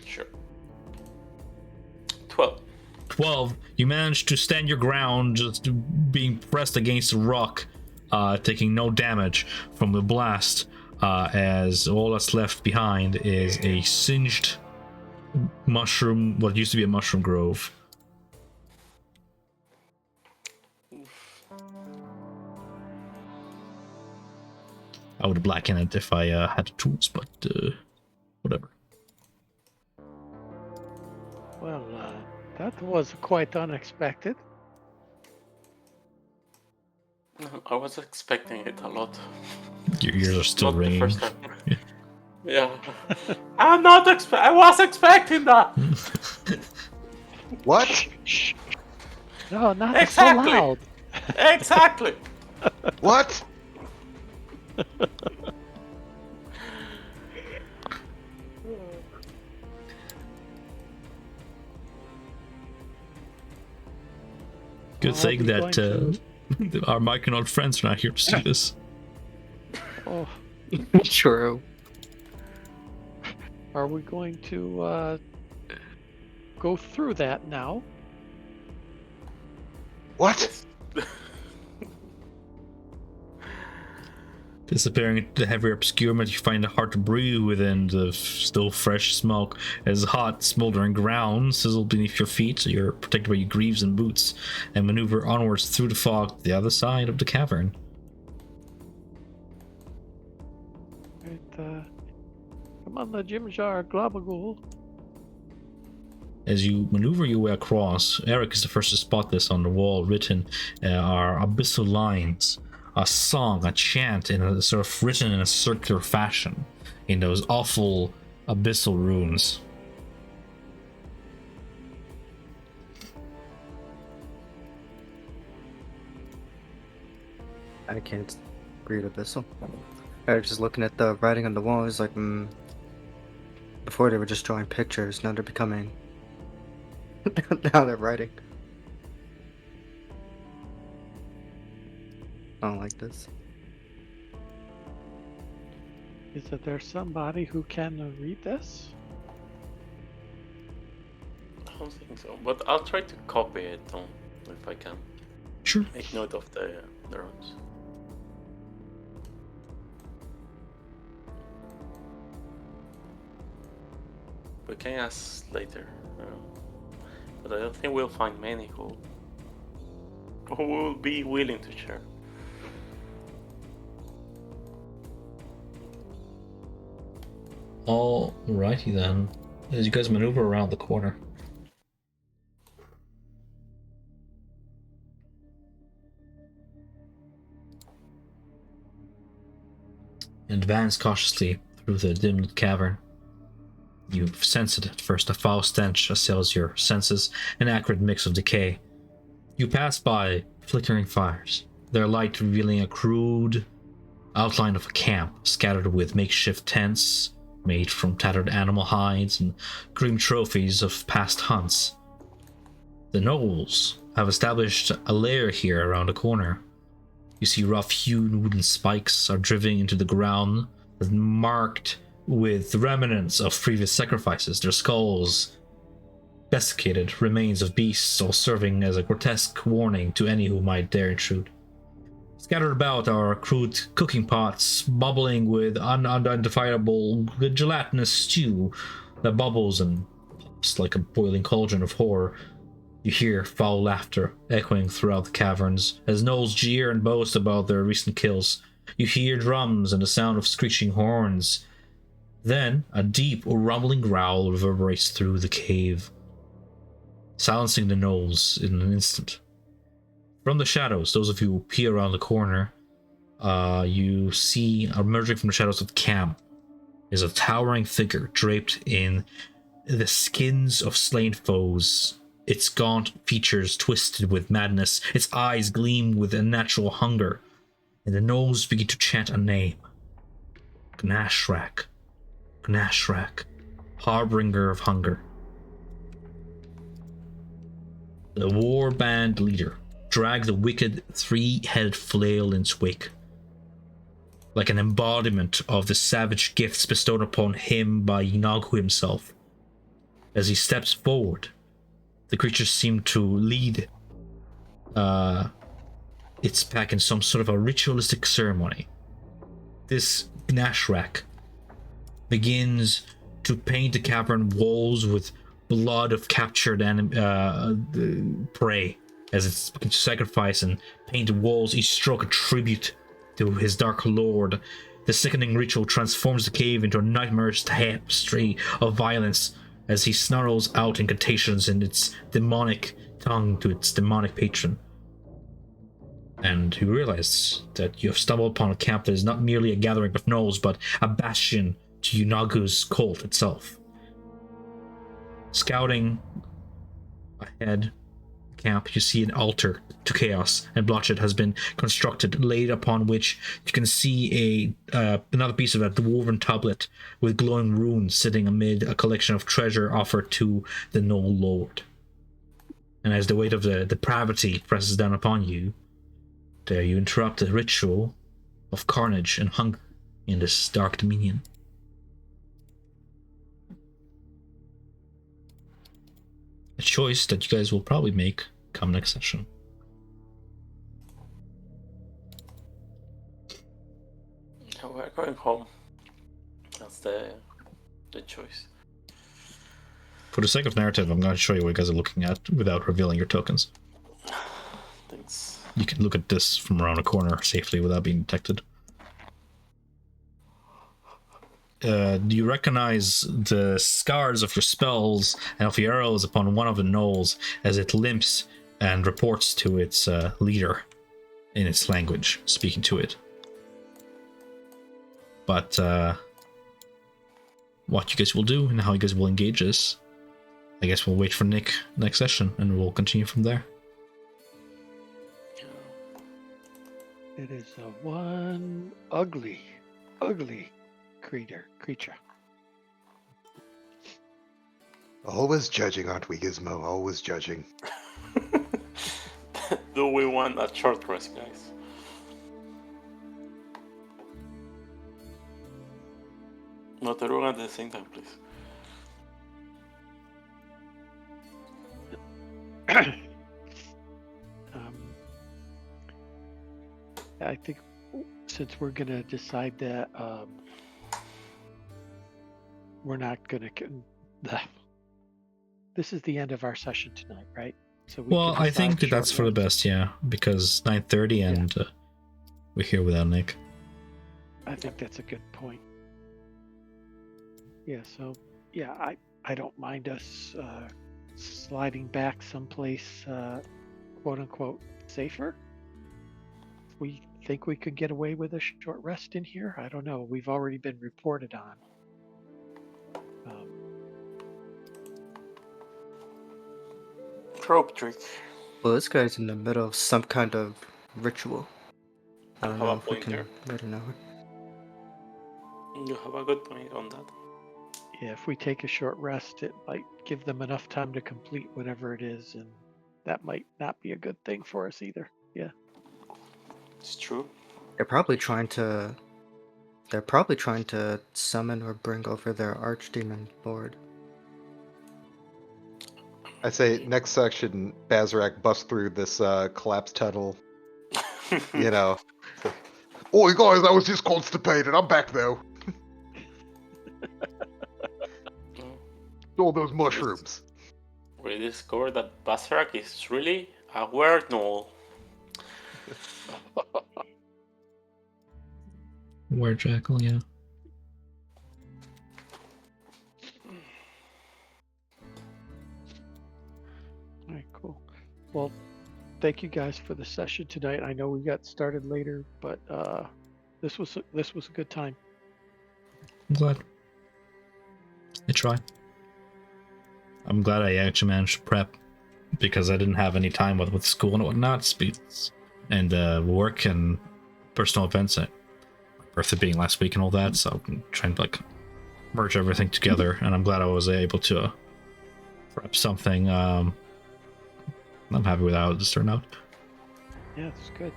Sure. 12. 12. You manage to stand your ground, just being pressed against a rock, taking no damage from the blast, as all that's left behind is a singed mushroom, what used to be a mushroom grove. I would blacken it if I had the tools, but whatever. Well, that was quite unexpected. I was expecting it a lot. Your ears are still Not the ringing. first time. Yeah. I was expecting that. What? Shh. No, not Exactly. so loud. Exactly. What? Good Are thing we that going our Myconaut friends are not here to see this. Oh, True. are we going to go through that now? What? Yes. Disappearing into the heavier obscurement, you find it hard to breathe within the still fresh smoke as hot, smoldering ground sizzles beneath your feet. So you're protected by your greaves and boots and maneuver onwards through the fog to the other side of the cavern. Right, come on, the Jim Jar Globagool. As you maneuver your way across, Eric is the first to spot this. On the wall written are abyssal lines, a song, a chant in a sort of written in a circular fashion in those awful abyssal runes. I can't read Abyssal. I was just looking at the writing on the wall. It's like, before they were just drawing pictures. Now they're becoming. Now they're writing. I don't like this. Is that there somebody who can read this? I don't think so, but I'll try to copy it if I can. Sure. Make note of the runes. We can ask later, but I don't think we'll find many who will be willing to share. Alrighty then. As you guys maneuver around the corner, and advance cautiously through the dim-lit cavern. You sense it at first, a foul stench assails your senses, an acrid mix of decay. You pass by flickering fires, their light revealing a crude outline of a camp, scattered with makeshift tents made from tattered animal hides and grim trophies of past hunts. The gnolls have established a lair here around the corner. You see rough-hewn wooden spikes are driven into the ground, marked with remnants of previous sacrifices, their skulls desiccated remains of beasts, all serving as a grotesque warning to any who might dare intrude. Scattered about are crude cooking pots, bubbling with unidentifiable gelatinous stew that bubbles and pops like a boiling cauldron of horror. You hear foul laughter echoing throughout the caverns as gnolls jeer and boast about their recent kills. You hear drums and the sound of screeching horns. Then a deep, rumbling growl reverberates through the cave, silencing the gnolls in an instant. From the shadows, those of you who peer around the corner, you see emerging from the shadows of the camp is a towering figure draped in the skins of slain foes, its gaunt features twisted with madness, its eyes gleam with unnatural hunger, and the gnolls begin to chant a name. Gnashrak. Gnashrak, harbinger of hunger. The war band leader dragged the wicked three-headed flail in its wake, like an embodiment of the savage gifts bestowed upon him by Yinagu himself. As he steps forward, the creatures seem to lead its pack in some sort of a ritualistic ceremony. This Gnashrak begins to paint the cavern walls with blood of captured prey as it begins to sacrifice and paint the walls, each stroke a tribute to his dark lord. The sickening ritual transforms the cave into a nightmarish tapestry of violence as he snarls out incantations in its demonic tongue to its demonic patron. and you realize that you have stumbled upon a camp that is not merely a gathering of gnolls, but a bastion to Yunagu's cult itself. Scouting ahead camp, you see an altar to chaos, and bloodshed has been constructed, laid upon which you can see another piece of that dwarven tablet with glowing runes sitting amid a collection of treasure offered to the Gnoll Lord. And as the weight of the depravity presses down upon you, there you interrupt the ritual of carnage and hunger in this dark dominion. A choice that you guys will probably make come next session. We're going home. That's the choice. For the sake of narrative, I'm going to show you what you guys are looking at without revealing your tokens. Thanks. You can look at this from around a corner safely without being detected. Do you recognize the scars of your spells and of your arrows upon one of the gnolls as it limps and reports to its leader in its language, speaking to it? But what you guys will do and how you guys will engage this, I guess we'll wait for Nick next session and we'll continue from there. It is one ugly creature. Always judging, aren't we, Gizmo? Always judging. Do we want a short rest, guys? Not everyone at the same time, please. I think since we're gonna decide that we're not gonna. This is the end of our session tonight, right? So Well, I think short that's for the rest. best, yeah, because 9:30 and we're here without Nick. I think that's a good point. Yeah, so yeah, I don't mind us sliding back someplace quote unquote safer. We think we could get away with a short rest in here. I don't know. We've already been reported on. Rope trick. Well, this guy's in the middle of some kind of ritual. I don't have know a if we point can there. let it know. You have a good point on that. Yeah, if we take a short rest, it might give them enough time to complete whatever it is, and that might not be a good thing for us either. Yeah. It's true. They're probably trying to summon or bring over their archdemon lord. I say next section, Bazarak busts through this collapsed tunnel. You know. Oi guys, I was just constipated. I'm back though. All those mushrooms. We discovered that Bazarak is really a weird gnoll. Where Jackal, yeah. All right, cool. Well, thank you guys for the session tonight. I know we got started later, but this was a good time. I'm glad. I tried. I'm glad I actually managed to prep because I didn't have any time with school and whatnot, and work and personal events. My birthday being last week and all that, so I'm trying to merge everything together. And I'm glad I was able to prep something. I'm happy with how this turned out. Yeah, it's good.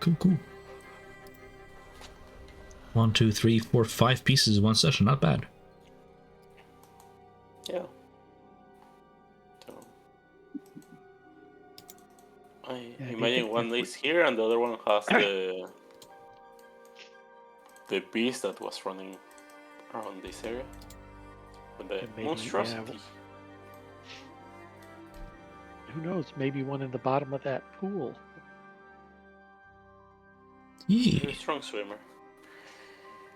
Cool. 1, 2, 3, 4, 5 pieces in one session. Not bad. Yeah. So, I imagine one is here and the other one has the beast that was running around this area. With the maybe, monstrosity. Who knows? Maybe one in the bottom of that pool. Yeah. You're a strong swimmer.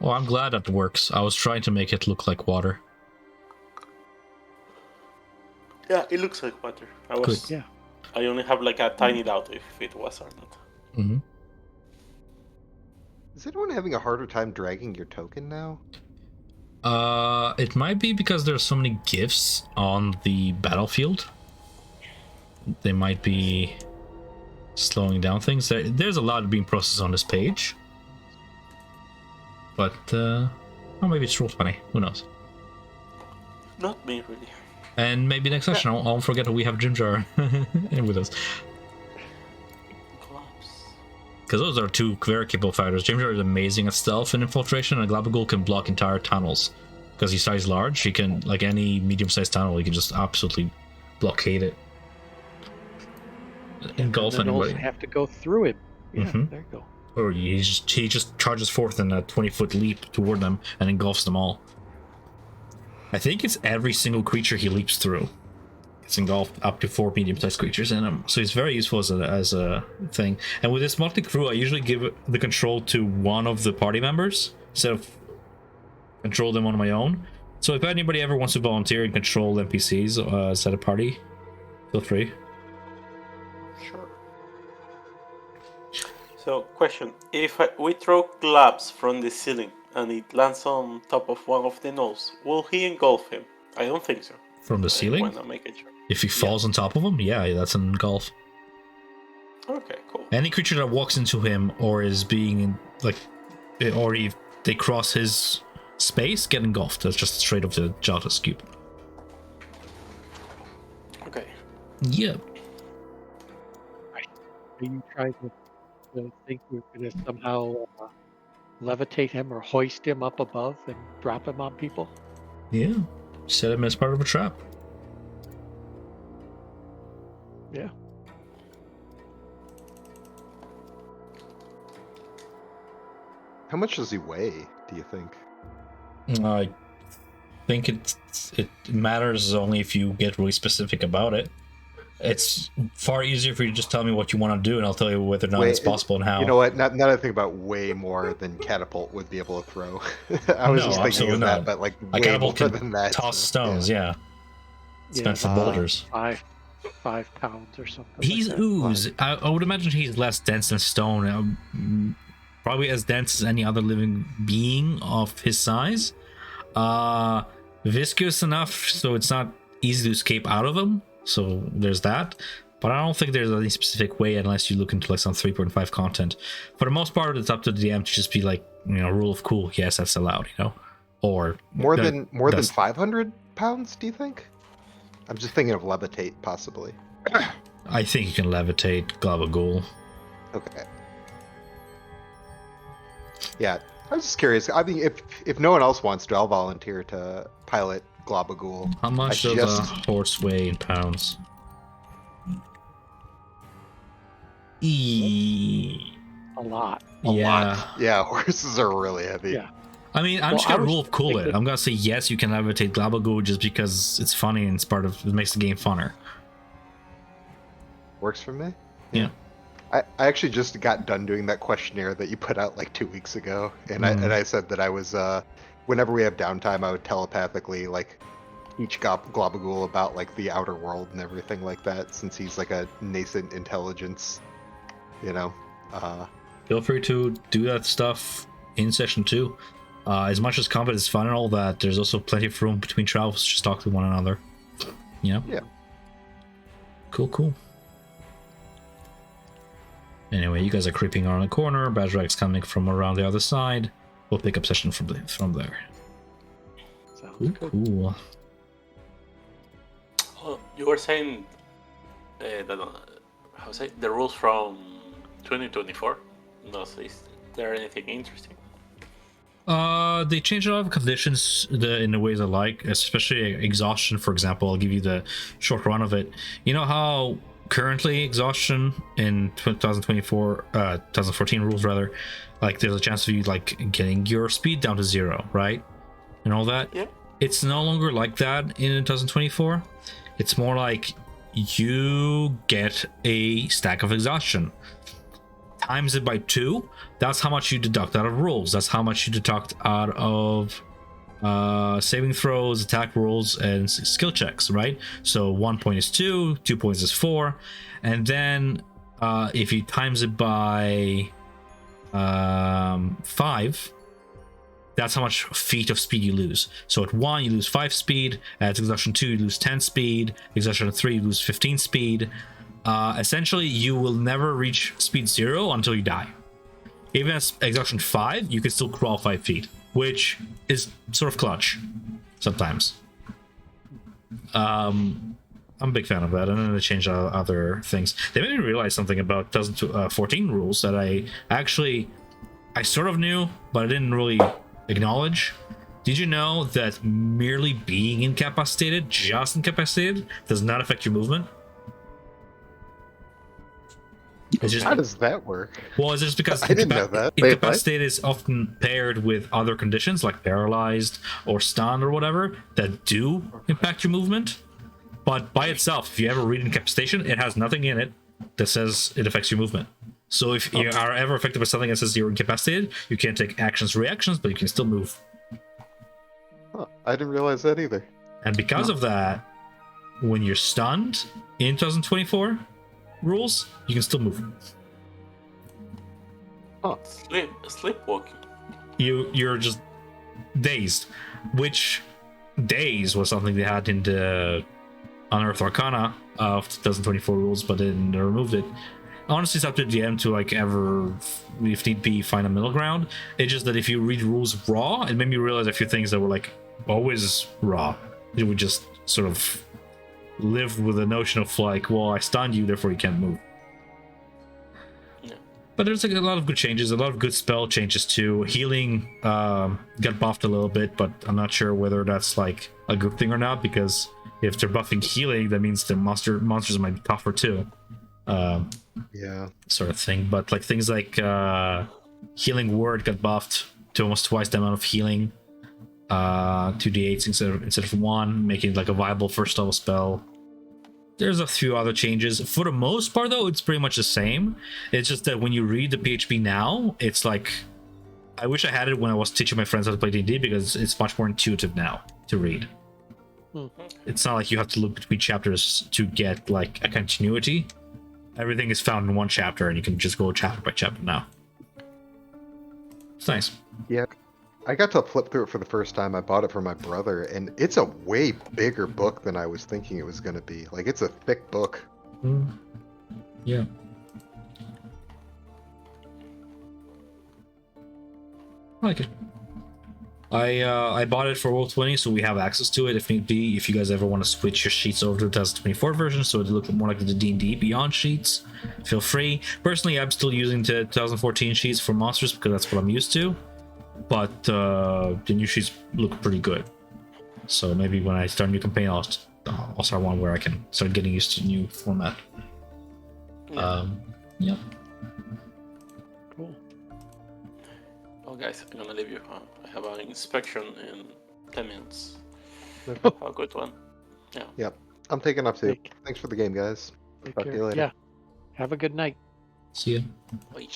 Well, I'm glad that works. I was trying to make it look like water. Yeah, it looks like water. I was Yeah. I only have like a tiny doubt if it was or not. Mm-hmm. Is anyone having a harder time dragging your token now? It might be because there's so many gifts on the battlefield. They might be slowing down things. There's a lot being processed on this page. But, or maybe it's Roll20. Who knows? Not me, really. And maybe next session, I won't forget that we have Jim Jar in with us. Clubs. Because those are two very capable fighters. Jim Jar is amazing at stealth and infiltration, and Glabagul can block entire tunnels. Because he's size large, he can, like any medium-sized tunnel, he can just absolutely blockade it. Engulf and the gnolls anybody. have to go through him. Yeah, Mhm. there you go. Or he just charges forth in a 20-foot leap toward them and engulfs them all. I think it's every single creature he leaps through. It's engulfed up to 4 medium-sized creatures in him, so it's very useful as a thing. And with this motley crew, I usually give the control to one of the party members instead of control them on my own. So if anybody ever wants to volunteer and control NPCs at a party, feel free. Sure. So, question: if we throw glabs from the ceiling and it lands on top of one of the gnolls, will he engulf him? I don't think so. From the ceiling? I wanna make it sure. If he falls on top of him, yeah, that's an engulf. Okay, cool. Any creature that walks into him or is being or if they cross his space, get engulfed. That's just straight up to Jata's cube. Okay. Yeah. Are you trying to think we're going to somehow levitate him or hoist him up above and drop him on people? Yeah. Set him as part of a trap. Yeah. How much does he weigh, do you think? I think it matters only if you get really specific about it. It's far easier for you to just tell me what you want to do, and I'll tell you whether or not it's possible and how. You know what? Now that I think about way more than catapult would be able to throw. I was just thinking of that, but like a way catapult more can than that. toss so, stones, yeah. It's meant for boulders. 5 pounds or something. He's like that. ooze. I would imagine he's less dense than stone. Probably as dense as any other living being of his size. Viscous enough so it's not easy to escape out of him. So there's that. But I don't think there's any specific way unless you look into like some 3.5 content. For the most part, it's up to the DM to just be like, rule of cool. Yes, that's allowed, Or more than 500 pounds, do you think? I'm just thinking of levitate, possibly. I think you can levitate Glabagul. Okay. Yeah, I was just curious. I mean, if no one else wants to, I'll volunteer to pilot Glabagul. How much does a horse weigh in pounds? A lot. A lot. Yeah, horses are really heavy. Yeah. I mean, I'm just gonna rule of cool it. I'm gonna say yes, you can levitate Glabagul just because it's funny and it makes the game funner. Works for me. Yeah. I actually just got done doing that questionnaire that you put out like 2 weeks ago, and I said that I was whenever we have downtime, I would telepathically like teach Glabagul about like the outer world and everything like that, since he's like a nascent intelligence, Feel free to do that stuff in session 2. As much as combat is fun and all that, there's also plenty of room between travels to just talk to one another. Yeah. Cool. Anyway, you guys are creeping around the corner. Bazrak's coming from around the other side. We'll pick up session from there. Sounds good. Cool. Oh, you were saying the rules from 2024. No, so is there anything interesting? They changed a lot of conditions in the ways I like, especially exhaustion, for example. I'll give you the short run of it. You know how currently exhaustion in 2014 rules rather, like there's a chance of you like getting your speed down to 0, right? And all that? Yeah. It's no longer like that in 2024. It's more like you get a stack of exhaustion. Times it by 2, that's how much you deduct out of rolls. That's how much you deduct out of saving throws, attack rolls, and skill checks, right? So 1 point is 2, 2 points is 4, and then if you times it by 5, that's how much feet of speed you lose. So at 1, you lose 5 speed. At exhaustion 2, you lose 10 speed. Exhaustion 3, you lose 15 speed. Essentially, you will never reach speed 0 until you die. Even at exhaustion 5, you can still crawl 5 feet, which is sort of clutch sometimes. I'm a big fan of that, and then they changed other things. They made me realize something about 2014 rules that I sort of knew, but I didn't really acknowledge. Did you know that merely being incapacitated, just incapacitated, does not affect your movement? It's just, How does that work? well, it's just because I didn't know that. Wait, what? incapacitated is often paired with other conditions like paralyzed or stunned or whatever that do impact your movement. But by itself, if you ever read incapacitation, it has nothing in it that says it affects your movement. So if you are ever affected by something that says you're incapacitated, you can't take actions, reactions, but you can still move. Huh, I didn't realize that either. And because of that, when you're stunned in 2024 rules, you can still move. Sleepwalking. You're just dazed, which daze was something they had in the Unearthed Arcana of 2024 rules, but then they removed it. Honestly, it's up to the DM to like ever, if need be, find a middle ground. It's just that if you read rules raw, it made me realize a few things that were like always raw. It would just sort of live with the notion of like, well, I stunned you, therefore you can't move. Yeah. But there's like a lot of good changes, a lot of good spell changes too. Healing got buffed a little bit, but I'm not sure whether that's like a good thing or not, because if they're buffing healing, that means the monsters might be tougher too. Yeah. Sort of thing. But like things like healing word got buffed to almost twice the amount of healing, 2d8 instead of 1, making it like a viable first level spell. There's a few other changes. For the most part though, it's pretty much the same. It's just that when you read the PHP now, it's like, I wish I had it when I was teaching my friends how to play D&D, because it's much more intuitive now to read. It's not like you have to look between chapters to get like a continuity. Everything is found in one chapter, and you can just go chapter by chapter now. It's nice. Yeah. I got to flip through it for the first time. I bought it for my brother, and it's a way bigger book than I was thinking it was going to be. Like, it's a thick book. Yeah. I like it. I bought it for Roll20, so we have access to it if need be. If you guys ever want to switch your sheets over to the 2024 version, so it look more like the D&D Beyond sheets, feel free. Personally, I'm still using the 2014 sheets for monsters because that's what I'm used to. But the new sheets look pretty good. So maybe when I start a new campaign, I'll start one where I can start getting used to the new format. Yeah. Cool. Oh, guys, I'm gonna leave you. I have an inspection in 10 minutes. Have a good one. Yeah. Yep. I'm taking off too. Take- Thanks for the game, guys. Take Talk to care. you later. Yeah. Have a good night. See ya. Bye.